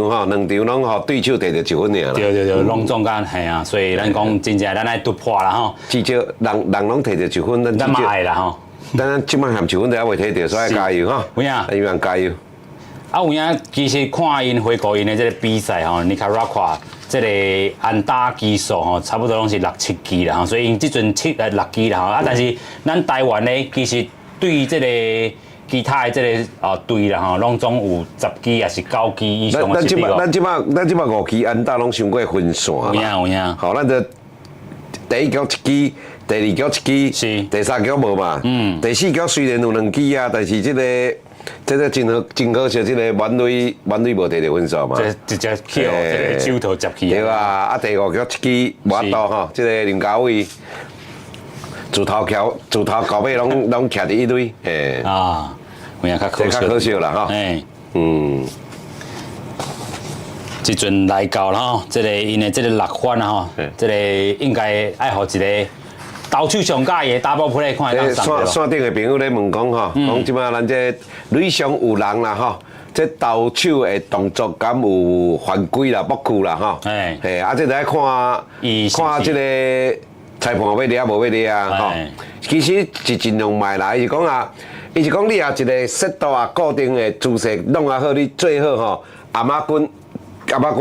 S2: 吼，2场拢吼对手摕到1分尔啦，
S1: 对，拢中间系啊，所以咱讲真正咱爱突破啦吼，
S2: 至少人拢摕到1分，
S1: 咱嘛爱啦吼。
S2: 咱即摆含1分都还未摕到，所以加油哈！
S1: 有影，
S2: 希望加油。
S1: 啊，有影，其实看因回顾因的这个比赛吼，尼卡拉夸这个安打基数吼，差不多拢是6、7支啦吼，所以因即阵6支啦吼。啊，但是咱台湾呢，其实对这个其他的这个队啦吼，拢总有10支也是9支以上的实力哦。
S2: 咱即摆5支安打拢伤过分线啦。
S1: 有影。
S2: 好，咱就第1局1支。第2局1支，
S1: 是
S2: 第3局无嘛，第4局虽然有2支啊，但是这个真可惜，这个满垒无摕到分数嘛，
S1: 直接去这个手头接去。
S2: 对啊，啊第5局1支无法度吼，这个林家伟自头到尾拢徛伫一垒，诶
S1: 啊，有影较
S2: 可惜啦吼，
S1: 即阵来到了吼，这个因的这个6番啊吼，这个应该爱互一个。投手上佳的 double play 看会当上着。
S2: 线顶的朋友咧问讲吼，讲即摆咱这垒上有人啦吼，这投手的动作敢有犯规啦、不屈啦吼。嘿，啊，这来看这个裁判要抓无要抓啊吼。其实是尽量卖啦，伊是讲啊，伊是讲你啊一个适度啊固定的姿势弄啊好，你最好吼阿妈滚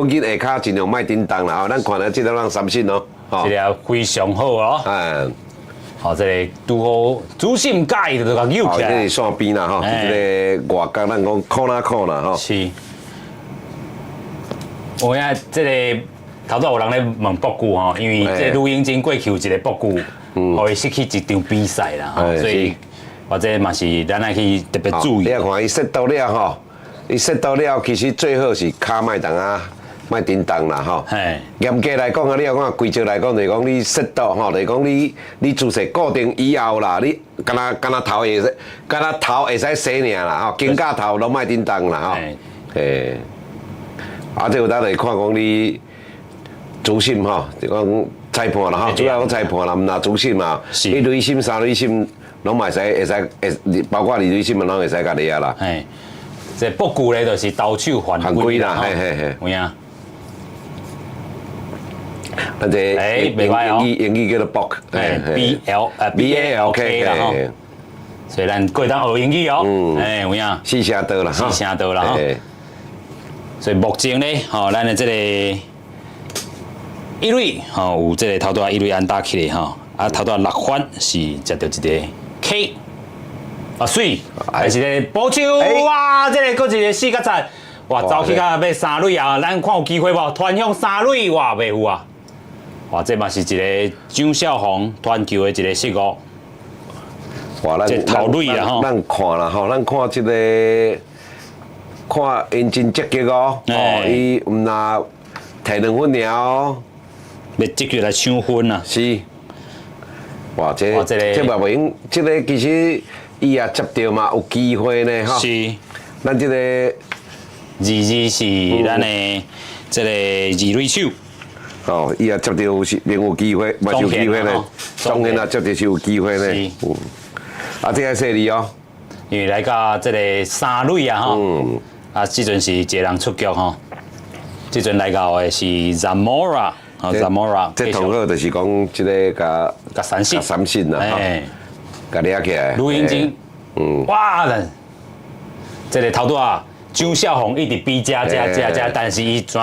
S2: 紧下骹尽量卖叮当啦吼。咱看了这个人三振哦。
S1: 这个非常好哦，好，这个拄好主心介就甲扭起来。
S2: 这是线边啦吼，这个外角咱讲靠啦吼。
S1: 是。有影这个头早有人咧问博古吼，因为这吕永金过去有一个博古，互伊失去一场比赛啦，所以或者嘛是咱爱去特别注意。
S2: 你看伊set到了吼，伊set到了，其实最好是骹麦当啊。卖叮当啦吼。
S1: 嘿，
S2: 严格来讲啊，你要讲规则来讲，就是讲你适度吼，就是讲你姿势固定以后啦，你敢若头会使，敢若头会使洗尔啦吼，肩胛头拢卖叮当啦吼。嘿，啊，这有当来看讲你主审吼，就讲裁判啦吼，主要讲裁判啦，毋若主审嘛，一垒审、三垒审拢嘛会使，包括二垒审嘛，拢会使家己啊啦。
S1: 嘿，这不久咧就是投手犯规啦，
S2: 嘿嘿嘿，
S1: 有影。
S2: 咱这英语叫做 book，
S1: BLK 啦吼。所以咱过当学英语哦，有影。
S2: 四声道啦，
S1: 四声道啦吼。所以目前咧，吼，咱的这个一垒，吼，有这个头段一垒安打起来吼，啊头段6分是接到一个 K， 啊水，还是个保球，哇，这个佫一个4角赞，哇，走起到要三垒啊，咱看有机会无？传向三垒，哇，袂有啊，哇，这嘛是一个张少雄传球的一个失误，
S2: 哇，
S1: 这头垒啦吼，
S2: 咱看啦吼，咱看这个。看因真积极哦，伊毋若摕2分尔哦，
S1: 要积极来抢分啊！
S2: 是，哇，这嘛袂用，这个其实伊也接到嘛有机会呢吼。
S1: 是，
S2: 咱这个
S1: 是咱的这个二垒手。
S2: 哦，伊也接到是另有机会，嘛有机会呢。当然啊，接到是有机会呢。啊，这个犀利哦，
S1: 因为来到这个三垒啊吼。啊，即阵是一个人出局吼，即阵来到的是 Zamora， Zamora，
S2: 这同好就是讲即个
S1: 甲三振
S2: 啦，甲掠起来。
S1: 卢英金，哇，这个头拄啊，张少雄一直比加，但是伊怎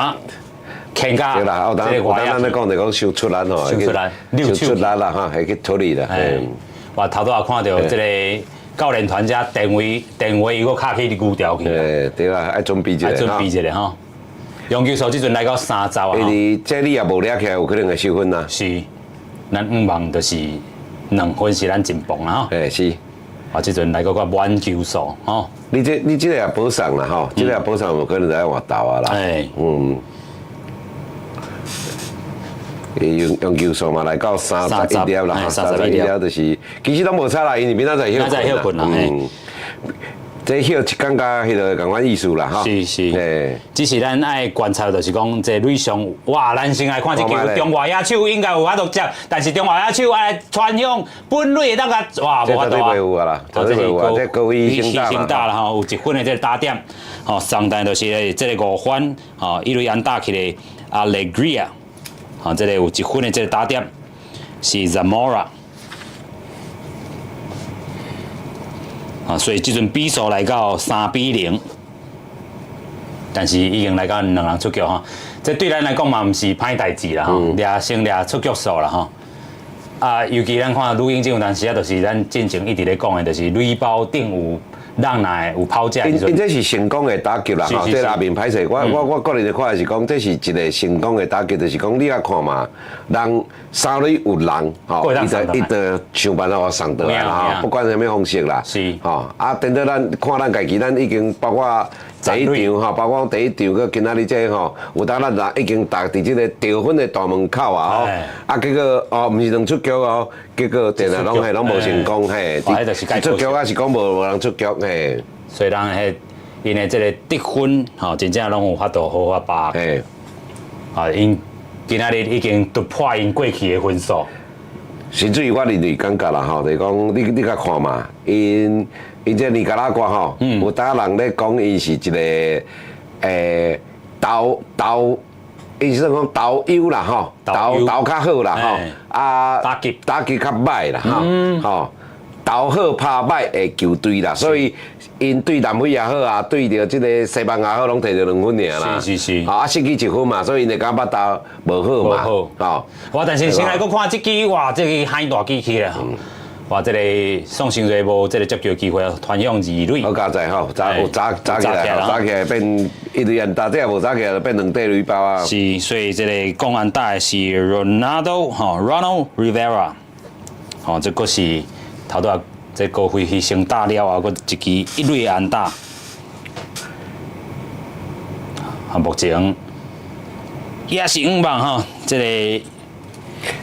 S1: 牵甲？
S2: 对啦，有当咱咧讲就讲收出力吼，收出力啦哈，会去处理啦。
S1: 哇，头拄啊看到这个。教练团家电话伊个卡起牛条去。
S2: 对啦，爱准备一下。
S1: 准备一下吼。杨球数即阵来到30啊。
S2: 因为这你也无掠起来，有可能会收分啦。
S1: 是，咱5望就是2分是咱进步啦吼。
S2: 是。
S1: 啊，即阵来到个满球数吼。
S2: 你这个也补上啦吼，这个也补上有可能在换投啊啦。用球数嘛来到31粒啦，31粒就是，其实拢无差啦，因为明仔载休困啦，这休一天加迄个共款意思啦，哈。
S1: 是，只是咱爱观察，就是讲这垒上，哇，咱先来看这球，中外野手应该有法度接，但是中外野手爱传向本垒那个，哇，无法度啊。
S2: 这有啊啦，这有啊，这高位
S1: 先打啦吼，有1分的这个打点，吼，上单就是这个5分，吼，一垒安打起来 Alegria。啊，这个有1分的这个打点是 Zamora， 啊，所以这阵比数来到3-0，但是已经来到2人出局哈，这对咱来讲嘛，唔是歹代志啦吼，掠先掠出局数啦吼。啊，尤其咱看录音这有当时啊，就是咱进前一直咧讲的，就是垒包顶有。让来有抛架，
S2: 因这是成功的打击啦，吼，这下面歹势，我个人的看是讲，这是一个成功的打击，就是讲你啊看嘛，人三垒有人，吼，伊就想办法送倒来啦，不管什么方式啦，
S1: 是，
S2: 吼，啊，等到咱看咱家己，咱已经包括第一场吼，包括第一场个今仔日这吼，有当咱已经达伫这个得分的大门口啊，吼，啊，结果哦，毋是2出局哦，结果电啊拢无成功嘿，出局啊是讲无人出局。
S1: 所以人因的这个得分，吼，真正拢有法度好好把握。啊，因今仔日已经突破因过去的分数。
S2: 甚至于我认为感觉啦，吼，就是讲你甲看嘛，因这尼加拉瓜吼，有当人咧讲因是一个投，伊是讲投优啦，吼，投较好啦，吼，啊打击较歹啦，吼。投好拍歹的球队啦，所以因对南非也好啊，对着即个西班牙好，拢摕着2分尔啦。
S1: 是。
S2: 啊，失去1分嘛，所以因会感觉投无好嘛。吼。
S1: 哇，但是先来佫看即支，哇，这个海大机器咧吼。哇，这个宋新瑞无这个接球机会，传向2垒。
S2: 好加载吼，早起来变一垒安打，这也无早起来变2块垒包啊。
S1: 是，所以这个公安打的是 Ronald Rivera， 吼，这个是。头拄啊，这高飞牺牲打了啊，佫一支1垒安打。啊，目前也是5万吼，这个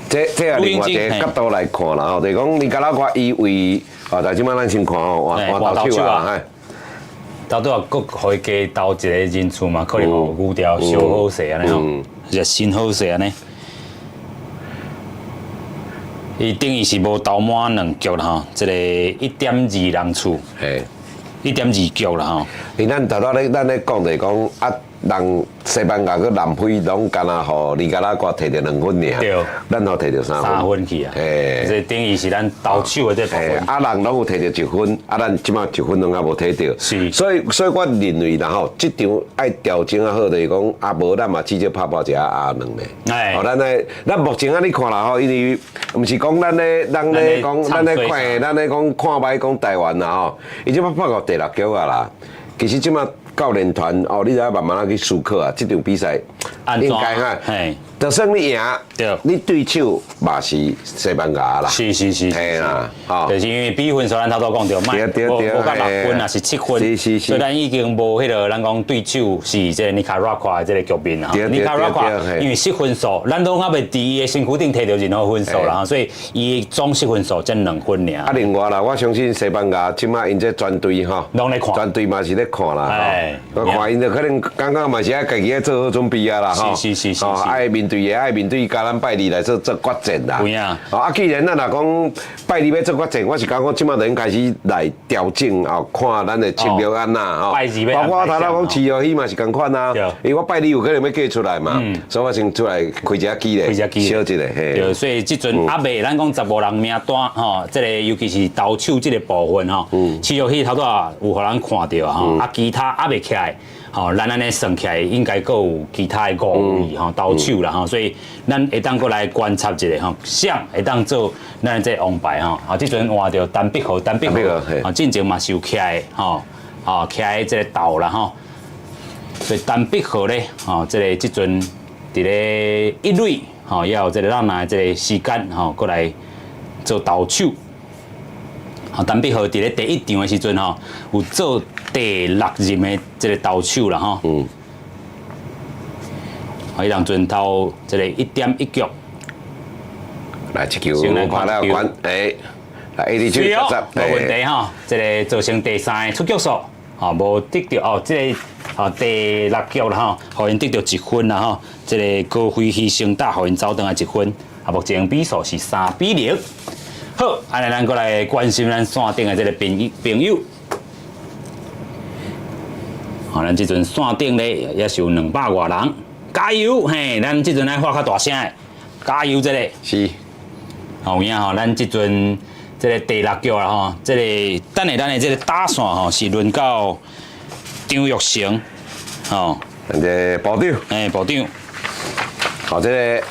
S2: 这也另外一个角度来看啦吼，就是讲你敢若我伊为但即摆咱先看吼，换豆手啊，
S1: 到拄啊，佫互伊加投一个人数嘛，可能互牛条小好势安尼吼，热身好势安尼。伊等于是无投满2局啦吼，这个1.2人次，1.2局啦吼。
S2: 因咱头仔咱咧讲就是讲啊，人西班牙佮南非拢干那吼，尼加拉瓜摕着2分尔，
S1: 对，
S2: 咱吼摕着3分
S1: 去啊，这等于是咱投手的这部分。
S2: 啊，人拢有摕着1分，啊，咱即马1分拢还无摕着，
S1: 是，
S2: 所以我认为啦吼，即场爱调整啊好，就是讲啊无咱嘛至少拍一下A2咧，咱目前啊你看啦吼，因为毋是讲咱咧讲咱咧讲看歹讲台湾啦吼，伊即马拍到第6局啊啦，其实即马。教练团你再慢慢啊去思考啊，这场比赛应该哈，就算你赢，你对手嘛是西班牙啦，
S1: 是，
S2: 嘿啦，
S1: 就是因为比分数咱头拄讲着，无到6分啊，是7分，所以咱已经无迄个咱讲对手是这尼卡拉瓜的这个局面啦。尼卡拉瓜因为失分数，咱都还袂伫伊的身躯顶摕到任何分数啦，所以伊总失分数才2分尔。
S2: 啊，另外啦，我相信西班牙即马因这全队吼，
S1: 拢咧看，
S2: 全队嘛是咧看啦。我看因就可能刚刚嘛是爱家己爱做好准备啊啦，吼，爱面对甲咱拜二来做决战啦。
S1: 有影。
S2: 啊，既然咱若讲拜二要做决战，我是讲即马就应开始来调整哦，看咱的策略安那吼。包括我头仔讲饲药鱼嘛是共款啊，因为我拜二有可能要寄出来嘛，所以我先出来开一下机咧，小一个嘿。
S1: 对，所以即阵还未，咱讲15人名单吼，即个尤其是投手即个部分吼，饲药鱼头拄有互人看到吼，啊其他还未起来。吼，咱安尼算起来应该佫有其他的5位吼投手啦吼，所以咱会当佫来观察一下吼，想会当做咱这王牌吼，啊，即阵换着单碧豪，啊，进前嘛是有起来吼，啊，起来这个投啦吼，所以单碧豪咧，吼，即阵伫咧1垒吼，要有这个咱来这个时间吼，佫来做投手。啊，单碧豪伫咧第1场的时阵吼，有做第6任的这个投手啦吼。啊，伊人阵投这个1.1局。
S2: 来，这球拍了关，来 AD 球
S1: 无问题吼。这个造成第3个出局数，吼无得到这个第6局啦吼，互因得到1分啦吼。这个高飞牺牲打，互因走转来1分。啊，目前比数是3-0。好，安尼咱过来关心咱线顶的这个朋友。好，咱即阵线顶咧也是有200多人，加油！嘿，咱即阵来发较大声的，加油！这个
S2: 是，
S1: 好影吼，咱即阵这个第6局啦吼，这个等下咱的这个打线吼是轮到张玉成，吼，
S2: 咱这部长，
S1: 部长，
S2: 好，这个。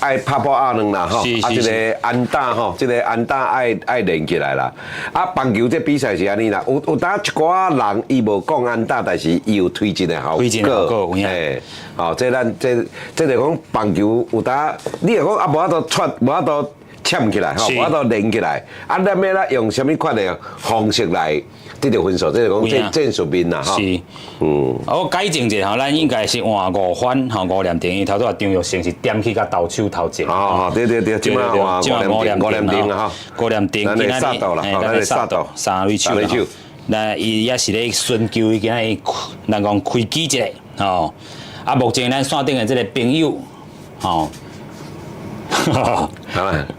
S2: 爱拍波A2啦吼，啊，这个安打吼，这个安打爱连起来啦。啊，棒球这比赛是安尼啦，有当一寡人伊无讲安打，但是伊有推进的效果。哦，这咱这就讲棒球有当，你若讲啊无法度无法度签起来吼，无法度连起来，啊，咱要啦用什么款的方式来得到分数？这就讲战术面啦吼。
S1: 是，我改正一下吼，咱应该是换5番吼，5连定，伊头拄张玉成是点去甲投手头前。
S2: 对，即马换5连定啊
S1: 吼，5连定，
S2: 咱来杀到啦，咱来杀到
S1: 3垒手啦。那伊也是咧寻求伊今仔咱讲开机一下吼，啊，目前咱线顶的这个朋友吼。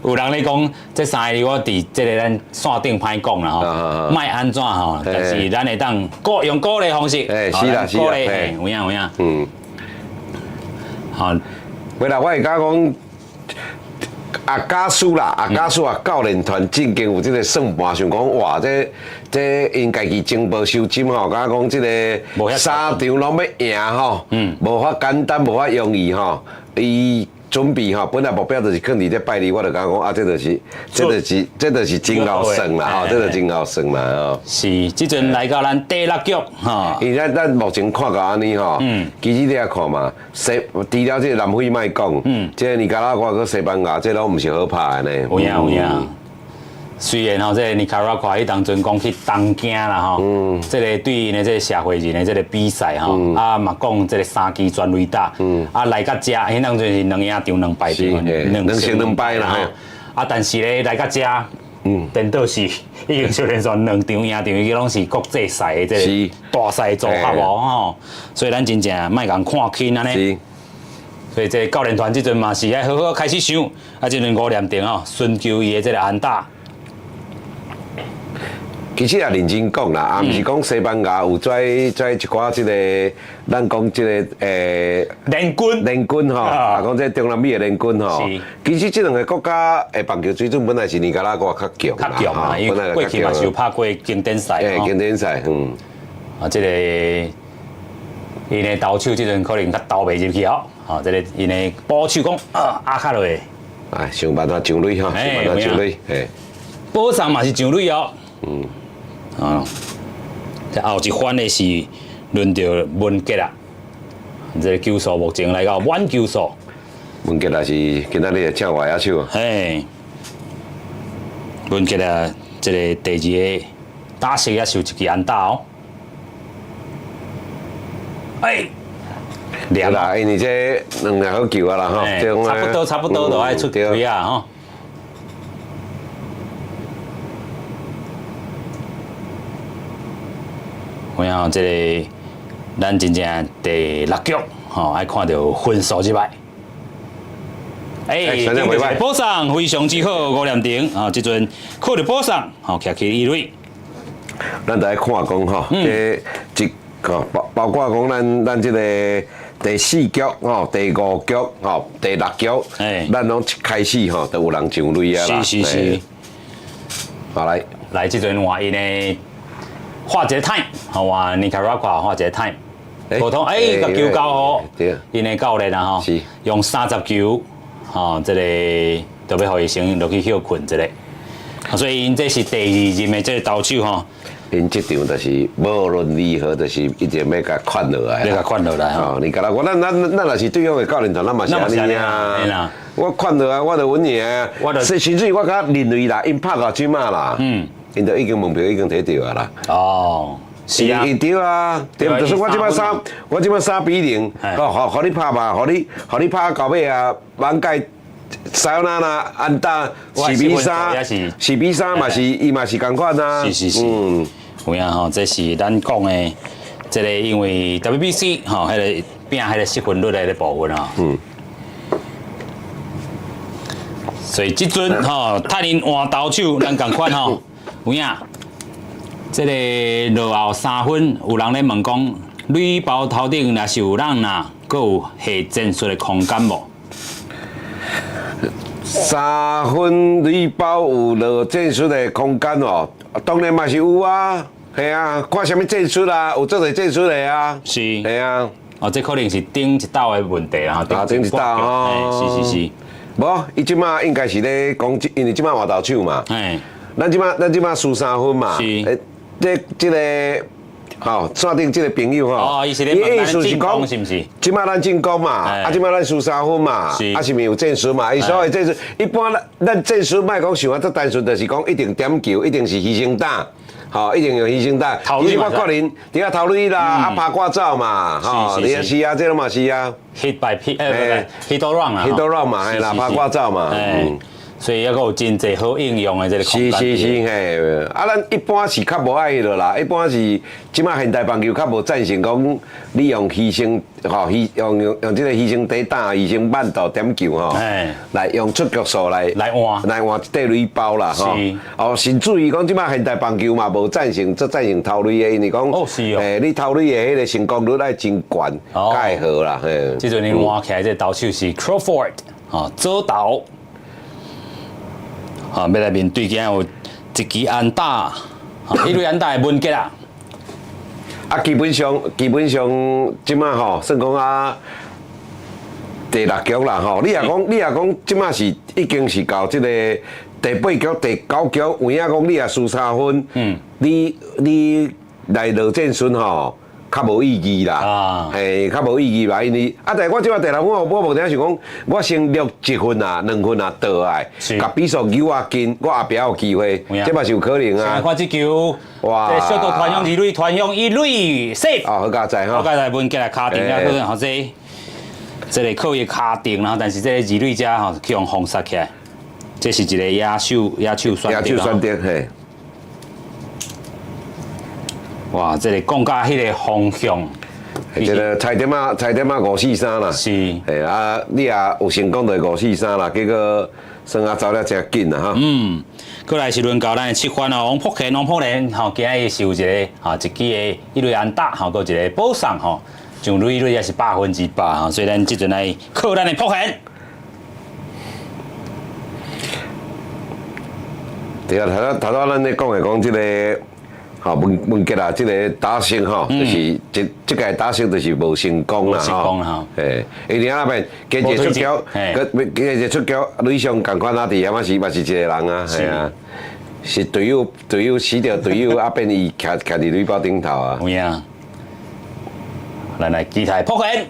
S1: 有人咧讲，这3个我伫这个咱线顶歹讲啦吼，莫安怎吼，但是咱会当用鼓励方式，
S2: 是啦，
S1: 鼓励，有影。好，
S2: 未来我会讲阿加苏啦，教练团正经有这个算盘，想讲哇，这因家己情报收集吼，甲讲这个3场拢要赢吼，无法简单，无法容易吼，伊。准备吼，本来目标就是肯定在拜二，我就讲啊，这就是真好算啦，吼，这就真好算啦，吼。
S1: 是，即阵来到咱第6局，吼。
S2: 因为咱目前看到安尼吼，其实你也看嘛，除了这个南非莫讲，这尼加拉瓜跟西班牙，这拢毋是好拍的呢。
S1: 有影。虽然吼，这个尼卡拉瓜伊当阵讲去东京啦吼，这个对因的这个社会人的这个比赛吼，啊嘛讲这个3支全垒打，啊来到遮，迄当阵是2赢场2败场
S2: ，2胜2败啦。
S1: 啊，但是咧来到遮，颠倒是已经就连续2场赢场，伊拢是国际赛的这个大赛组合无吼，所以咱真正莫共看轻安尼。所以这个教练团这阵嘛是爱好好开始想，啊，这阵5连胜吼，寻求伊的这个安打。
S2: 其实也认真讲啦，啊，毋是讲西班牙有跩一寡即个，咱讲即个联军吼，啊，讲这中南美的联军吼。其实即两个国家的棒球水准本来是尼加拉瓜较强
S1: 嘛，因为过去嘛是有拍过经典赛。
S2: 经典赛，
S1: 啊，即个因的投手即阵可能较投袂入去哦，啊，即个因的保手讲压卡落去。
S2: 哎，想办法上垒吼，想办法上垒，嘿。
S1: 保送嘛是上垒哦。啊，这后一番的是轮到文杰啊，这个球数目前来到满球数。
S2: 文杰也是今仔日唱外野手啊。
S1: 嘿，文杰啊，这个第2个打席也受一支安打哦。哎，
S2: 对啦，因为这2个好球啊啦吼，
S1: 差不多就爱出队啊吼。我想这个咱真正第6局吼，爱看到分数入来。顶着保送非常之好，5连胜啊！这阵靠着保送，吼徛起1垒。
S2: 咱就爱看讲吼，这包括讲咱这个第4局吼、第5局吼、第6局，咱拢一开始吼都有人上垒啊啦。
S1: 是。
S2: 好
S1: 来，这阵换因的。画一个 time， 好啊，尼卡拉瓜画一个 time， 普通个球交好，因的教练啊吼，用30球，吼，这个特别互伊先落去休困一下，所以因这是第2任的这个投手吼，
S2: 因这场就是无论如何，就是一定要甲款落来，
S1: 要甲款落来
S2: 吼，尼卡拉瓜，咱若是对方的教练团，咱嘛是安尼啊，我款落来，我就稳赢啊，甚至我甲认为啦，因拍到即马啦。因就已经门票已经摕到啊啦。
S1: 哦，是啊，
S2: 对啊，对，就是我即摆3-0，吼，互你拍嘛，互你拍到尾啊，挽届塞纳啦，安打4-3嘛是伊嘛是共款啊。
S1: 是，有影吼，这是咱讲的，这个因为 WBC 吼，迄个拼迄个失分率的部分啊。所以即阵吼，泰林换投手，咱共款吼。有影，这个落后3分，有人咧问讲，垒包头顶若是有人呐，阁有下战术的空间无
S2: ？3分垒包有落战术的空间哦，当然嘛是有啊，系啊，看什么战术啊，有做侪战术的啊，
S1: 是，
S2: 系啊，
S1: 哦，这可能是顶一道的问题啦，
S2: 顶一道哦，
S1: 是，
S2: 无，伊即马应该是咧讲，因为即马换投手嘛，咱即马输3分嘛，这个吼，线顶这个朋友吼，
S1: 伊是咧问咱进攻是毋是？
S2: 即马咱进攻嘛，啊，即马咱输3分嘛，啊，是毋是有战术嘛？伊所谓战术，一般咱战术莫讲想啊，这单纯就是讲一定点球，一定是牺牲打，吼，一定用牺牲打。其实我个人，底下头垒啦，啊，拍挂走嘛，吼，你也是啊，这拢嘛是啊。
S1: hit by hit or run 啊
S2: ，hit or run 嘛，系啦，拍挂走嘛。
S1: 所以还有真侪好应用的这个空间。
S2: 是嘿，啊，咱一般是较无爱迄落啦，一般是即马现代棒球较无赞成讲你用牺牲吼，用这个牺牲底打、牺牲慢投点球吼，来用出局数来换一块垒包啦吼。哦，甚至于讲即马现代棒球嘛无赞成偷垒的，因为讲你偷垒的迄个成功率爱真悬，介好啦嘿。
S1: 即阵你换起来这投手是 Crawford 哦，左投。啊，要来面对今有一支安打，一垒安打的文杰啊。
S2: 啊，基本上，即马吼，算讲啊，第6局啦吼。你也讲，即马是已经是到即个第8局、第9局，有影讲你也输3分，你来落战术吼，较无意义啦，
S1: 啊
S2: 嘿，较无意义吧，因为但是我即摆第六分我无定想讲，我先录1分啊、2分啊倒来，甲比数牛啊紧，我后壁有机会，这嘛是有可能啊。
S1: 看这球，
S2: 哇
S1: 这小度团向二垒，团向一垒，safe。
S2: 好加载哈，
S1: 好加载文过来卡定啊，可能或者这个靠伊卡定，然后但是这个二垒者吼去用封杀起来，这是一个野手选择
S2: 嘿。
S1: 哇，这个讲甲迄个方向，
S2: 这个菜点啊543啦，
S1: 是，
S2: 嘿啊，你也有成功就543啦，结果算啊走了真紧啦哈。
S1: 过来是轮到咱的7番哦，王柏贤吼，今日是有一个一支的一垒安打，吼，搁一个保送吼，上垒也是100%吼，所以咱即阵来靠咱的柏贤。
S2: 对啊，头仔咱咧讲即个。吼，问吉啦，即个打胜吼，就是即个打胜就是无成功啦吼。诶，一定那边加一出脚，加一出脚，吕上共款啊，伫遐嘛是一个人啊，系啊，是队友死掉队友，啊变伊徛伫垒包顶头啊。
S1: 有影，咱来期待破险。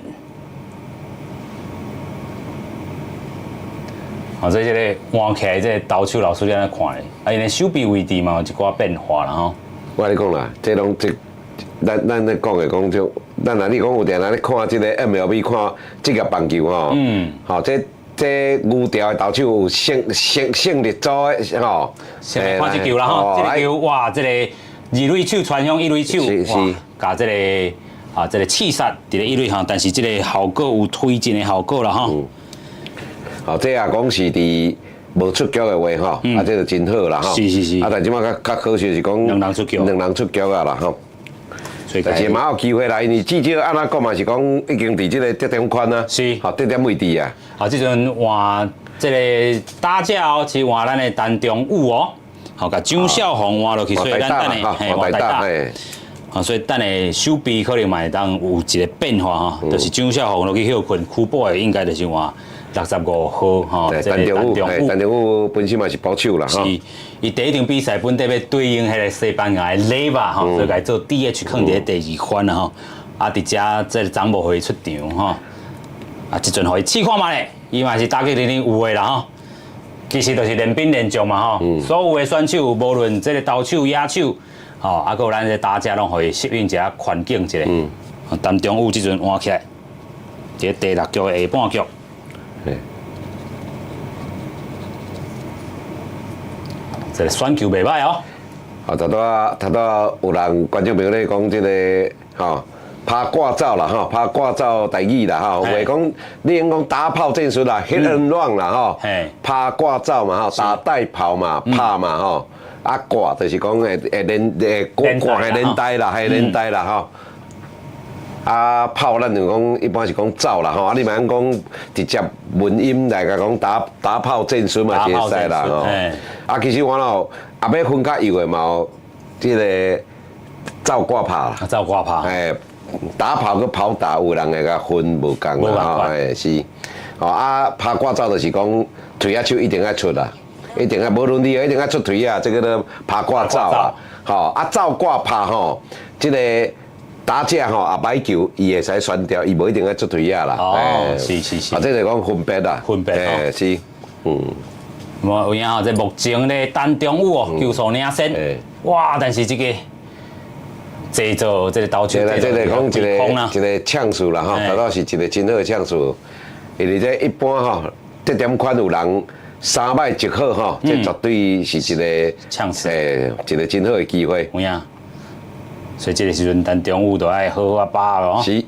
S1: 哦，所以这个换起来这个投手老师安尼看咧，啊，因为手臂位置嘛有一寡变化啦吼。
S2: 我咧讲啦，这拢咱咧讲的讲就，咱若你讲有定咱咧看即个 MLB 看职业棒球吼，吼这牛条的投手有胜利组的吼，
S1: 先看这球啦吼，这个球哇，这个二垒手传向一垒手，哇，甲这个这个刺杀伫咧一垒吼，但是这个效果有推进的效果啦吼。
S2: 好，这也讲是伫。无出脚的话吼，啊，这就真好啦吼。
S1: 是。
S2: 啊，但即马较可惜是讲
S1: 两人出脚
S2: 啊啦吼。但是嘛有机会啦，因为至少安怎讲嘛是讲已经伫即个得点圈啊，
S1: 是，
S2: 好得点位置啊。
S1: 好，即阵换这个打架哦，是换咱的陈中武哦，好，甲张孝宏换落去，所以咱等下换台打。好，所以等下手臂可能嘛会当有一个变化吼，就是张孝宏落去休困，库堡的应该就是换。65号吼，
S2: 陈中武本身嘛是保守啦，
S1: 是，伊第一场比赛本地要对应迄个西班牙的雷巴吼，所以来做 DH 放伫第2番啦吼，啊，伫遮这张无会出场吼，啊，即阵互伊试看嘛咧，伊嘛是打击能力有诶啦吼，其实就是练兵练将嘛吼，所有的选手无论这个投手、野手，吼，啊，搁咱这打者拢互伊适应一下环境一下，陈中武即阵换起来，伫第6局的下半局。这个选球袂歹哦。
S2: 头拄有人观众朋友咧讲即个吼拍挂照啦吼，拍挂照台语啦吼，话讲你讲打炮战术啦 ，hit and run 啦吼，拍挂照嘛吼，打带跑嘛，拍嘛吼，啊挂就是讲会挂系连带啦，系连带啦吼。啊炮咱就讲一般是讲走啦吼，啊你莫讲直接文音来甲讲打炮战术嘛，会使啦吼。啊其实我咯也要分较幼的嘛，有即个走挂拍，
S1: 走挂拍，
S2: 哎，打炮佮跑打有人会甲分无共啦吼，哎是，吼啊拍挂走就是讲腿啊手一定要出啦，一定要无论你一定要出腿啊，这个咧拍挂走啊，吼啊走挂拍吼，即个。打者吼啊摆球，伊会使选掉，伊无一定要出腿啊啦。
S1: 哦，是。
S2: 啊，这就讲分别啦。
S1: 分别
S2: 是，
S1: 有影吼，这目前咧陈中武哦，球速领先。哇，但是这个制作这个投球，
S2: 这个讲一个呛数啦吼，头头是一个真好的呛数，因为这一般吼得点圈有人3摆1好吼，这绝对是一个
S1: 呛数，
S2: 一个真好的机会。
S1: 有影。所以这个时阵，陈中武就爱好好把咯。
S2: 是。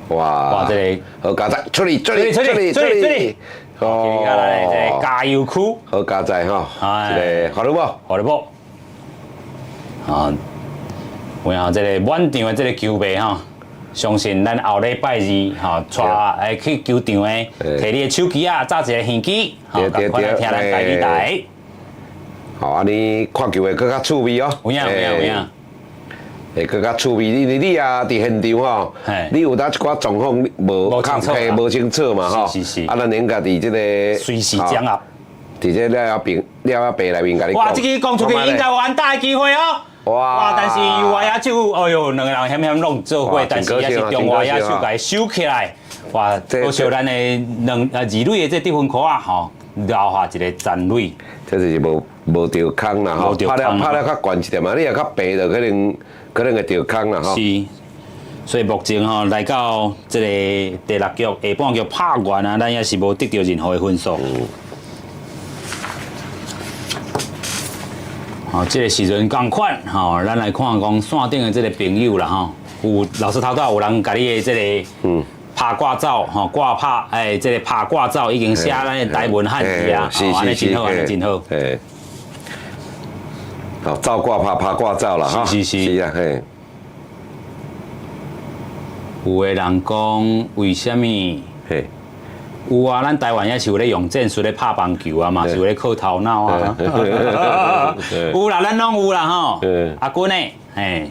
S2: 哇！
S1: 这个
S2: 好加载，出力！
S1: 哦，这个加油区，
S2: 好加载吼，一个好了无？
S1: 啊，有影这个满场的这个球迷吼，相信咱后礼拜2吼，带去球场的，摕你的手机啊，揸一个耳机，吼，赶快来听咱台语台。
S2: 好，安尼看球会更较趣味哦。
S1: 有影。
S2: 会更较趣味，因为你啊伫现场吼，你有当一寡状况无清楚嘛吼，啊，咱应该伫即个
S1: 随时掌握，
S2: 伫这了白内面甲你讲。
S1: 哇，这个讲出去应该有安大的机会哦。哇！但是右外野手，哎呦，两个人险险弄做伙，但是也是中外野手给收起来。哇！多少咱的二垒的这得分扣啊，吼，留下一个残垒。
S2: 这就是无着空啦吼，拍了较悬一点嘛，你若较平就可能会着空啦吼。
S1: 是。所以目前吼来到这个第6局下半局拍完啊，咱也是无得到任何的分数。好，这个时阵同款吼，咱来看讲线顶的这个朋友啦吼，有老师头头有人甲你的这个拍挂照吼，挂拍这个拍挂照已经写咱的台文汉字啊，安尼真好，安尼真好。
S2: 好，照挂拍挂照啦哈。是啊，嘿。
S1: 有的人讲为什么？
S2: 嘿，
S1: 有啊，咱台湾也是有咧用战术咧拍棒球啊嘛，是有咧靠头脑啊。有啦，咱拢有啦吼。阿军诶，嘿。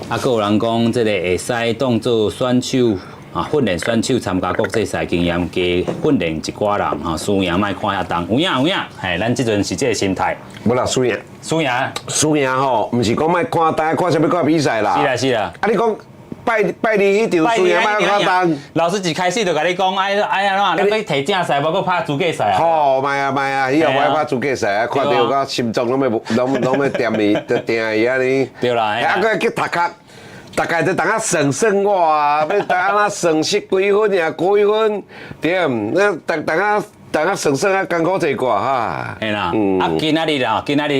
S1: 啊，还有人讲这个会使当做选手啊，训练选手参加国际赛经验，加训练一寡人哈，输赢莫看遐重，有影，嘿，咱即阵是这个心态。
S2: 无啦，输赢吼，毋是讲莫看，大家看啥物看比赛啦。
S1: 是啦。
S2: 啊，你讲。拜你迄场输赢莫看重，
S1: 老师一开始就甲你讲，哎安怎，你要摕正赛，包括拍资格赛啊。
S2: 好，卖啊，以后我拍资格赛啊，看到我心脏拢要点伊，就定伊安尼。
S1: 对啦。
S2: 啊，搁去读壳，大概就等下算哇，要等下算失几分呀，几分，对，那等下算啊，艰苦一寡哈。
S1: 嘿啦，啊今仔日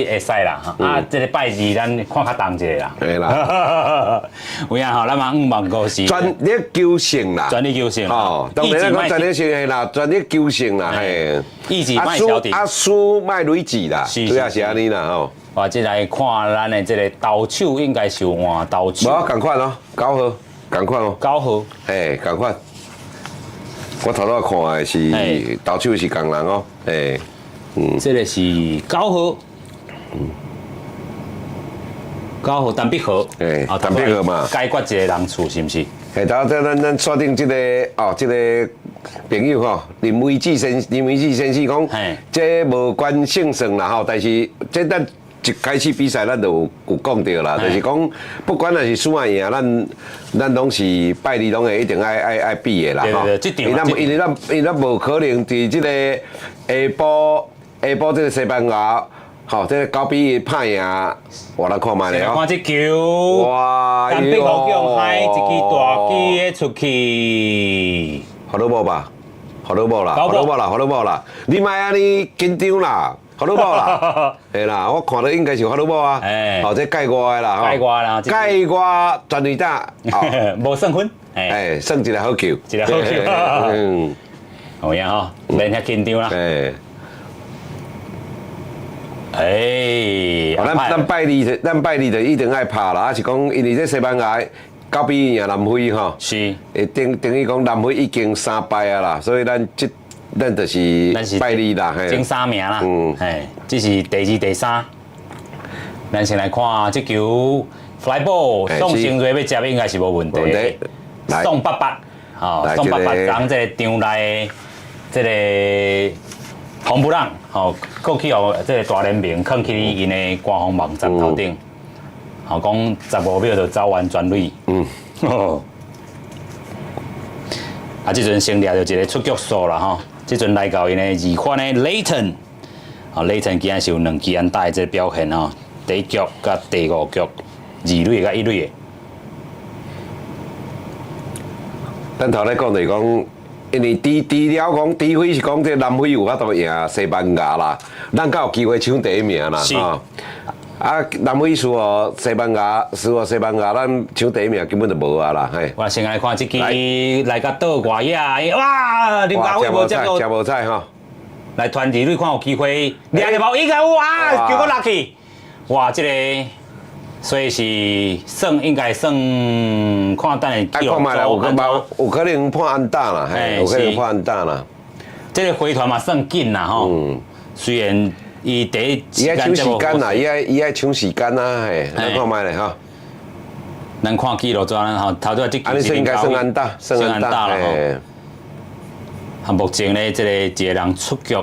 S1: 会使啦，啊这个拜二咱看较重一个啦。
S2: 嘿啦，
S1: 有影吼，咱嘛5万5是。
S2: 专力求胜啦。
S1: 专力求胜。
S2: 哦，当然咱讲专力求胜啦，专力求胜啦，嘿。
S1: 意志莫消停。
S2: 输莫累积啦，主要是安尼啦吼。
S1: 我即来看咱的这个投手应该是换投手。
S2: 无，同款哦，9号，同款哦。
S1: 9号。
S2: 嘿，同款。我头拄看的是投手是共人哦，诶，
S1: 这个是9号，9号单碧豪，
S2: 单碧豪嘛，
S1: 解决一个人处是毋是？
S2: 嘿，咱锁定这个这个朋友吼，林伟志先生讲，这无关胜算啦吼，但是这咱一开始比赛咱就有讲到啦，就是讲不管是输啊赢，咱拢是拜二拢会一定爱比的啦吼。因为咱无可能伫这个下晡这个西班牙，吼，这个9比1拍赢，我来看卖咧哦。
S1: 看这球，哇！单碧豪强嗨一支大机的出去，
S2: 好多无吧？好多无啦！你莫安尼紧张啦。好多无啦，系啦，我看到应该是好多无啊，哦，这盖外的啦，盖外全垒打，
S1: 无算分，
S2: 算一个好球，
S1: 一个好球，好呀吼，免遐紧张啦，
S2: 咱拜二就一定爱拍啦，还是讲因为这西班牙9比1赢南非吼，
S1: 是，
S2: 等于讲南非已经3败啊啦，所以咱就是拜二啦，
S1: 前3名啦，这是第2、第3。咱先来看这球 fly ball， 宋成瑞要接应该是无问题。宋88，吼，宋88将这个场内这个红布朗，吼，过去哦，这个大联盟放去因的官方网站头顶，吼，讲15秒就走完全垒。啊，这阵先掠着一个出局数啦，吼。这阵来到因的2款的 Layton， 啊 ，Layton 今仔是有2支安打的这表现吼，第1局甲第5局2垒甲1垒的。
S2: 咱头咧讲就是讲，因为除了讲除非是讲这南非有法度赢西班牙啦，咱才有机会抢第1名啦，吼。啊，南非输哦，西班牙，咱抢第1名根本就无啊啦，嘿。
S1: 我先来看这支来甲倒外野，哇，林家伟无接到，
S2: 真无彩吼。
S1: 来团2垒看有机会，掠入包应该有啊，结果落去，哇，这个所以是算应该算看等下
S2: 记录做有可能判安打啦，嘿，有可能判安打啦。
S1: 这个回传嘛算紧啦吼，虽然。伊第
S2: 伊爱抢时间啦，伊爱抢时间啦，嘿，咱看卖咧吼。
S1: 咱看记录转吼，头拄这球是
S2: 应该算安打
S1: 啦吼。啊，目前咧，这个一个人出局，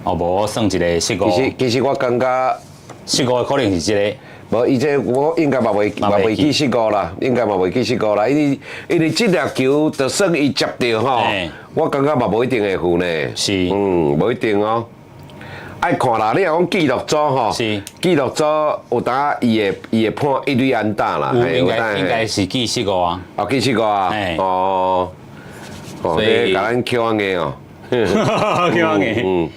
S1: 哦，无算一个失误。
S2: 其实我感觉
S1: 失误可能是一个。
S2: 无，伊这我应该嘛袂记失误啦，应该嘛袂记失误啦，因为这粒球就算伊接到吼，我感觉嘛无一定会负呢。
S1: 是，
S2: 无一定哦。爱看啦，你若讲记录组吼，记录组有当伊会判一垒安打啦，
S1: 应该是记失误啊。
S2: 哦，记失误啊。哦，所以甲咱扣安个哦。
S1: 扣安个。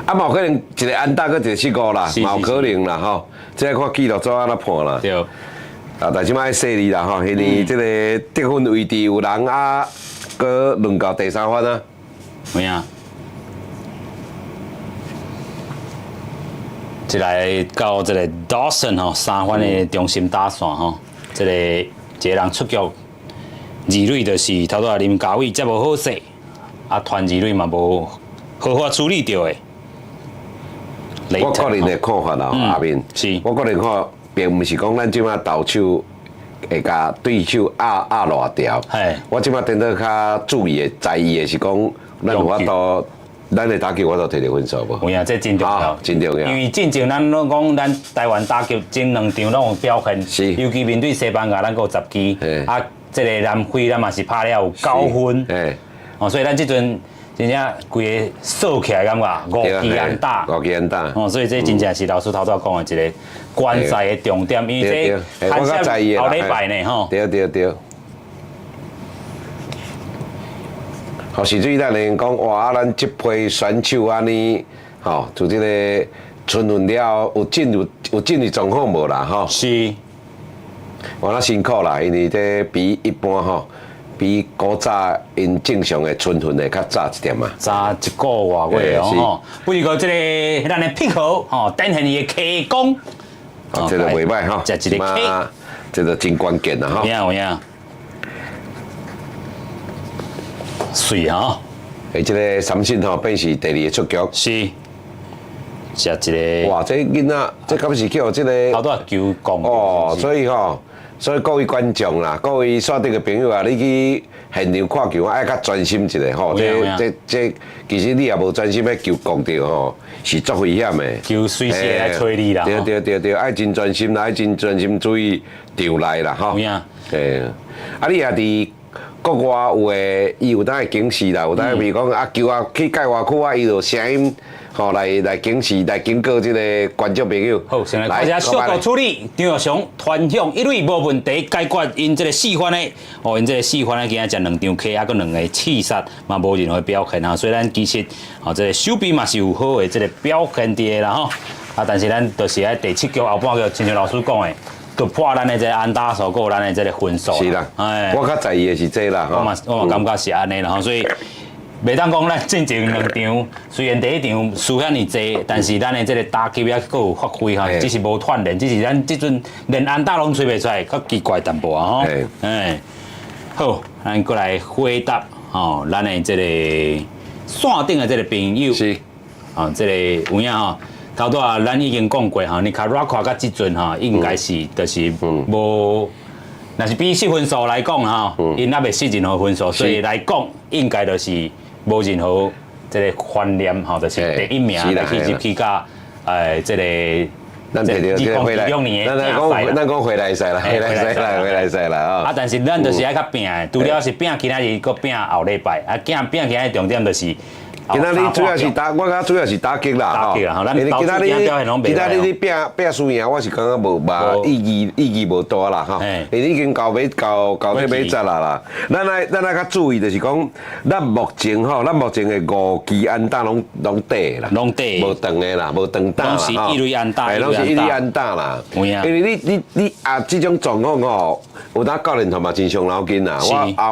S2: 啊，嘛有可能一个安打搁一个失误啦，嘛有可能啦吼。即个看记录组安怎判啦。
S1: 对。
S2: 啊，但即摆爱细哩啦吼，因为即个得分位置有人啊，搁轮到第三番啊。
S1: 有影。一来到这个 Dawson 吼，三番的中心打线吼，这个一个人出局，二垒就是头拄啊林家伟接无好势，啊团二垒嘛无好好处理到的。
S2: 我个人的看法啦，阿明，
S1: 是
S2: 我个人看，并毋是讲咱即摆投手会甲对手压落掉。我即摆等到较注意的、在意的是讲，咱有法度。咱的打球我都摕到分数无？
S1: 有影，这真重要，
S2: 真重要。
S1: 因为进前咱拢讲，咱台湾打球前两场拢有表现，尤其面对西班牙，咱有10支，啊，这个南非咱嘛是拍了有9分，哦，所以咱这阵真正规个数起来感觉5支安打，哦，所以这真正是老师头拄讲的一个观赛的重点，因为这看下后礼拜呢，吼。
S2: 对。好，甚至咱连讲哇，咱这批选手安尼，吼，就这个春运了有进入状况无啦，吼。
S1: 是。
S2: 我那辛苦啦，因为这比一般吼，比古早因正常的春运的较早一点嘛。
S1: 早一个月哦，吼。不过这个咱的配合吼，展现伊的 K 功。
S2: 哦，这个袂歹吼。
S1: 这一个 K，
S2: 这个真关键啦，吼。
S1: 有影。水哈，
S2: 这个三振吼，变是第2个出局。
S1: 是，一个。
S2: 哇，这囡仔，这敢是叫这个？
S1: 好多球讲。
S2: 哦，所以各位观众啦，各位线顶的朋友啊，你去现场看球，爱较专心一下吼。这，其实你也无专心，要球讲到吼，是足危险的。
S1: 球随时来催你啦。
S2: 对，爱真专心啦，爱真专心注意场内啦，吼。
S1: 有影。
S2: 对，啊，你也伫。国外有诶，伊有当会警示啦，有当比如讲啊球啊去界外区啊，伊就声音吼来警示，来警告即个观众朋友。
S1: 好，先来看一下速度处理，张玉祥传向一垒无问题，解决因这个4番诶，哦，因这个4番诶，今仔食2张 K， 啊，佮2个刺杀嘛无任何表现啊。虽然其实哦，这个手臂嘛是有好诶，这个表现伫啦吼，啊，但是咱就是喺第7局后半局，亲像老师讲诶。突破咱的这个安打数，有咱的这个分数。
S2: 是啦，我较在意的是这啦。
S1: 我嘛感觉是安尼啦，所以袂当讲咱进前2场，虽然第1场输遐尼济，但是咱的这个打击也佫有发挥哈，只是无锻炼，只是咱即阵连安打拢吹袂出来，较奇怪淡薄啊吼。好，咱过来回答吼，咱的这个线顶的这个朋友
S2: 是，
S1: 这个有影吼。头拄啊，咱已经讲过哈，你卡拉看到即阵哈，应该是就是无，若是比失分数来讲哈，因也未失任何分数，所以来讲应该就是无任何这个观念哈，就是第1名来去入去甲这个。
S2: 咱摕到这个回来，咱讲回来赛啦，回来赛啦啊！
S1: 啊，但是咱就是爱较拼的，除了是拼其他日，佮拼后礼拜，啊，拼其他重点就是。
S2: 今仔日主要是打，我讲主要是打击啦，
S1: 因为
S2: 今仔日你拼输赢，我是感觉无意义无大啦哈。因为已经到尾10啦。咱爱较注意就是讲，咱目前的5支安打拢底啦，无长的啦，无长打啦，
S1: 拢是一垒安打，
S2: 拢是一垒安打啦。因为你啊，这种状况吼，有当教练团嘛真伤脑筋啦。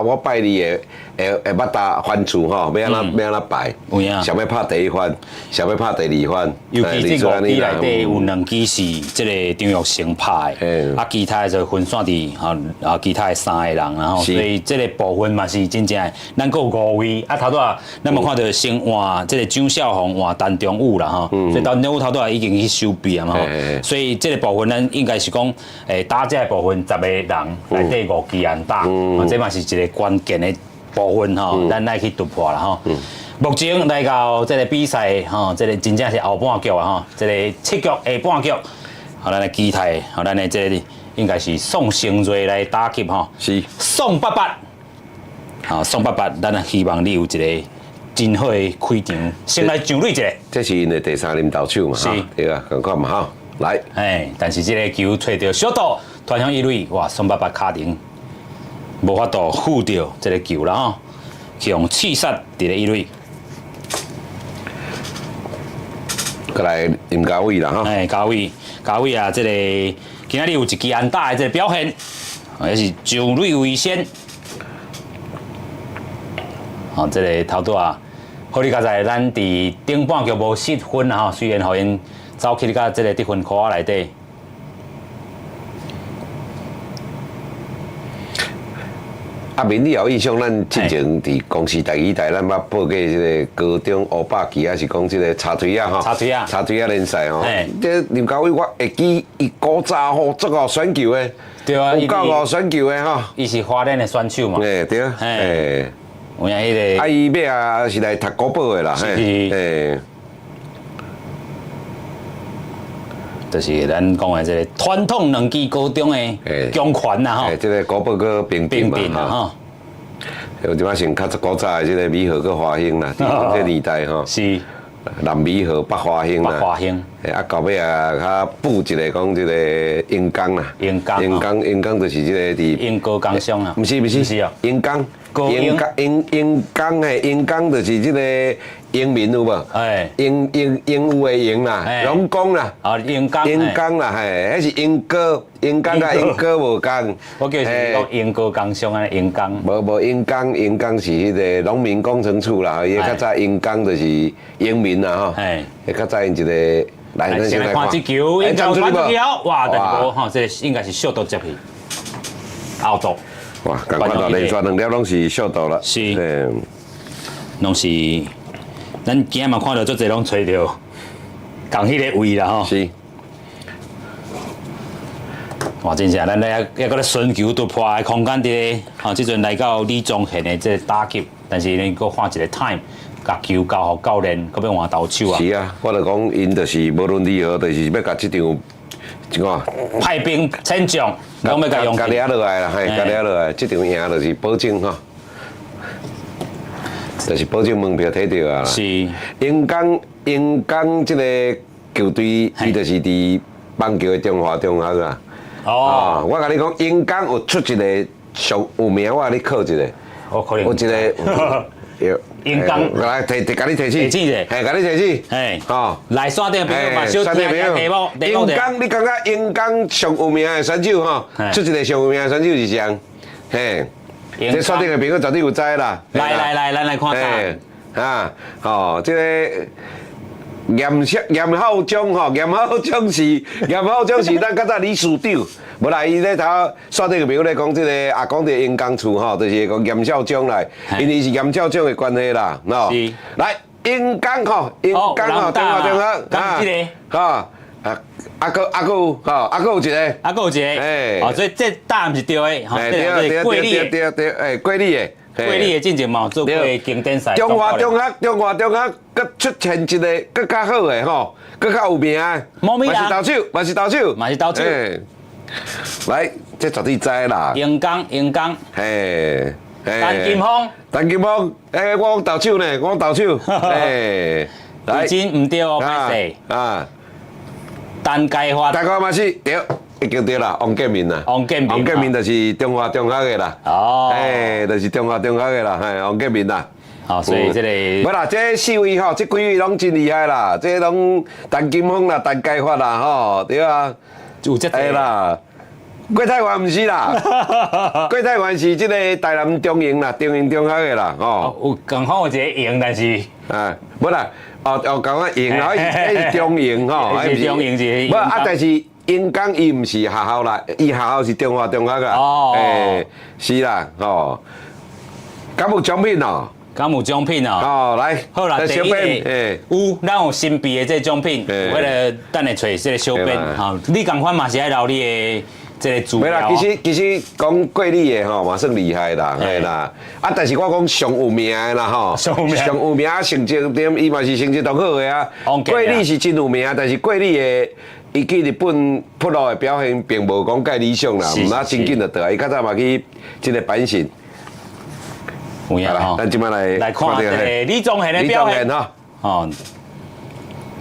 S2: 我拜你会捌打番薯吼，要安怎排？想要拍第1番，想要拍第2番。
S1: 尤其这5支内底有2支是这个张玉成拍的，啊，其他就分散伫啊其他的3个人，然后所以这个部分嘛是真正的，咱有5位，啊头拄啊，咱嘛看到先换这个张孝宏换陈中武啦吼，所以陈中武头拄啊已经去收臂啊嘛，所以这个部分咱应该是讲，打这个部分10个人内底5支安打，这嘛是一个关键的部分吼，咱来去突破啦吼。目前来到这个比赛吼，这个真正是后半局啊吼，这个7局下半局，好，咱的基台，好，咱的这个应该是宋成瑞来打击吼。
S2: 是。
S1: 宋爸爸，好，宋爸爸，咱也希望你有一个真好的开场，先来上垒一个。
S2: 这是因的第三轮投手嘛，
S1: 是
S2: 对啊，赶快嘛哈，来。
S1: 但是这个球吹到小岛，传向一垒，哇，宋爸爸卡顶，无法度护掉这个球啦吼，用刺杀伫咧一垒。
S2: 过来林家伟啦哈。
S1: 嘉伟啊，这个今仔日有一支安打的这个表现，也是上垒为先。好，这个头拄啊，好你刚才咱伫顶半局无失分啊，虽然互因走去到这个得分区内底。
S2: 阿明，你有印象？咱之前伫公司第二代，咱捌报过这个高中乌百旗，还是讲这个插腿啊？吼，插腿啊联赛哦。这林家伟，我会记伊古早吼足够选球的，
S1: 对啊，
S2: 有够够选球的吼。
S1: 伊是花莲的选手嘛。
S2: 对啊。
S1: 有影迄个。
S2: 啊，伊尾啊是来读国宝的啦。
S1: 是。就是咱讲的这个传统两支高中的强权啦吼。
S2: 这个国宝个平嘛吼。有即摆像较古早的这个美和个华兴啦，这年代吼。
S1: 是。
S2: 南美和北华兴啦。
S1: 北华兴。
S2: 啊，到尾啊，较补一个讲这个英钢啦。英钢就是这个伫。
S1: 英高钢商啊。
S2: 不是
S1: 啊。
S2: 英钢。英钢诶，英钢就是这个英民有无？英有诶英啦，龙工啦。
S1: 英钢
S2: 啦，迄是英哥，英钢甲英哥无共。
S1: 我叫是讲英高钢商啊，英钢。
S2: 无英钢是迄个农民工程处啦，伊较早英钢就是英民啦吼。迄较早因一个来，
S1: 咱先来看这球，英钢传出去后，哇，但是无吼，这应该是小度接去，out 度。
S2: 哇，赶快到连续2粒拢是小度了。
S1: 是。拢是，咱今日嘛看到足侪拢吹到，共迄个位啦吼。
S2: 是。
S1: 哇，真正咱咧还搁咧顺球突破的空间伫咧，吼，即阵来到李宗宪的这打击，但是呢，搁换一个 time， 甲球交互教练，搁要换投手啊。
S2: 是啊，我就讲因就是无论如何，就是要甲即场。
S1: 派兵千将，拢要甲用。
S2: 甲掠落来啦，甲掠落来，即场赢就是保证吼，就是保证门票摕到啊。
S1: 是。
S2: 英钢即个球队，伊就是伫棒球的中华中学啊。哦。我甲你讲，英钢有出一个上有名，我甲你考一个。
S1: 我可能。
S2: 有一个。
S1: 英钢，
S2: 来甲你提起，甲你提起，
S1: 吼，来山顶朋友嘛，小听下题目。
S2: 英钢，你感觉英钢上有名的选手吼，出一个上有名的选手是谁？嘿，这山顶的朋友绝对有知啦。
S1: 来，咱来看
S2: 下。啊，吼，这个严浩章吼，严浩章是咱较早理事长。无啦，伊咧头山顶个朋友咧讲，即个也讲着英钢处吼，就是讲严校长来，因为是严校长的关系啦，喏。是。来，英钢吼，中华中学，吼，阿哥有一个，
S1: 哦，所以这答案是对的，吼，对，桂丽的，
S2: 桂丽的。
S1: 桂丽的进前嘛做过经典赛。
S2: 中华中学，佮出现一个更较好的吼，更较有名的，嘛是投手。来，这绝对知啦。
S1: 英钢，
S2: 嘿，陈金峰，我讲投手呢，嘿，
S1: 来，真唔对哦，歹势。陈介发
S2: 嘛是对，已经对啦，王建民啦。王建民就是中华中学的啦。哦。就是中华中学的啦，王建民啦。
S1: 好，所以这个。
S2: 无啦，这4位吼，这几位拢真厉害啦，这拢陈金峰啦、陈介发啦，吼，对啊。
S1: 有这个
S2: 啦，郭泰源唔是啦，郭泰源是这个台南中营啦，中营中学的啦，吼。
S1: 有刚好有一个营，但是
S2: 无啦，讲啊营，迄是中营吼，
S1: 是中营是。
S2: 无啊，但是英钢伊唔是学校啦，伊学校是中华中学啦。哦。是啦，吼。敢有奖品哦？哦，来，
S1: 好啦，第一个有，咱有新币的这奖品，为了等下找这个小编，吼，你共款嘛是爱留你的这个资
S2: 没啦，
S1: 料。
S2: 其实讲过你的吼，嘛算厉害啦，嘿啦。啊，但是我讲上有名的啦吼，
S1: 上有名
S2: 上有名成绩点，伊嘛是成绩同好的啊。过你是真有名，但是过你的伊去日本扑落的表现并无讲介理想啦，毋那真紧就倒来。伊较早嘛去即个反省。
S1: 有影吼，
S2: 咱即摆
S1: 来看这个李宗宪的表现
S2: 吼。
S1: 哦，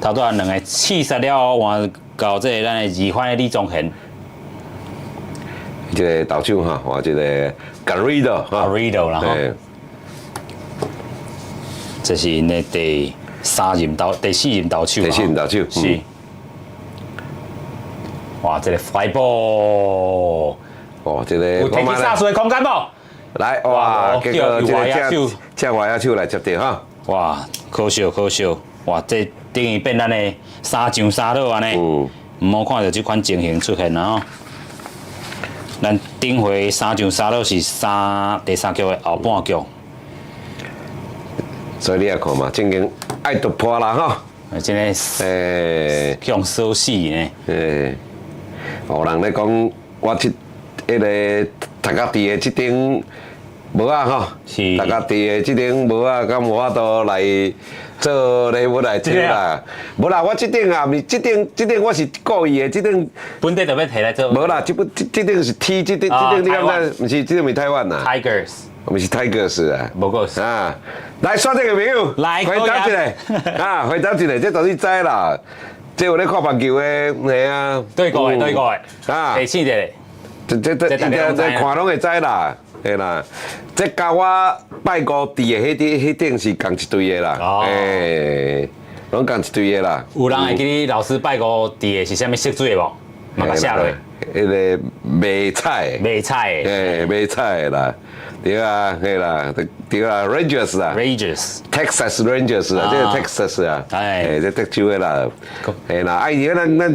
S1: 头拄啊两个刺杀了换到这个咱的疑犯的李宗宪。
S2: 这个投手哈，哇，这个 Garrido
S1: 啦吼，这是因的第四任投手，是。哇，这个 fly ball，
S2: 哦，这个
S1: 有提起杀术的空间不？
S2: 来，哇，结果这外野手来接到哈，
S1: 哇，可惜，哇，这等于变咱的三上三落安尼，唔好看到这款情形出现啦吼。咱顶回三上三落是第三局的后半局，
S2: 所以你也看嘛，正经爱突破啦哈。
S1: 真个向烧死呢。
S2: 有人咧讲，我迄个大家地的这顶帽啊吼，
S1: 是
S2: 大家地的这顶帽啊，敢无法度来做礼物来抽啦？无啦，我这顶啊，这顶我是故意的，这顶
S1: 本地特别摕来做。
S2: 无啦，这顶是 T， 这顶你敢知？毋是，这顶是台湾呐。
S1: Tigers，
S2: 毋是 Tigers 啊。
S1: 无过是
S2: 啊，来刷这个朋友，
S1: 来
S2: 回答一下啊，回答一下，这都是知啦。这有咧看棒球的，系啊。
S1: 对过的，
S2: 啊，
S1: 第四个。
S2: 这看拢会知啦，嘿啦。这甲我拜五弟的迄顶是共一队的啦，拢共一队的啦。
S1: 有人会记你老师拜五弟的是啥物色水的无？嘛甲写落。
S2: 迄个卖菜的。
S1: 卖菜的。
S2: 卖菜的啦，对啊，嘿啦，对啊 ，Rangers 啊。Texas Rangers 啊，这个 Texas 啊，这德州的啦，嘿啦，哎，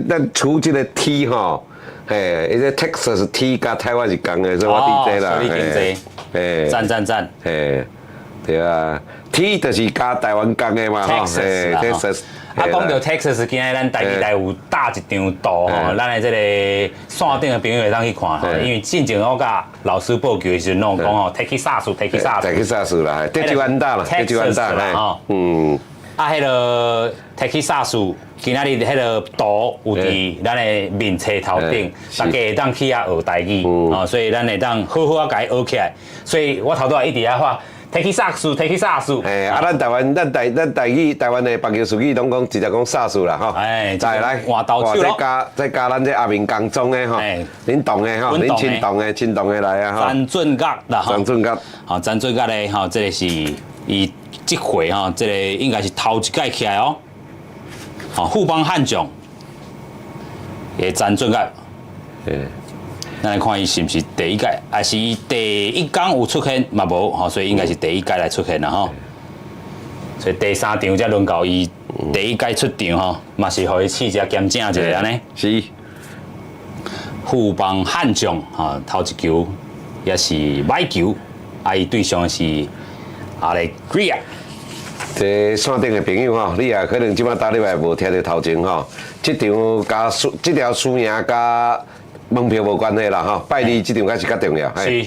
S2: 咱出这个 T 吼。嘿，伊个 Texas T 甲台湾是共的，所以我伫这啦。
S1: 嘿，赞。
S2: 嘿，对啊 ，T 就是加台湾共的嘛吼。
S1: Texas。啊，讲到 Texas， 今日咱台地有搭一张图吼，咱的这个线顶的朋友会当去看吼，因为进前我甲老师报球的时阵，拢讲吼，Texas
S2: 啦，德州安大啦，
S1: 吼，啊，迄个 Texas。今仔日迄个图有伫咱的面册头顶，大家会当去遐学台语，所以咱会当好好啊，甲伊学起来。所以我头拄也一直在画，Texas。
S2: 啊，咱台湾台湾的棒球术语拢讲直接讲杀术啦，吼。再来，再加咱这阿明刚中的吼，恁懂的吼，恁亲同的来啊，吼。
S1: 詹俊甲啦，吼。詹俊甲咧，吼，这个是伊这回吼，这个应该是头一届起来哦。哦，富邦悍将也詹俊甲，咱来看伊是毋是第一届，还是伊第一天有出现嘛无？吼，所以应该是第一届来出现啦吼。所以第三场才轮到伊第一届出场吼，嘛是互伊试一下检证一下安尼。
S2: 是。
S1: 富邦悍将吼，头一球也是歹球，啊伊对象是阿雷格亚。
S2: 这线顶的朋友吼，你也可能即摆打入来无听到头前吼，这场加这条输赢加门票无关系啦吼，拜二这场才是较重要。
S1: 是。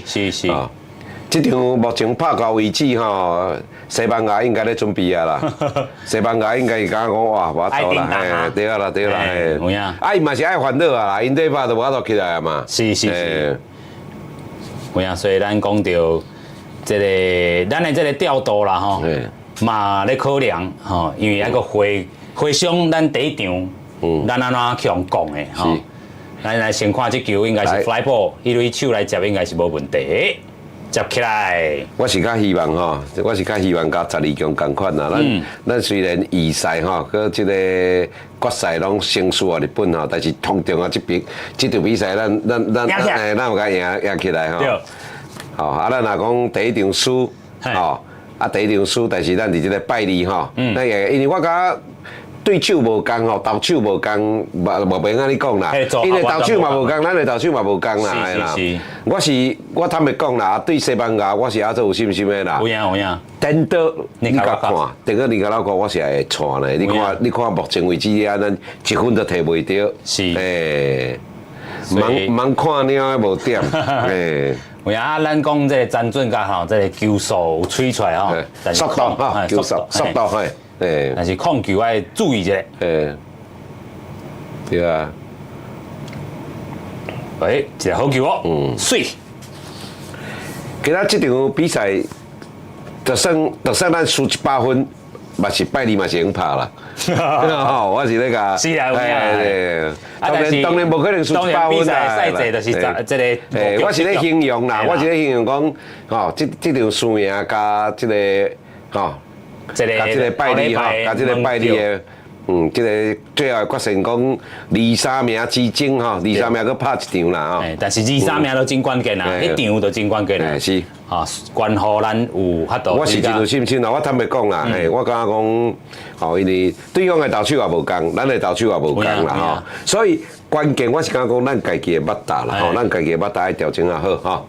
S2: 这场目前拍到为止吼，西班牙应该咧准备啊啦，西班牙应该是讲哇，无走啦，对啦，
S1: 有影。
S2: 啊，伊嘛是爱烦恼啊啦，因对拍都无走起来啊嘛。
S1: 是。有影，所以咱讲到这个咱的这个调度啦吼。嘛咧考量吼，因为那个回想咱第一场，咱安怎向讲的吼，咱来先看这球应该是 fly ball， 伊对手来接应该是无问题，接起来。
S2: 我是较希望吼，我是较希望甲12强同款啦。咱虽然预赛吼，佮即个决赛拢胜输日本吼，但是通常啊这场比赛咱有甲赢起来吼。吼，啊，咱若讲第一场输吼。啊，第一场输，但是咱伫即个拜二吼，咱也因为我甲对手无共吼，投手无共，无免安尼讲啦。因为投手嘛无共，咱的投手嘛无共啦，系啦。我坦白讲啦，对西班牙我是还做有信心的啦。
S1: 有影。
S2: 等到你甲看，等到你甲老看，我是会传的。你看目前为止啊，咱1分都摕袂到。
S1: 是。
S2: 诶。忙看鸟的无点，诶，
S1: 有影啊，咱讲这个张俊甲吼，这个球速有吹出来吼，但是
S2: 速度哈，球速嘿，诶，
S1: 但是控球要注意一下。
S2: 诶，对啊，
S1: 喂，一个好球哦，水。
S2: 今仔这场比赛，就算咱输100分，嘛是拜二嘛是用拍啦。吼，我是咧甲，
S1: 是啊，有影。
S2: 当然无可能输100分啦。
S1: 赛制就是这个。
S2: 我是咧形容啦，我是咧形容讲，吼，这场输赢加这个，吼，加这个拜二吼，加这个拜二的。这个最后决胜讲2、3名之争吼，2、3名搁拍一场啦吼。
S1: 但是2、3名都真关键啦，一场都真关键啦。
S2: 是，
S1: 啊，关乎咱有法度。
S2: 我是真有信心啦，我坦白讲啦，我感觉讲，吼，因为对方的投手也无共，咱的投手也无共啦吼，所以关键我是感觉讲咱家己的目达啦，吼，咱家己的目达要调整啊好吼。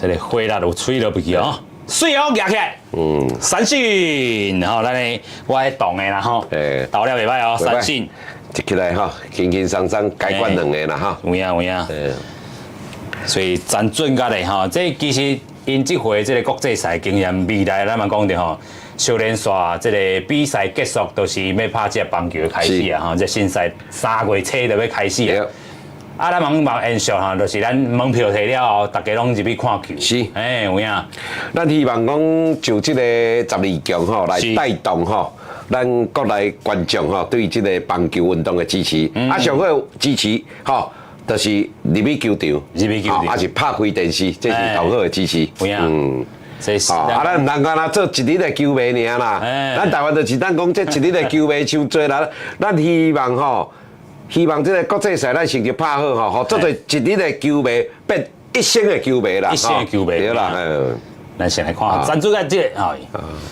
S1: 这个火力有吹落去哦。水哦，夹起来，三振，吼，咱的我爱动的啦吼，投了袂歹哦，三振，
S2: 一起来吼，轻轻松松解决2个啦吼，
S1: 有影有影，所以张俊甲咧吼，这其实因这回这个国际赛经验，未来咱嘛讲着吼，少年线这个比赛结束都是要拍这棒球开始啊吼，这新赛3月初就要开始啊。啊，咱网现象哈，就是咱门票摕了后，大家拢入去看球。
S2: 是，
S1: 有影。
S2: 咱希望讲就这个12强吼来带动吼，咱国内观众吼对这个棒球运动的支持。啊，上好支持吼，就是入去球场，还是拍开电视，这是头好的支持。
S1: 有影。这是。
S2: 咱唔通干啦，做一日的球迷尔啦。咱台湾就是咱讲这一日的球迷伤多啦，咱希望吼。希望这个国际赛咱成绩拍好吼，好做做一日的球迷变一生的球迷啦，
S1: 一生的球迷
S2: 对啦，
S1: 咱先来看，赞助个这个吼，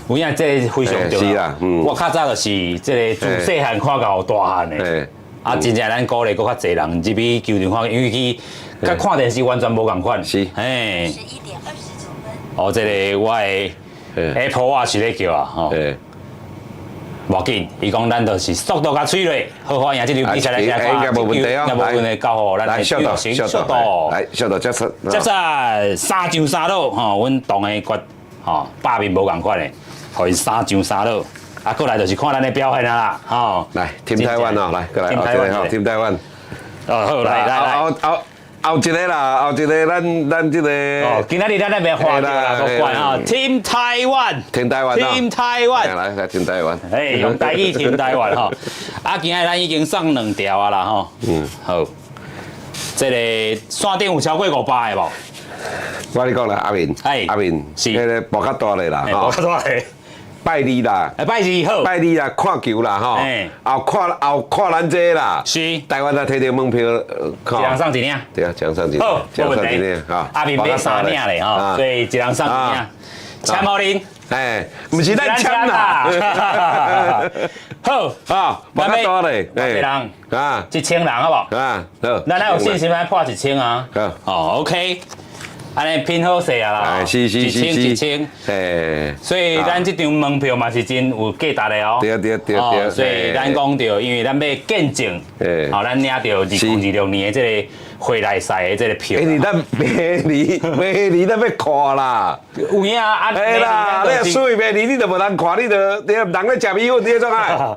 S1: 有影这非常重要。我较早就是这个自细汉看到大汉的，啊，真正咱鼓励搁较侪人入去球场看，因为去甲看电视完全无共款。
S2: 是，
S1: 哎，11:29。哦，这个我的 Apple Watch 咧叫啊，吼。无要紧，伊讲咱就是速度甲催泪，好好赢这场比赛来先看，
S2: 应该无问题哦。
S1: 应该无问题，交互咱的小道，
S2: 来小道接手。
S1: 接赛3上3落，吼，阮同的决吼霸面无共款的，互伊3上3落，啊，过来就是看咱的表现啦，吼。
S2: 来，Team Taiwan哦，来，过来，好，Team Taiwan。
S1: 哦，好，来。
S2: 后一个啦，后一个咱这个。
S1: 哦，今仔日咱那边花啦，不管啊 ，Team Taiwan。Team
S2: Taiwan。Team
S1: Taiwan。
S2: 来 Team Taiwan。
S1: 哎，用台语 Team Taiwan 吼。啊，今仔咱已经送2条啊啦吼。好。这个山顶有超过500个无？
S2: 我跟你讲啦，阿明。阿明。
S1: 是。
S2: 迄个步较大的啦，
S1: 步较大的。
S2: 拜二啦，
S1: 拜二好，
S2: 拜二啦，看球啦吼，后看咱这啦，
S1: 是
S2: 台湾来摕到门票，
S1: 一人送一领，
S2: 对啊，一人送一领，
S1: 好，没问题，阿明买3领嘞吼，所以一人送一领，签好恁，
S2: 哎，不是咱签啦，
S1: 好，
S2: 好，步较大嘞，
S1: 一人啊，1000人好不好？
S2: 啊，好，
S1: 咱还有信心来破1000啊，好，OK。安尼拼好势啊啦，
S2: 是
S1: ，1000，哎，所以咱这张门票嘛是真有价值的哦。
S2: 对，
S1: 所以咱讲到，因为咱要见证，好，咱领到2026年的这个回来赛的这个票。
S2: 你咱明年咱要看啦。
S1: 有影啊，
S2: 哎啦，你水明年你就无人看，你人咧食米粉，你种啊。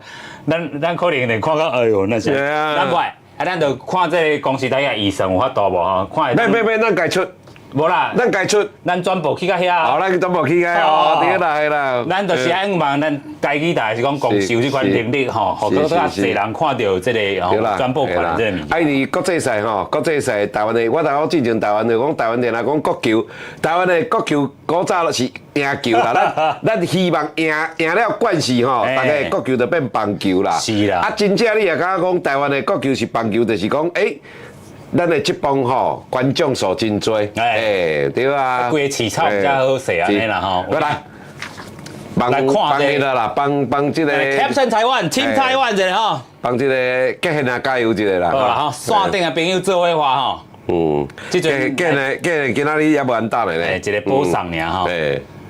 S1: 咱可能连看到，哎呦，那是，难怪，啊，咱就看这个公司底下预算有法度无吼？看。
S2: 别，咱家出。
S1: 无啦，
S2: 咱家出，
S1: 咱全部去到遐。
S2: 哦，咱全部去遐哦，对啦，系啦。
S1: 咱就是希望咱家己台是讲公司有这款能力吼，互更较侪人看到这个吼转播权这个物。
S2: 啊，因为国际赛吼，国际赛台湾的，我头进前台湾就讲台湾人来讲国球，台湾的国球古早就是赢球啦，咱希望赢了冠势吼，大家国球就变棒球啦。
S1: 是啦。
S2: 啊，真正你也感觉讲台湾的国球是棒球，就是讲诶。咱的这帮吼观众数真多，哎，对啊，
S1: 规个市场比较好势安尼啦吼。
S2: 来，帮迄个啦，帮这个
S1: Captain Taiwan、Team Taiwan 一个吼，
S2: 帮这个家人啊加油一个啦。
S1: 好啦吼，山顶的朋友做伙话吼。
S2: 这阵家人今仔日也无安打咧。
S1: 一个补偿尔吼。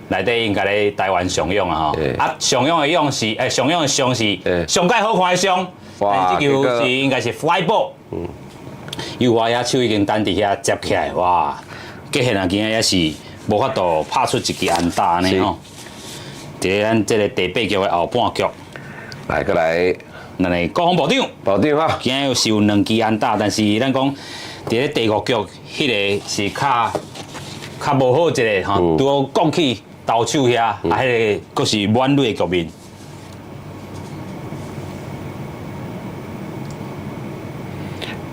S1: 内底应该咧台湾上用啊吼。啊，上用的用是上用的上是上盖好看的上。哇，这球是应该是 fly ball。右外野手已经等伫遐接起来，哇！结现啊，今仔也是无法度拍出一支安打安尼吼。伫咱这个第八局的后半局，
S2: 来过来，
S1: 咱的国防部长，
S2: 哈，
S1: 今仔又是有2支安打，但是咱讲伫咧第5局，迄个是较无好一个吼，拄好讲起投手遐，啊，迄个佫是满垒的局面。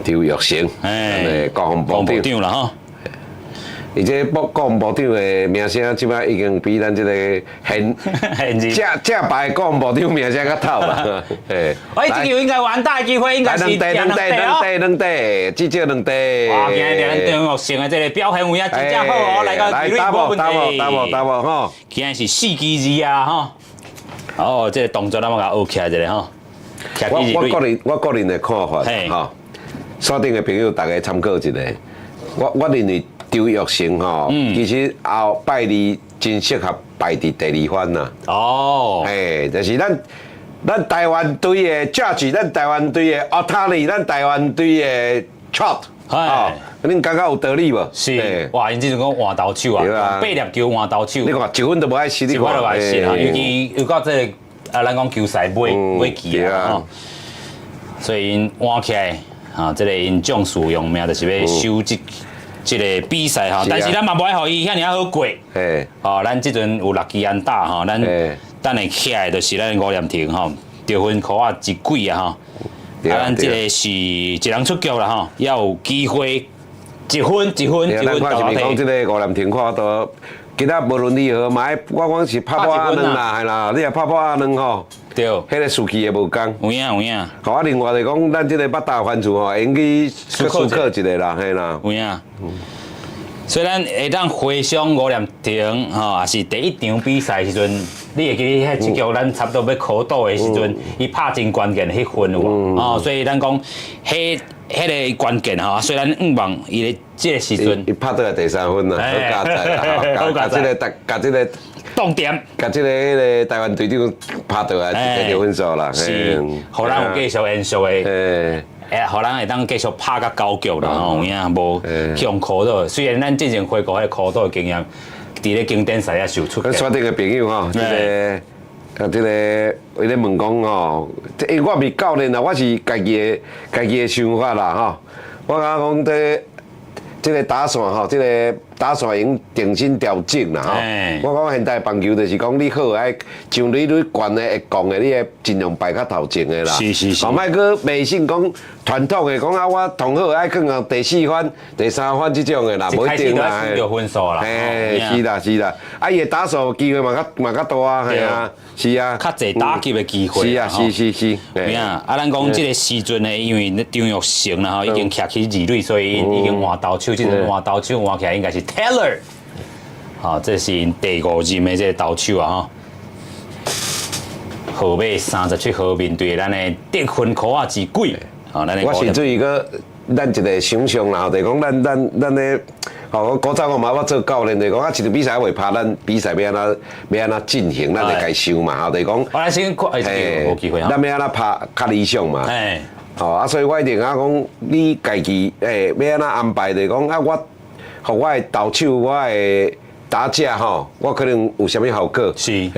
S2: 刘玉成，国防部长
S1: 啦吼。
S2: 而且国防部长的名声，即摆已经比咱这个正牌国防部长名声较透啦。
S1: 哎，这球应该完大机会，应该是两地，
S2: 至少2地。
S1: 哇，今日咱张玉成的这个表现有影真正好哦，来到几率无问题。
S2: 打无吼，
S1: 今日是4支2啊吼。哦，这个动作咱们甲学起来一下吼。
S2: 我个人的看法，吼，锁定的朋友大家参考一下。我认为。刘玉成吼，其实后拜二真适合排伫第2番呐。
S1: 哦，
S2: 就是咱台湾队的 Judge， 咱台湾队的 Otani， 咱台湾队的 Trout， 恁感觉有道理无？
S1: 是，哇，因即阵讲换投手啊，8粒球换投手，
S2: 你看1分都无爱失，
S1: 你看都爱失啊，尤其又到这个咱讲球赛尾期啊，所以因换起来啊，这个因将士用命就是要收这个比赛哈，但是咱嘛无爱互伊遐尔好过。哦，咱即阵有6支安打吼，咱等下起来就是咱吴念庭吼，得分扣啊1几啊吼，啊，咱这个是一人出局啦吼，要有机会1分。
S2: 咱看是咪讲这个吴念庭看到，今仔无论如何嘛，我讲是拍啊两啦，系啦，你也拍啊两吼。
S1: 对，
S2: 迄个士气也无共，
S1: 有影。
S2: 好啊，另外就讲，咱这个八大番薯吼，应去思考一个啦，嘿啦。
S1: 有影。所以咱会当回想吴念庭吼，也是第1场比赛时阵，你会记迄一局咱差不多要考倒的时阵，伊拍真关键的迄分有无？哦，所以咱讲迄个关键吼，虽然望伊的这个时阵，
S2: 伊拍倒来第3分啦，好加载啦，甲这个。
S1: 重点，
S2: 甲这个台湾队长拍倒来1个分数啦，
S1: 是，互咱有继续延续的，互咱会当继续拍到9局啦，吼，有影无向考倒。虽然咱之前回顾迄个考倒的经验，伫咧经典赛也受出。
S2: 锁定的朋友吼，这个我咧问讲吼，因为我未教练啦，我是家己的想法啦吼，我感觉讲这个打线吼，这个打线已经重新调整啦吼。我讲现代棒球就是讲你好爱上垒悬的会降的，你会尽量排较头前的啦。
S1: 是。
S2: 莫去迷信讲传统的讲啊，我同好爱放到第4番、第3番这种的啦，无一定啦。
S1: 有分数啦。
S2: 是啦。啊，伊的打数机会嘛较大啊，系啊，是啊。
S1: 较侪打击的机会。
S2: 是啊，是。
S1: 对啊，咱讲这个时阵呢，因为张玉成啦吼，已经徛起2垒，所以已经换投手，即阵换投手换起来应该是 Taylor。好，这是因第5任的这个投手啊吼。号码37号面对咱的得分扣啊1几。
S2: 我甚至于个咱一个想象啦，就是讲咱的，吼，古早我嘛我做教练，就是讲啊，一场比赛未拍，咱比赛要安怎进行，咱就该想嘛，吼，就是讲。
S1: 我来先看，有机会哈。
S2: 咱要安怎拍较理想嘛。吼啊，所以我一定啊讲，你家己要安怎安排，就是讲啊，互我的投手，我的打者吼，我可能有啥物效果？
S1: 是。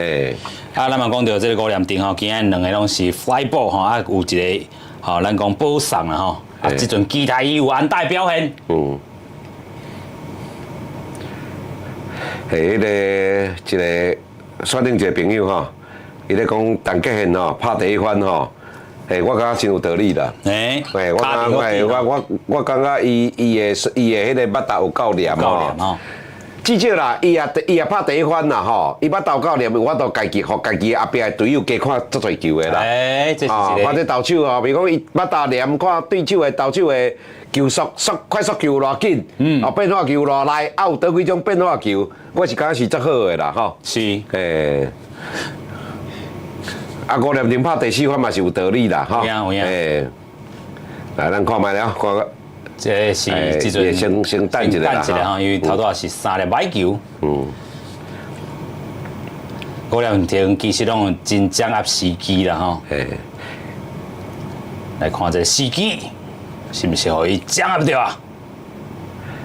S1: 啊，咱嘛讲到这个吴念庭吼，今日2个拢是 fly ball 吼，啊有一个吼，咱讲保送啦吼，啊即阵期待伊有安大表现。
S2: 迄一个锁定一个朋友吼，伊咧讲陈杰宪吼拍第1番吼，我感觉真有道理啦。我感觉伊的迄个捌头有够念吼。至少啦，伊也拍第1番啦吼，伊捌投教练，我都家己互家己后壁的队友加看足侪球的啦。
S1: 这是一个。
S2: 或者投手吼，比如讲伊捌投念看对手的投手的球速快速球偌紧，变化球偌来，有倒几种变化球，我是感觉是足好的啦吼。
S1: 是。
S2: 啊，吴念庭拍第4番嘛是有道理啦吼。
S1: 有影。
S2: 来，咱看卖了，看个。
S1: 这是即阵
S2: 先等一下
S1: 哈，因为头拄是3粒歹球。吴念庭其实拢有真掌握时机啦吼。来看这个时机，是不是可以掌握到啊？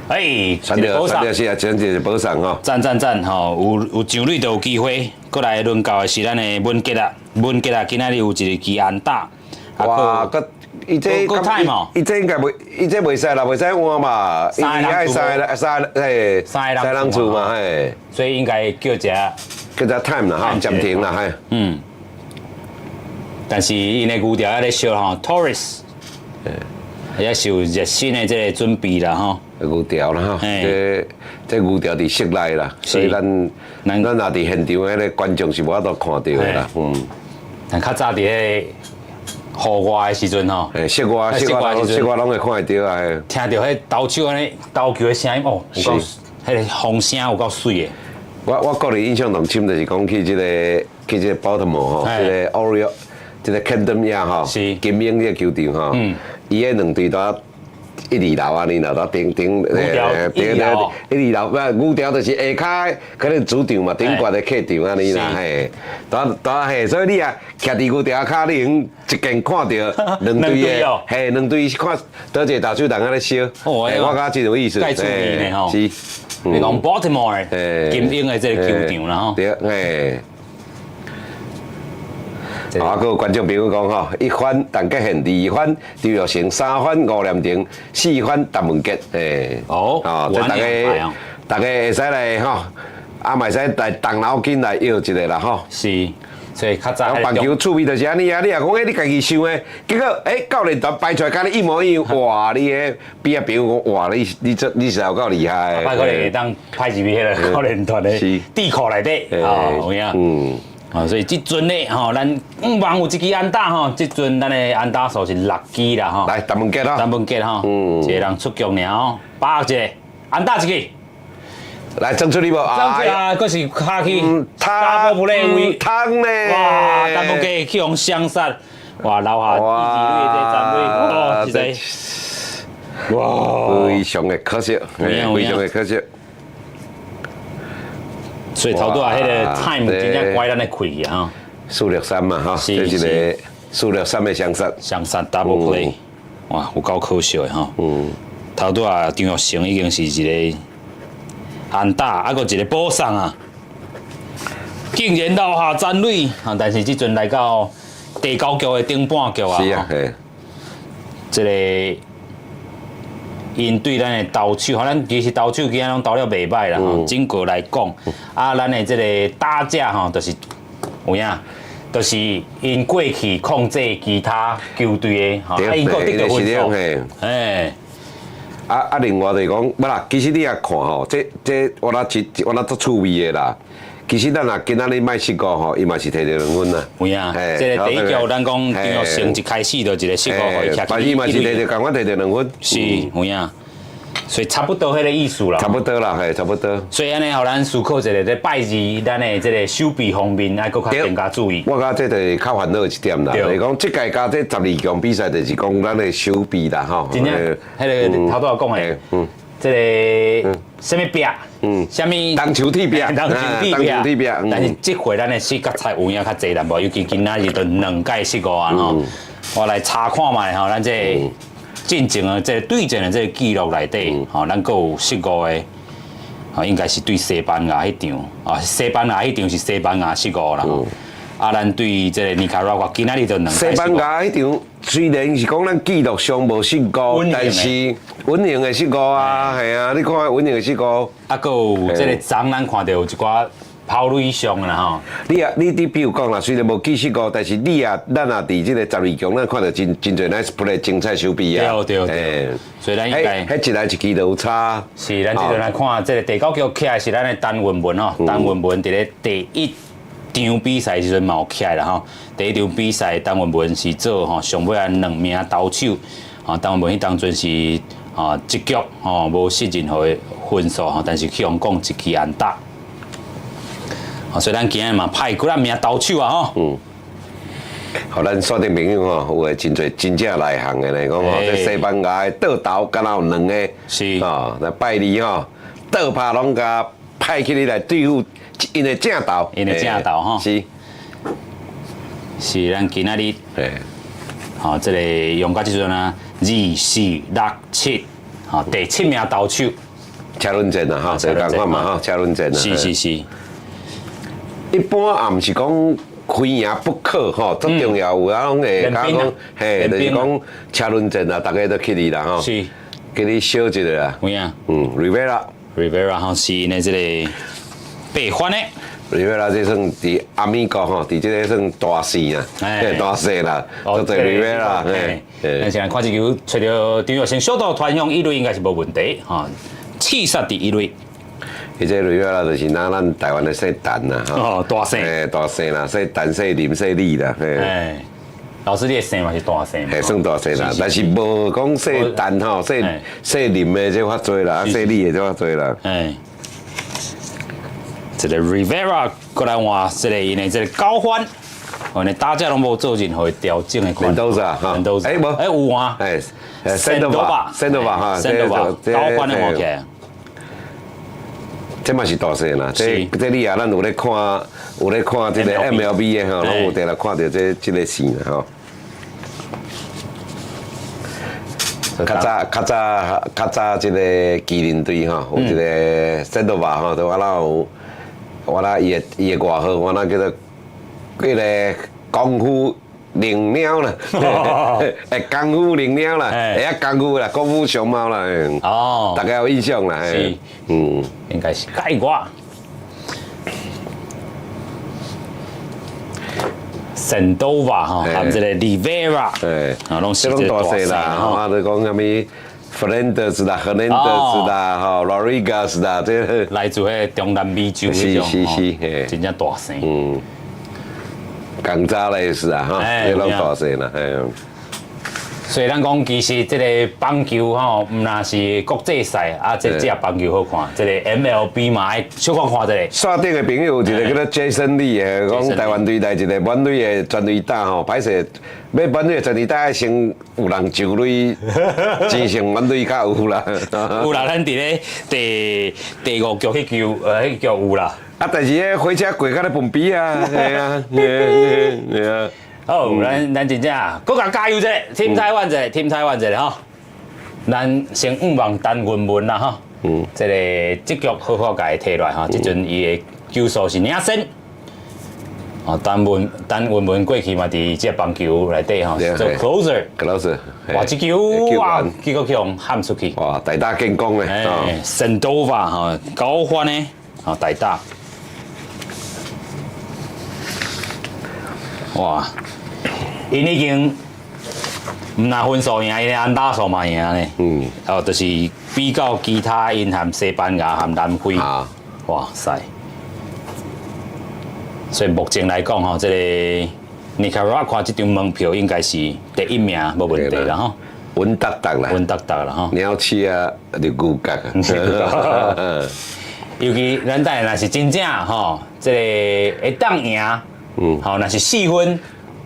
S1: 哎，
S2: 传到是啊，真是保送吼。
S1: 赞吼，有上垒就有机会。过来轮到的是咱的文杰啊，今仔日有一个支安打。
S2: 哇，伊这伊这应该袂，伊这袂使啦，袂使换嘛，伊爱三人厝嘛，嘿，
S1: 所以应该叫只
S2: time 啦，哈，暂停啦，嘿，
S1: 但是因的牛条还咧烧吼 ，Torres， 也是有热身的这个准备啦吼。
S2: 牛条啦哈，这牛条伫室内啦，所以咱若伫现场，迄个观众是无法度看到的啦，
S1: 但较早伫迄户外的时阵吼，
S2: 室外拢会看得到啊，
S1: 听到迄投手安尼投球的声音哦，有够，迄个风声有够水的。
S2: 我个人印象中深就是讲去这个宝特摩吼，这个 Oriole， 这个 Camden 呀吼，金鹰这个球场吼，伊迄两队都一二楼啊，二楼顶，一二楼，牛条就是下骹可能主场嘛，顶悬的客场安尼啦，嘿，嘿，所以你啊，徛伫牛条骹，你用一见看到两队的，嘿，两队看倒一个投手人安尼烧，我感觉真有意思，
S1: 介注意呢吼，
S2: 是，
S1: 你讲 Baltimore 金鹰的这个球场啦吼，
S2: 对，嘿。啊，个观众朋友讲吼，1番陈吉宪，2番刘玉成，3番吴念庭，4番陈文杰，诶，这大家会使来吼，嘛会使来动脑筋来摇一个啦吼。
S1: 是，所以较早
S2: 棒球趣味就是安尼啊，你若讲你家己想的，结果教练团排出来跟你一模一样，哇，你迄边朋友讲，哇，你是有够厉害。
S1: 可能会当派一批迄个教练团的地库内底，有影。所以这阵呢，咱5番有一支安打吼，这阵咱的安打数是6支啦吼。
S2: 来，陈文杰吼，
S1: 一个人出局尔，把握一个安打一支。
S2: 来，争出你无？
S1: 争出啊，佫是卡去打波嘞位，
S2: 汤嘞！
S1: 哇，陈文杰去用相杀，哇，留下1、2垒这站位，实在，哇，
S2: 非常的可惜，非常的可惜。
S1: 所以头拄啊，迄个 time 真正怪咱的气去哈。
S2: 4-3嘛哈，这一个4-3的相杀
S1: double play， 哇，有够可惜的哈。头拄啊，张玉成已经是一个安打，啊，佫一个保送啊，竟然留下残垒啊！但是即阵来到第9局的顶半局啊，
S2: 是啊，
S1: 这个。因对咱的投手，咱其实投手今仔拢投了袂歹啦吼。整个来讲，咱的这个打者吼，就是有影，就是因过去控制其他球队的吼，因个得到分数。哎，
S2: 另外就是讲，不啦，其实你也看吼，这我那足趣味的啦。其实咱若今仔日卖失误吼，伊嘛是摕到2分啦。
S1: 有影，这个第一局咱讲张玉成一开始就一个失误，互伊
S2: 但伊嘛是摕到，共我摕到2分。
S1: 是，有影。所以差不多迄个意思啦。
S2: 差不多啦，嘿，差不多。
S1: 所以安尼，互咱思考一下，在拜二咱的这个守备方面，爱搁较更加注意。
S2: 我觉这就是较烦恼一点啦。就是讲，这届加这12强比赛，就是讲咱的守备啦，吼。
S1: 真正，迄个头拄讲的，这个什么壁，什么
S2: 东球铁壁，
S1: 东球铁壁。但是这回咱的四角菜有影较济淡薄，尤其今仔日都2届失误啊吼。我来查看卖吼，咱这进前的这对阵的这个记录内底，吼，咱阁有失误的，吼，应该是对西班牙迄场，啊，西班牙迄场是西班牙失误啦。咱对这个尼加拉瓜今仔日就2届失误。
S2: 西班牙迄场虽然是讲咱记录上无失误，但是稳赢的失误啊，系啊，你看稳赢的失误。
S1: 阁有这个昨咱看到有一寡跑垒上啦吼。
S2: 你比如讲啦，虽然无记失误，但是咱伫这个12强，咱看到真侪 nice play 精彩手臂啊。
S1: 对。所以咱应该。
S2: 迄一来一支就有差。
S1: 是，咱即阵来看这个第9局起来是咱的陈文文吼，陈文文伫咧第1场比赛时阵嘛有起来啦吼。第1场比赛，陈文文是做吼上尾2名投手，吼，陈文文迄当阵是1局吼无失任何的分数吼，但是去用讲一支安打。所以咱今日嘛派几名投手啊吼。
S2: 互咱锁定朋友吼，有诶真侪真正内行诶来讲吼，这西班牙诶倒投敢若有2个。
S1: 是。
S2: 那拜二吼倒拍拢甲派起你来对付因诶正投。
S1: 因诶正投吼。
S2: 是。
S1: 是咱今仔日。吼，这个用到即阵啊， 2、4、6、7，好，第7名投手。
S2: 车轮战啊，哈，就共款嘛，哈，车轮战啊。
S1: 是。
S2: 一般也毋是讲非赢不可吼，最重要有拢会讲讲，嘿，就是讲车轮战啊，大家都去你啦吼，
S1: 是，
S2: 给你小一个啦。
S1: 有影
S2: Rivera
S1: 吼是因的这个白番的。
S2: Rivera 这算伫阿美国吼，伫这个算大胜啊，大胜啦，做做 Rivera，嘿。
S1: 咱现在看这球，找到张玉成小岛团向一垒应该是无问题哈，刺杀第一垒。
S2: 伊这 Rivera 就是拿咱台湾的姓陈啦，
S1: 哦，大姓，
S2: 大姓啦，姓陈、姓林、姓李啦，
S1: 哎，老师你的姓嘛是大姓，
S2: 嘿，算大姓啦，但是无讲姓陈吼，姓林的这较多啦，姓李的这较多啦。
S1: 哎，这个 Rivera 过来换这个因的这个高欢，哦，你大家拢无做任何调整的款。
S2: 都是啊，哈，
S1: 都是。哎无，哎有换，
S2: 圣多巴哈，
S1: 高欢的换起来。
S2: 这嘛是大事啦，这你啊，咱有咧看这个 MLB 的吼，拢有伫来看到这个戏啦吼。较早这个麒麟队吼，有一个圣多巴吼，我那伊的外号，我那叫做迄个功夫灵鸟啦，功夫灵鸟啦，功夫啦，功夫熊猫啦，哦，大家有印象啦，
S1: 是，应该是介我。圣多瓦哈，含这个 Rivera， 拢是大势啦，
S2: 啊，就讲什么 Fernandez 啦、Hernandez 啦、吼 Rodriguez 啦，这
S1: 来自迄中南美洲迄种，是，真正大声。港扎类似啊，哈，这拢大势啦，所以咱讲，其实这个棒球吼，唔那是国际赛啊，这棒球好看，这个 MLB 嘛爱小看看这个。
S2: 线顶的朋友，一个叫做 Jason Lee 的，讲台湾队来一个满垒的全垒打吼，歹势，要满垒的全垒打先有人就垒，真成满垒较有啦。
S1: 有啦，咱伫咧第5局迄球，迄局有啦。
S2: 啊，但是迄火车过到咧分比啊，系啊，
S1: 好，咱真正搁甲加油者，Team Taiwan 者，Team Taiwan 者吼。咱先望陈文文啦吼，这个这局好好甲伊摕落来吼，即阵伊的球速是领先。哦，陈文文过去嘛，伫这棒球内底吼做 closer，哇，这球哇，结果去互喊出去，
S2: 哇，大打建功咧，
S1: 圣多瓦吼，高欢咧，吼大打，哇！因已经唔拿分数赢，因安打数嘛赢咧。就是比较其他因含西班牙含南非。哇塞！所以目前来讲吼，这个尼加拉瓜这张门票应该是第1名，无问题啦吼。
S2: 稳当当啦，
S1: 稳当当啦吼。
S2: 鸟鼠啊，就牛角啊。
S1: 尤其咱等下若是真正吼，这个会当赢，好，若是4分。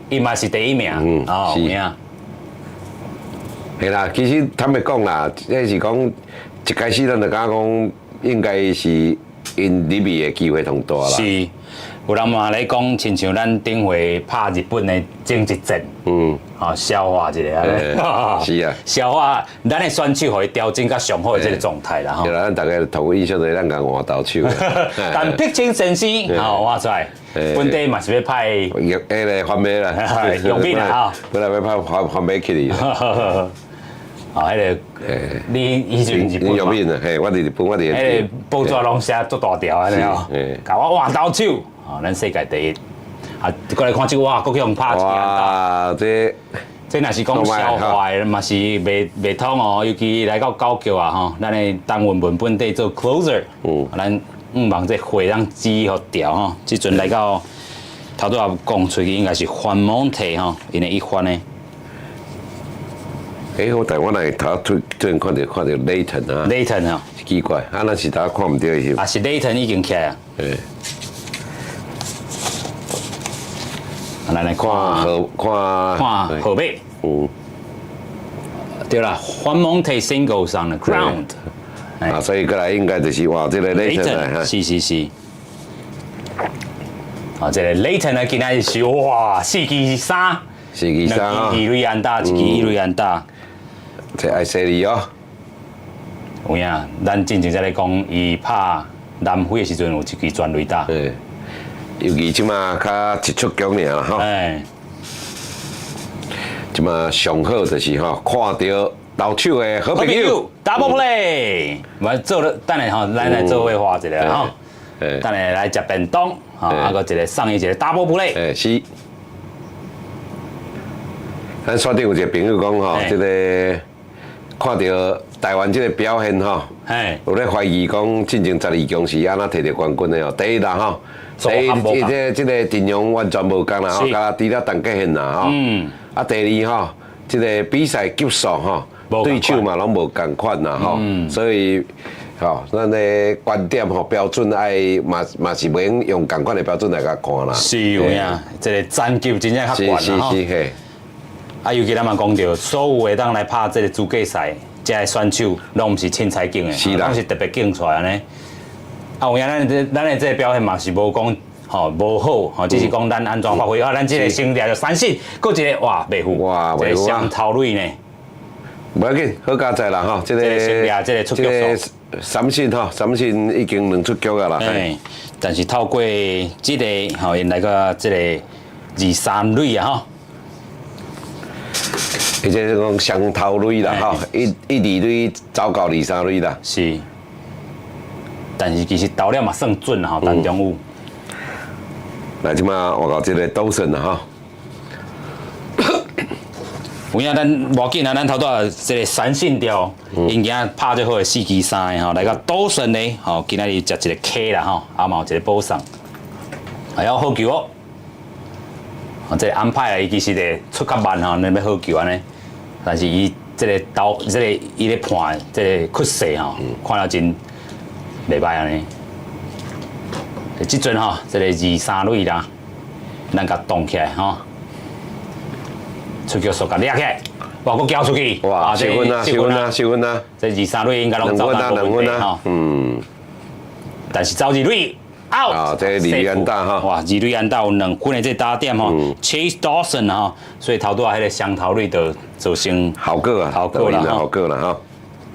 S1: 伊嘛是第1名，哦，有影。
S2: 系啦，其实坦白讲啦，这是讲一开始咱就讲应该是因入面的机会同大啦。
S1: 是，有人嘛咧讲，亲像咱顶回拍日本的前一阵，好消化一下啊。
S2: 是啊，
S1: 消化咱的选手可以调整到上好的这个状态啦。
S2: 对啦，咱大家同印象就是咱讲换投手。
S1: 但碧清先生，好哇出来。本地嘛是要派
S2: 迄个番麦啦，
S1: 用品啦哈，
S2: 本来要派番麦去哩。
S1: 啊，迄个你以前日本
S2: 用品啊，嘿，我伫日本，我伫。
S1: 迄个报纸拢写足大条安尼哦，甲我换投手，哦，咱世界第1。啊，过来看这哇，国强拍一
S2: 哇，
S1: 这若是讲消化的，嘛是袂通哦，尤其来到9局啊吼，咱的陈文文本地做 closer，咱。望这火让机互调吼，即阵来到头拄也讲出去，应该是番蒙提吼，因为一番呢。
S2: 我台湾来头突然看到Layton 啊
S1: ，Layton 啊，
S2: 奇怪，啊那是大家看唔到伊。
S1: 啊是 Layton 已经起来啊。咱来看后尾。对啦，番蒙提 single 上的 ground。
S2: 啊，所以过来应该就是哇，这个 Layton
S1: 是。啊，这个 Layton 呢，今仔是哇，4支3，2支2垒安打，1支1垒安打。
S2: 这爱犀利哦。
S1: 有影，咱进前在咧讲，伊拍南非的时阵有一支全垒打。
S2: 对，尤其即马较一出局尔啦吼。
S1: 哎，
S2: 即马上好就是吼，看到投手的好朋友
S1: double play，我做了，等下吼，咱来做伙画一个吼，等下来食便当，吼，啊个一个送伊一个 double play。
S2: 是。咱线顶有一个朋友讲吼，即个看到台湾即个表现吼，有咧怀疑讲进前12强是安怎摕到冠军的哦。第一啦吼，第一即个阵容完全无共啦吼，甲除了陈家宪啦吼。啊，第二吼，即个比赛级数吼，对手嘛拢无共款啦吼，所以吼，咱的观点吼标准爱嘛是免用共款的标准来甲看啦。
S1: 是有影，即个战级真正较悬啦吼。
S2: 是嘿。
S1: 啊，尤其咱嘛讲到，所有的当来拍这个资格赛，这个选手拢毋是凊彩竞的，拢是特别竞出来安尼。啊，有影咱的这个表现嘛是无讲吼无好，吼只是讲咱安怎发挥。啊，咱这个成绩就三胜，搁一个哇袂负，这个双头蕊呢。
S2: 无要紧，好佳哉啦吼，这个
S1: 成绩这个出局数。
S2: 三胜吼，三胜已经2出局啊啦。
S1: 但是透过这个吼，因来个这个2-3蕊啊吼。
S2: 而且是讲双头蕊啦吼，一二蕊走到2-3蕊啦。
S1: 是，但是其实投了嘛算准吼，当中有。
S2: 来，即马我搞这个斗胜啦吼。
S1: 有影咱无要紧啊，咱头拄这个三胜条，因囝拍最好的4支3个吼，来个斗胜咧吼，今仔日食一个 K 啦吼，啊嘛有一个补送，还要好球哦。哦，这个安排啊，伊其实咧出较慢吼，咱要好球安尼。但是伊这个投，这个伊咧判这个屈势吼，看了真袂歹安尼。即阵吼，这个2-3蕊啦，咱甲动起来吼，出球数甲掠起来，哇，佫交出去，
S2: 哇，7分啊，7分啊，7分啊！
S1: 这2-3蕊应该拢走到2分啊，但是走2蕊。
S2: 啊，这2蕊安打哈，
S1: 哇，2蕊安打有2分的这打点吼，Chase Dawson 吼，所以头拄仔迄个双头蕊就造成
S2: 好个啊，
S1: 好个啦，
S2: 好个啦哈。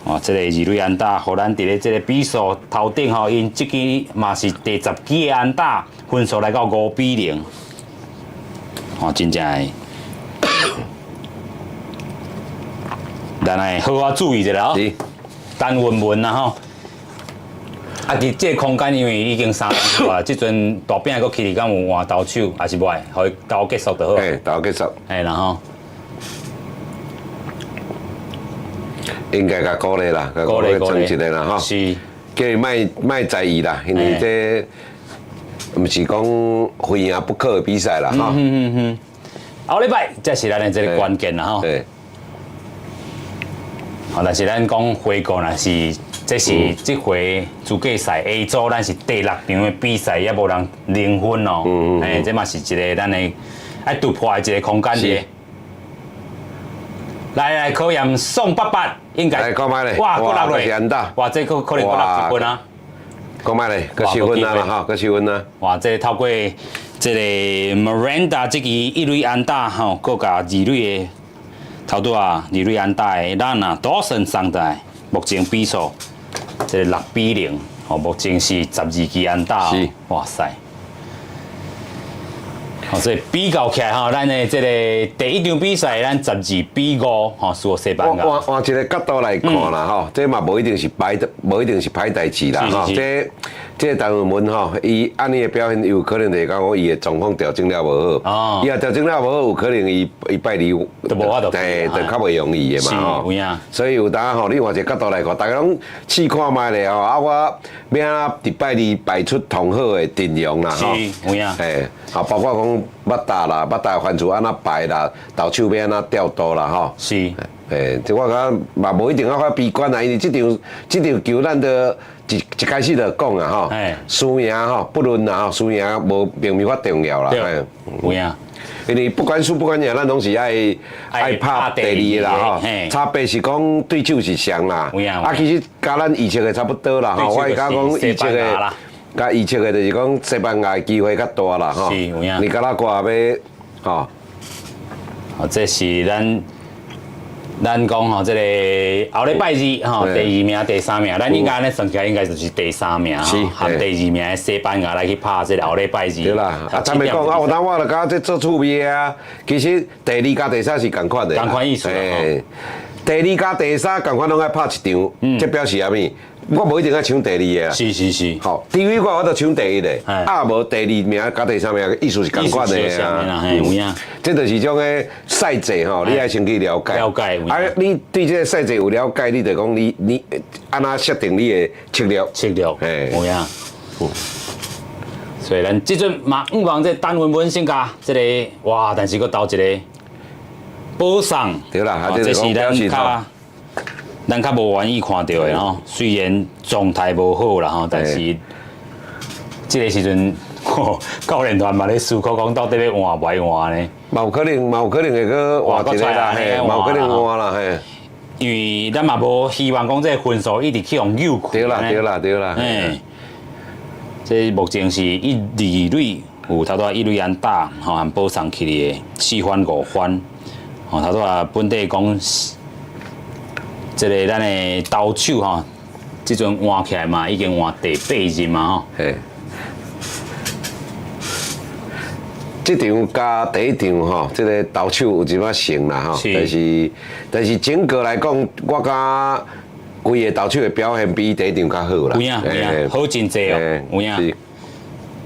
S1: 哇，这个2蕊安打，互咱伫咧这个比数头顶吼，因即支嘛是第10支的安打，分数来到5-0，哦，真正的，咱来好好注意一下哦，单稳稳啦吼。啊！伫这个空间，因为已经3人出啊，即阵大饼佫起哩，敢有换投手，还是袂，互伊投结束就好。
S2: 投结束。
S1: 然后
S2: 应该甲鼓励啦，甲鼓励争一个啦吼。
S1: 是。
S2: 叫伊莫在意啦，因为这毋是讲非赢不可的比赛啦吼。
S1: 后礼拜才是咱的这个关键啦吼。
S2: 对。
S1: 好，但是咱讲回顾若是。这是这回资格赛 A 组，咱是第6场的比赛，也无人0分哦。这嘛是一个咱的爱突破的一个空间的。来考验宋88，应该。
S2: 来，讲卖咧。
S1: 哇，过落
S2: 来。
S1: 哇，这可能过6分啊。
S2: 讲卖咧，搁7分啦哈，搁7分啦。
S1: 哇，这透过这个 Miranda 这支1蕊安打吼，搁加2蕊的头拄啊2蕊安打的咱啊Dawson上台，目前比数。这个6-0，哦，目前是12支安打哦，哇塞！哦，所以比较起来吼，咱的这个第一场比赛，咱12-5，吼，输西班牙。
S2: 换一个角度来看啦，吼，这嘛无一定是歹代志啦，吼，这陈文文吼，伊安尼的表现有可能就是讲伊的状况调整了无好，伊若调整了无好，有可能伊拜2
S1: 就无法度，
S2: 就较袂容易的嘛吼。所以有当吼，你换一个角度来看，大家拢试看卖咧吼，啊，我要安怎伫拜2摆出同好的阵容啦吼。
S1: 有影。
S2: 啊，包括讲捌打番薯安怎摆啦，投手要安怎调度啦吼。
S1: 是。
S2: 这我感觉嘛无一定要较悲观啦，因为这场球咱都一开始就讲啊吼，输赢吼不论啦吼，输赢无并没法重要啦。
S1: 有影。
S2: 因为不管输不管赢，咱拢是爱拍第2啦吼。差别是讲对手是强啦，啊其实甲咱预测的差不多啦吼。我会讲预测的，甲预测的就是讲西班牙的机会较大啦吼。
S1: 是有影。
S2: 尼加拉瓜要吼，
S1: 哦，这是咱咱讲吼，这个后礼拜日吼，第2名、第3名，咱应该安尼算起来应该就是第3名吼，和第2名的西班牙来去拍这个后礼拜日。
S2: 对啦，咱咪讲有当我就讲这做趣味啊，其实第2甲第3是同款的，
S1: 同款意思啦。
S2: 第2甲第3同款拢爱拍一场，这表示啥物？我无一定爱抢第2个。
S1: 是。
S2: 好，第一我就抢第1个，无第2名甲第3名意思是同款的啊。
S1: 有影。
S2: 这就是种个赛制吼，你爱先去了解。
S1: 了解。
S2: 啊，你对这个赛制有了解，你就讲你安那设定你的策略。
S1: 有影。所以咱即阵嘛，希望这单文本身加这个哇，但是佫到一个保送。
S2: 对啦，
S1: 这是咱较无愿意看到的吼。虽然状态无好啦吼，但是这个时阵，教练团嘛咧思考讲到底要换袂换呢？
S2: 嘛有可能会去换一个啦，嘛有可能换啦，嘿。
S1: 因为咱嘛无希望讲这个分数一直去用扭曲。
S2: 对啦。
S1: 这目前是1、2垒，有头拄1垒安打，吼，含保送起的4番5番，吼，头拄本地讲，这个咱的投手吼，即阵换起来嘛，已经换第8任嘛吼。
S2: 嘿。这场加第1场吼，这个投手有一摆胜啦吼，但是整个来讲，我感规个投手的表现比第1场较好啦。
S1: 有影，好真济哦，有影。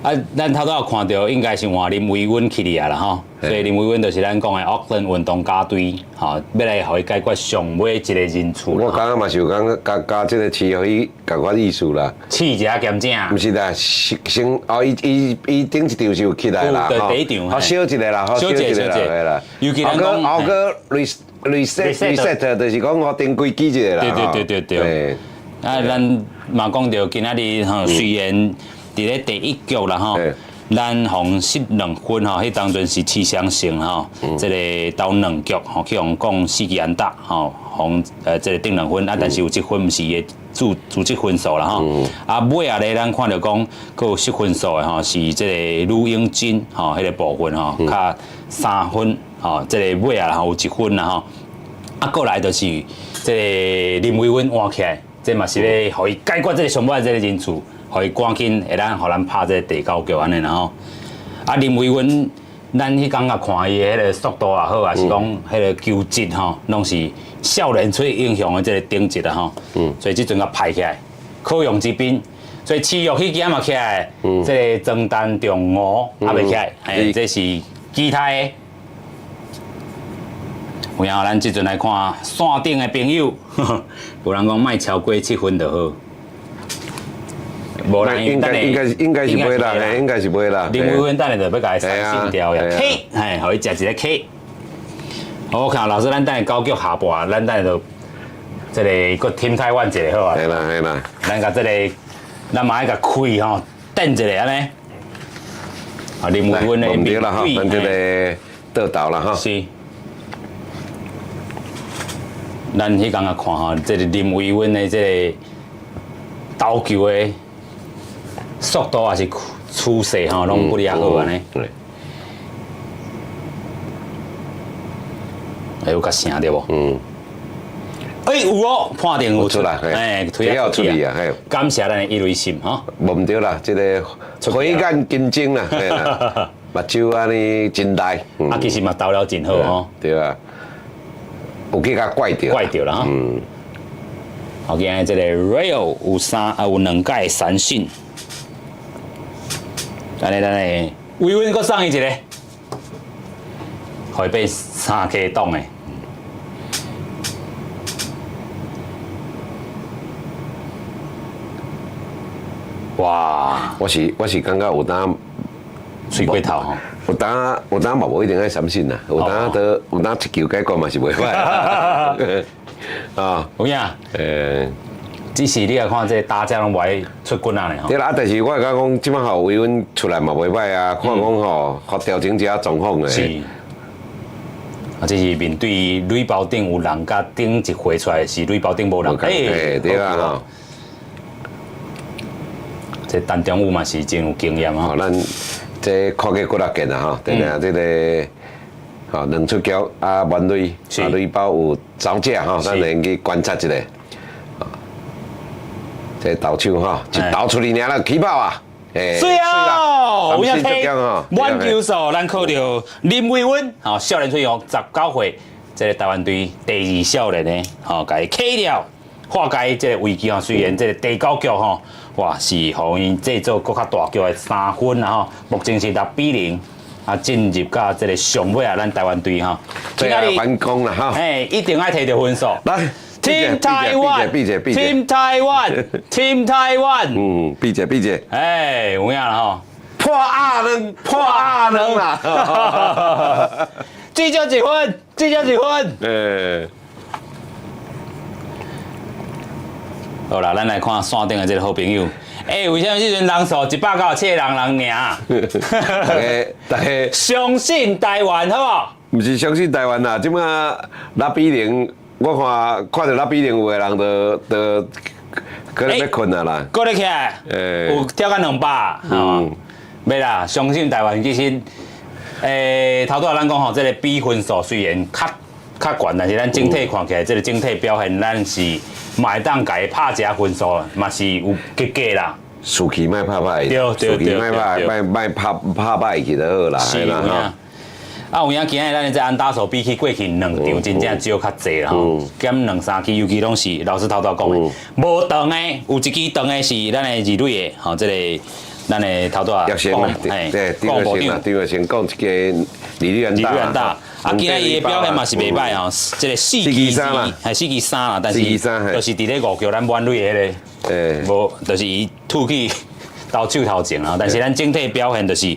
S1: 啊，咱头拄有看到，应该是换林维稳去啊啦吼，所以林维稳就是咱讲的奥克兰运动家队，吼，要来互伊解决上尾一个人数。
S2: 我刚刚嘛是有讲加这个市互伊共款意思啦。
S1: 试一下减正。
S2: 毋是啦，先哦，伊顶一场是有起来啦，
S1: 第1场，
S2: 小一个啦，小一个啦，
S1: 尤其咱讲
S2: 后个 reset 就是讲我定规矩一个啦。
S1: 对。啊，咱嘛讲到今仔日吼，虽然伫咧第1局啦吼，咱红失2分吼，迄当阵是7相胜吼，这个投2局吼，去互讲4支安打吼，红这个顶2分啊，但是有1分毋是伊主击分数啦吼。啊尾啊咧，咱看到讲佫有失分数的吼，是这个吕英金吼，迄个部分吼，较3分吼，这个尾啊吼有1分啦吼。啊，过来就是这个林维稳换起来，这嘛是要互伊解决这个上尾这个人数。互伊赶紧会咱互咱拍这个第9局安尼啦吼。啊，林维稳，咱迄感觉看伊迄个速度也好，也是讲迄个球质吼，拢是少年出英雄的这个顶级啦吼。所以即阵甲派起来，可用之兵。所以七月迄件嘛起来，这个曾丹中午还未起来，这是期待的。然后咱即阵来看线顶的朋友，有人讲莫超过7分就好。无人
S2: 应该是袂啦，应该是袂啦。
S1: 林维稳等下就要甲伊删信掉呀 ，K， 嘿，互伊食一个 K。好，看老师，咱等下9局下半，咱等下就这个佫添台湾一个好啊。
S2: 系啦。
S1: 咱甲这个，咱嘛爱甲开吼，等一下安尼。啊，林维稳的面对，
S2: 咱这个倒倒啦哈。
S1: 是。咱迄刚刚看吼，这个林维稳的这个投球的。速度也是趋势吼，拢不哩好安尼。有甲声对无？有哦，判定有出来，
S2: 推要出去啊！
S1: 感谢咱的一垒心吼。
S2: 无毋对啦，这个火眼金睛啦，系啦，目睭安尼真大。
S1: 啊，其实嘛投了真好吼。
S2: 对啊，有去甲怪掉。
S1: 怪掉啦哈。好，今日这个 Real 有2届三振。咱维稳佫送伊一个，可以变3K 档的。哇！
S2: 我是感觉有当
S1: 吹过头吼，
S2: 有当嘛无一定爱三振啦，有当一球解决嘛是袂歹。啊，
S1: 有影？只是你来看，这打者拢无爱出棍啊嘞吼。
S2: 对啦，但是我会讲，即摆吼维稳出来嘛袂歹啊，看讲吼，互调整一下状况诶。
S1: 是。啊，这是面对垒包顶有人，甲顶一回出来是垒包顶无人。
S2: 对啊吼。
S1: 这陈中武嘛是真有经验吼。
S2: 咱这看个骨力健啊吼，对啊，这个吼，两出局啊，万蕊
S1: 是
S2: 啊，蕊包有走者吼，咱来去观察一下。这投手吼，一投出去尔了起跑啊！
S1: 水哦，有影
S2: 三振
S1: 睇
S2: 足吼
S1: 满球数，咱靠着林伟文，吼，少年队哦，19岁，这个台湾队第2少年呢，吼，甲伊起了，化解这个危机吼。虽然这个第9局吼，哇，是互因制造搁较大局的3分啦吼，目前是6-0，啊，进入到这个上尾啊，咱台湾队吼，
S2: 最后反攻啦哈！
S1: 一定爱摕到分数。
S2: 来。
S1: Team Taiwan，Team Taiwan，Team Taiwan。
S2: 闭嘴。
S1: 哎，有影啦吼，
S2: 破2人啦！
S1: 至少1分。好啦，咱来看线顶的这个好朋友。为什么这阵人数197人赢？
S2: 大家
S1: 相信台湾，好不好？
S2: 不是相信台湾啦，即马6-0。我看到6-0有个人都可能要困啊啦，
S1: 过得起来，有跳到200，袂啦，相信台湾其实，头拄仔咱讲吼，这个比分数虽然较悬，但是咱整体看起来，这个整体表现咱是嘛会当家拍一分数，嘛是有及格啦。
S2: 士气莫拍歹，士气莫拍歹去就好啦，
S1: 是啦哈。有影今日咱的这安打数比起过去2场真正少较济啦吼，减2-3支，尤其拢是老师头讲的，无长的有一支长的是咱的二垒的，吼，这个咱的头拄
S2: 叶先啦，对，张月先讲一个李立安打，
S1: 啊，今日伊的表现嘛是袂歹吼，这个4支还4支3啦，但是就是伫咧5球咱满垒的迄个，无就是伊吐去投手头前啊，但是咱整体表现就是。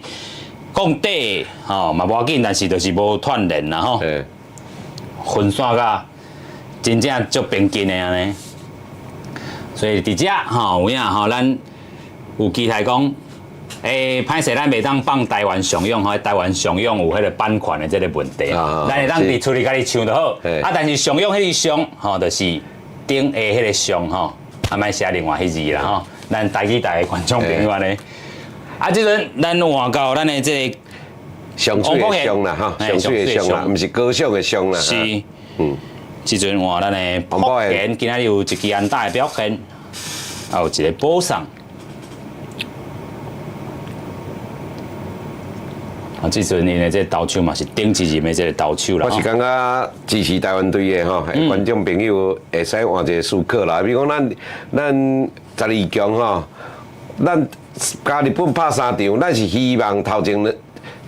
S1: 讲底吼嘛无要紧，但是就是无锻炼啦吼。分散甲真正足平均的安尼，所以伫遮吼有影吼，咱有期待讲，歹势咱袂当放台湾上用吼，台湾上用有迄个版权的这个问题，咱会当伫厝里家己唱就好。但是上用迄个上吼，就是顶下迄个上吼，莫写另外迄字啦吼。咱台语台的观众朋友安尼。即阵咱换到咱的这个
S2: 上水的上啦，哈，上水的上啦，毋是高尚的上啦。
S1: 是，即阵换咱的福田，今仔日有一支安打的表现，还有一个补上。即阵因的这投手嘛是顶级级的这个投手啦。
S2: 我是感觉支持台湾队的吼，观众朋友会使换一个思考啦。比如讲咱12强吼，咱甲日本拍3场，咱是希望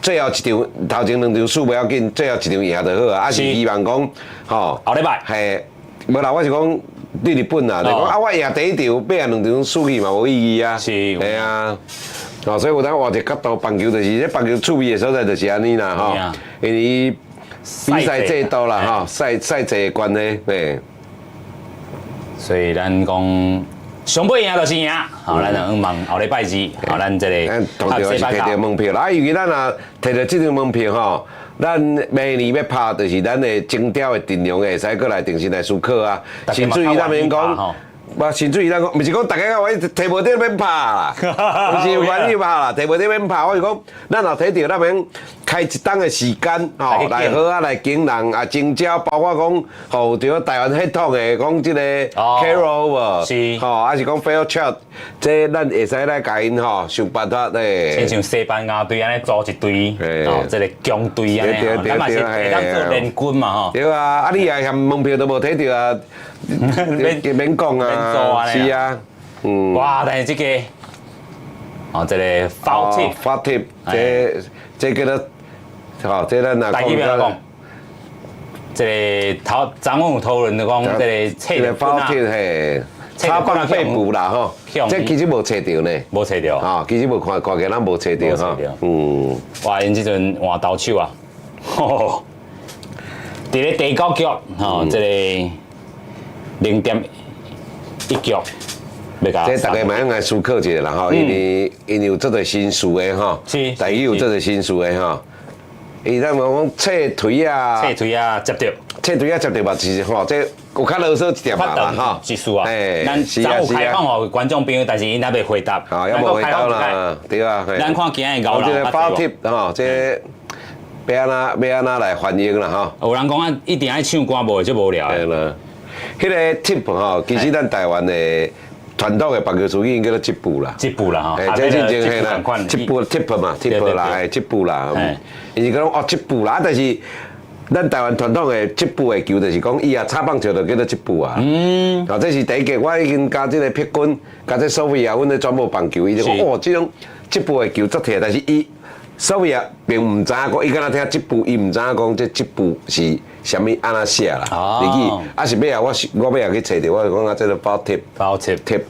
S2: 最后一场头前2场输不要紧，最后一场赢就好啊。是希望讲吼，
S1: 后礼拜
S2: 嘿，无啦，我是讲对日本啦，就讲我赢第1场，尾啊2场输去嘛无意义啊。
S1: 是，
S2: 系啊。所以有当换一个角度，棒球就是，这棒球趣味的所在就是安尼啦，吼，因为比赛制度啦，吼，赛制的关系，对。
S1: 所以咱讲。上尾赢就是赢，好，咱就望后礼拜2，好，咱这个
S2: 同时是摕到门票啦。尤其咱若摕到这张门票吼，咱明年要拍就是咱的精雕的阵容会使过来重新来思考啊。甚至于咱免讲，甚至于咱讲，毋是讲大家我摕无得免拍啦，毋是愿意拍啦，摕无得免拍。我是讲，咱若摕到咱免开一档的时间，吼，来好啊来经人啊征招，包括讲，吼，对台湾系统的讲即个 Carol
S1: 是，
S2: 吼，还是讲 Fair Chat， 这咱会使来甲因吼想办法咧。
S1: 亲像西班牙队安尼组一队，哦，即个强队安尼，咱嘛是会当做联军嘛吼。
S2: 对啊，你也嫌门票都无摕到啊，免讲啊，是啊，
S1: 哇，但是这个，哦，这个
S2: foul tip， 这叫做。好，这咱哪讲？这个昨晚有讨论就讲，这个测分啊，插棒背部啦吼，这其实无测到呢，
S1: 无测到
S2: 啊，其实无看见咱无测到哈，
S1: 哇，因这阵换投手啊，吼，伫咧第9局吼，这个0.1局。
S2: 这大家嘛应该思考一下啦吼，因为有这个新事的吼，台语有这个新事的吼。伊咱讲撤腿啊，
S1: 接着，
S2: 撤腿啊接着嘛，是吼，这有较啰嗦一点嘛啦，吼，
S1: 技术啊，咱早有开放互观众朋友，但是因还未回答，
S2: 啊，还无回答啦，对啊，
S1: 咱看今日牛郎，
S2: 这个包贴吼，这要安那来反映啦吼。
S1: 有人讲啊，一定爱唱歌，无就无聊。
S2: 对啦，迄个 tip 吼，其实咱台湾的传统的棒球术语叫做接步啦。
S1: 接步啦吼，
S2: 这真正嘿啦，接步 tip 嘛，tip 啦，哎，接步啦。伊是讲哦接步啦，但是咱台湾传统的接步的球，就是讲伊啊擦棒球就叫做接步啊。哦，这是第一个，我已经加这个撇棍，加这索菲亚，阮咧专门棒球，伊就讲哦，这种接步的球足摕，但是伊索菲亚并唔知影讲，伊敢若听接步，伊唔知影讲这接步是啥物安那写啦。你去啊是尾啊，我尾啊去找着，我讲啊，这个包 tip，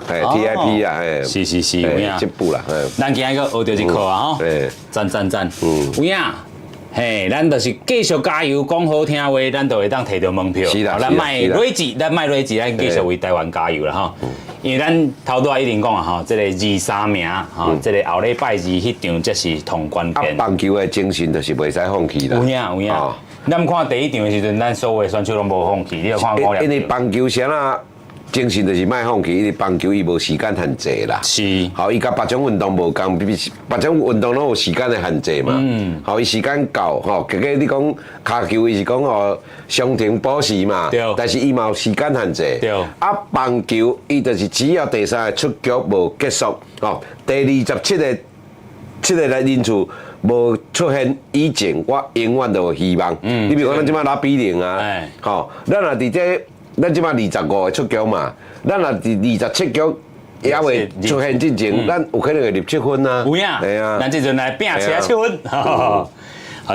S2: 嘿 TIP 啊，嘿，
S1: 是，有影。
S2: 接步啦，
S1: 咱今日个学到一课啊吼，赞，有影。嘿，咱就是继续加油，讲好听话，咱就会当摕到门票。
S2: 是啦，
S1: 咱卖累积，咱继续为台湾加油啦吼。因为咱头拄仔一定讲啊吼，这个2、3名吼，这个后礼拜2迄场才是同关键。
S2: 棒球的精神就是袂使放弃啦。
S1: 有影。咱看第一场的时阵，咱所有的选手拢无放弃，你要看看了。
S2: 因为棒球啥啊？精神就是卖放弃，因为棒球伊无时间限制啦。
S1: 是。
S2: 好，伊甲别种运动无共，别种运动拢有时间的限制嘛。好，伊时间到，吼，结果你讲骹球伊是讲哦，伤停补时嘛。
S1: 对。
S2: 但是伊嘛有时间限制。
S1: 对。
S2: 啊，棒球伊就是只要第3个出局无结束，吼，第27个人数无出现以前，我永远都有希望。你比如讲咱即摆拿比0啊，吼，咱若伫这。咱即摆25个出局嘛，咱若伫27局也会出现进前，咱有可能会入7分啊。
S1: 有影，
S2: 系啊，
S1: 咱即阵来拼7分，啊，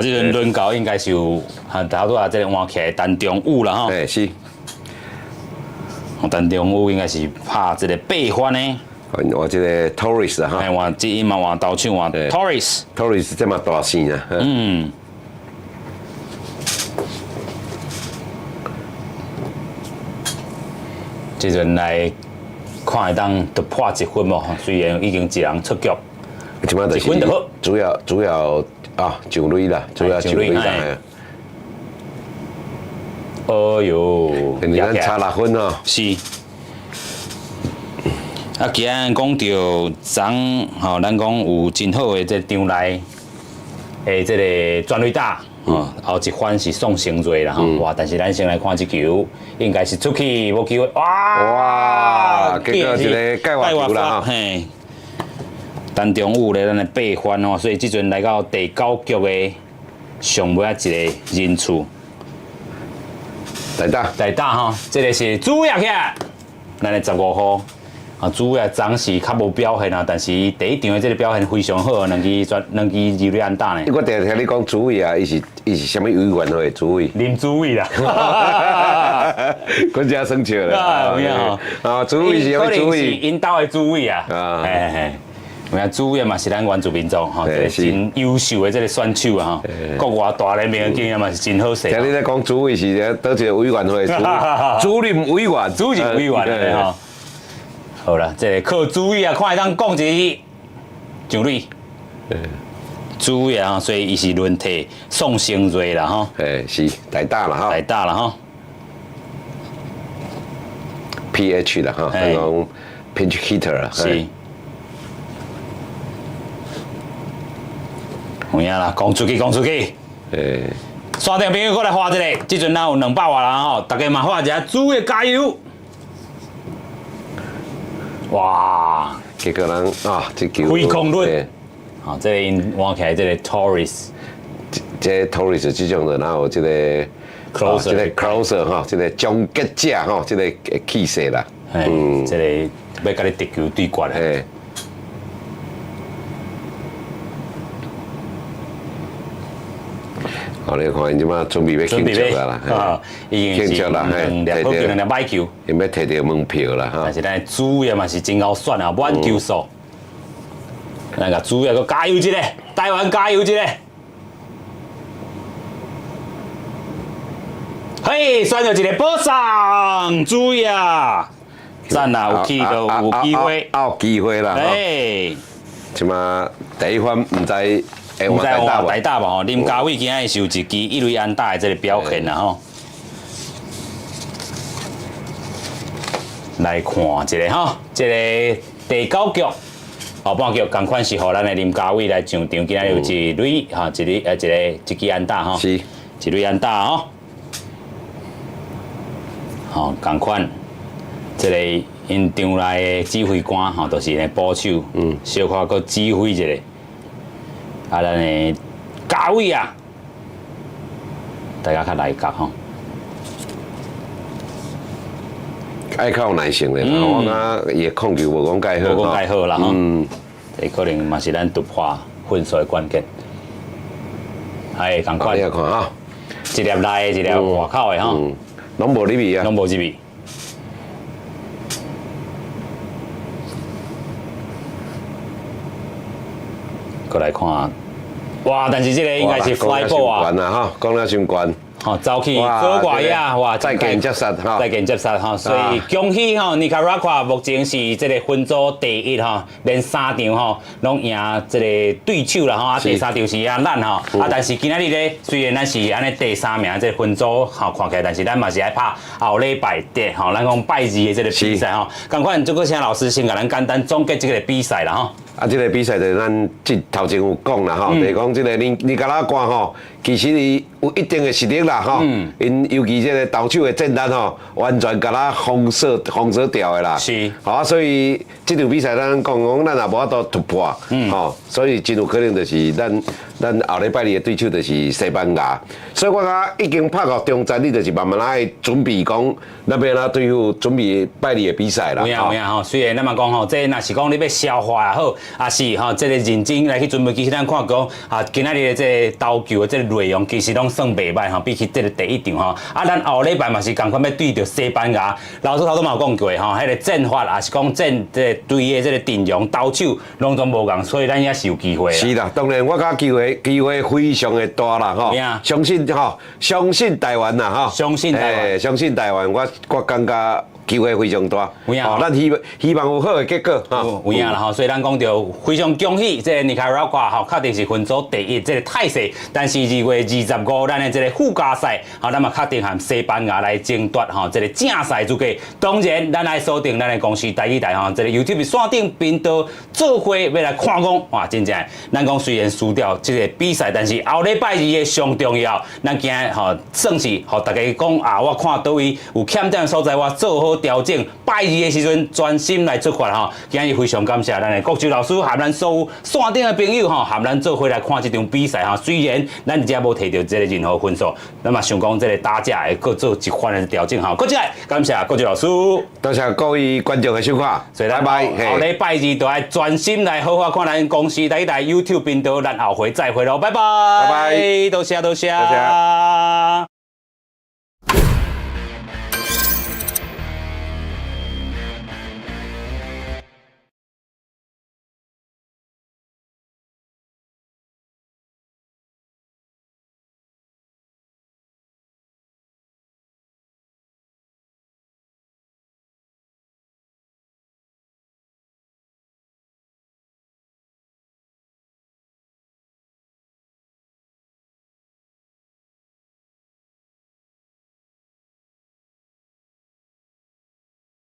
S1: 即阵轮到应该是有头拄啊，即个换起来陈中武啦吼。
S2: 哎是，
S1: 陈中武应该是拍即个8番呢。
S2: 我即个 Torres 啊哈，
S1: 换即伊嘛换投手换 Torres
S2: 这么大声啊。
S1: 即阵来看会当就破1分无，虽然已经一人出局，
S2: 即摆就是主要啊上垒啦，主要上垒啦。
S1: 哦哟，
S2: 现在咱差6分哦。
S1: 是。啊，既然讲到昨吼，咱讲有真好的这场内诶，这个全垒打。后一番是宋成瑞啦吼，哇！但是咱先来看这球，应该是出去无机会，哇！
S2: 结果一个盖瓦球啦吼，
S1: 嘿。陈中武咧，咱的8番吼，所以即阵来到第9局的上尾一个人数。来打吼，这个是主役起来，咱的15号。啊，主要暂时较无表现啊，但是第一场的这个表现非常好，两支二垒安打呢。
S2: 我第日听你讲主委啊，伊是什么委员会主委？
S1: 林主委啦，
S2: 我真生笑
S1: 啦。有影吼？
S2: 啊，主委是什么主委？
S1: 是因兜的主委啊。嘿。有影主委嘛是咱原住民族吼，真优秀的这个选手啊吼，国外大联盟的经验嘛是真好势。
S2: 听你咧讲主委是倒一个委员会主任委员，
S1: 主任委员咧吼。好啦，这个靠主意啊，看会当讲一上垒，主意啊，所以伊是轮替宋成瑞啦吼，
S2: 是来打啦哈，
S1: 来打啦吼
S2: ，PH 啦哈，那种 pinch hitter 啦，
S1: 是，有影啦，讲出去，山顶朋友过来画一个，即阵咱有200外人吼，大家嘛画一下，主意加油！哇！
S2: 结果人啊，这球
S1: 挥空率，好，这个因换起来这个 Torres，
S2: 这 Torres 这种的，然后这个 closer 哈，这个终结者哈，这个气势啦，
S1: 这个要甲你直球对决的。
S2: 好，你看，即马准备要庆祝啦，
S1: 已经是2粒买球，
S2: 因要摕到门票啦，
S1: 但是咱主要嘛是真够选啊，满球数，咱个主要个加油一个，台湾加油一个，嘿，选到一个保送，主要，赞啦，有机会，
S2: 有机会啦，
S1: 哎，
S2: 即马第一番唔知。
S1: 唔知换台打吧吼，林家伟今仔是有一支一垒安打的这个表现啦吼，来看一个吼，这个第9局后半局同款是互咱的林家伟来上场，今仔有一垒哈，一支安打哈，
S2: 是
S1: 一垒安打哦。吼，同款，这个因场内的指挥官吼，都是来保守，小可搁指挥一下。啊，咱的家伟啊，大家较来角吼。
S2: 爱较有耐性的啦，我讲也控球无讲介好，
S1: 无讲介好啦吼。这可能嘛是咱突破分数的关键。哎，同款。
S2: 你看哈，
S1: 一粒内的，一粒外口的吼，
S2: 拢无入味啊，
S1: 拢无入味。过来看，哇！但是这个应该是 fly ball 啊，
S2: 悬啊哈，讲了伤悬。
S1: 吼，走去左外野，哇！
S2: 再见接杀哈，
S1: 再见接杀哈，所以恭喜吼，尼卡拉瓜目前是这个分组第一吼，连3场吼拢赢这个对手啦吼，啊第3场是赢咱吼，啊但是今仔日咧，虽然咱是安尼第3名，这个分组吼看起来，但是咱嘛是爱拍后礼拜的吼，咱讲拜二的这个比赛吼，赶快这个请老师先甲咱简单总结这个比赛啦吼。
S2: 啊，这个比赛就咱头前有讲啦吼，就是讲这个尼加拉瓜吼，其实伊有一定的实力啦吼，因尤其这个投手的战单吼，完全甲咱封锁掉的啦。
S1: 是，
S2: 好，所以这场比赛咱讲咱也无法度突破，吼，所以真有可能就是咱后礼拜二的对手就是西班牙，所以我讲已经拍到中站，你就是慢慢来准备讲那边啦对付准备拜二的比赛啦。
S1: 有影吼，虽然咱嘛讲吼，这若是讲你要消化也好，也是吼，这个认真来去准备，其实咱看讲啊，今仔日的这个投球的这个内容，其实拢算袂歹吼，比起这个第一场吼，啊，咱后礼拜嘛是共款要对着西班牙，老师头都嘛有讲过吼，迄个阵法也是讲阵这对的这个阵容投手拢总无共，所以咱也是有机会。
S2: 是啦，当然我讲机会非常的大啦吼，相信台湾啦吼，
S1: 相信台湾，
S2: 相信台湾，我感觉。机会非常大，咱希望有好的结果
S1: 有影啦吼，所以咱讲到非常恭喜，这个尼加拉瓜吼，确定是分组第一这个态势。但是2月25日，咱的这个附加赛，吼，咱嘛确定和西班牙来争夺吼这个正赛资格。当然，咱来锁定咱的公司台语台吼，这个 YouTube 线顶频道做伙要来看讲，哇，真正，咱讲虽然输掉这个比赛，但是后礼拜二的上重要，咱今日吼算是吼大家讲啊，我看倒位有欠点的所在，我做好。调整拜二的时阵，专心来出发哈。今日非常感谢咱的国球老师和咱所有线顶的朋友哈，和咱做伙来看这场比赛哈。虽然咱只无摕到这个任何分数，那么想讲这个打架会各做一番的调整哈。过起来，感谢国球老师，
S2: 多谢各位观众的收看，
S1: 所以咱后礼拜二就来专心来好好看咱公司第一台 YouTube 频道，咱后回再会喽，拜拜，
S2: 拜拜，
S1: 多谢。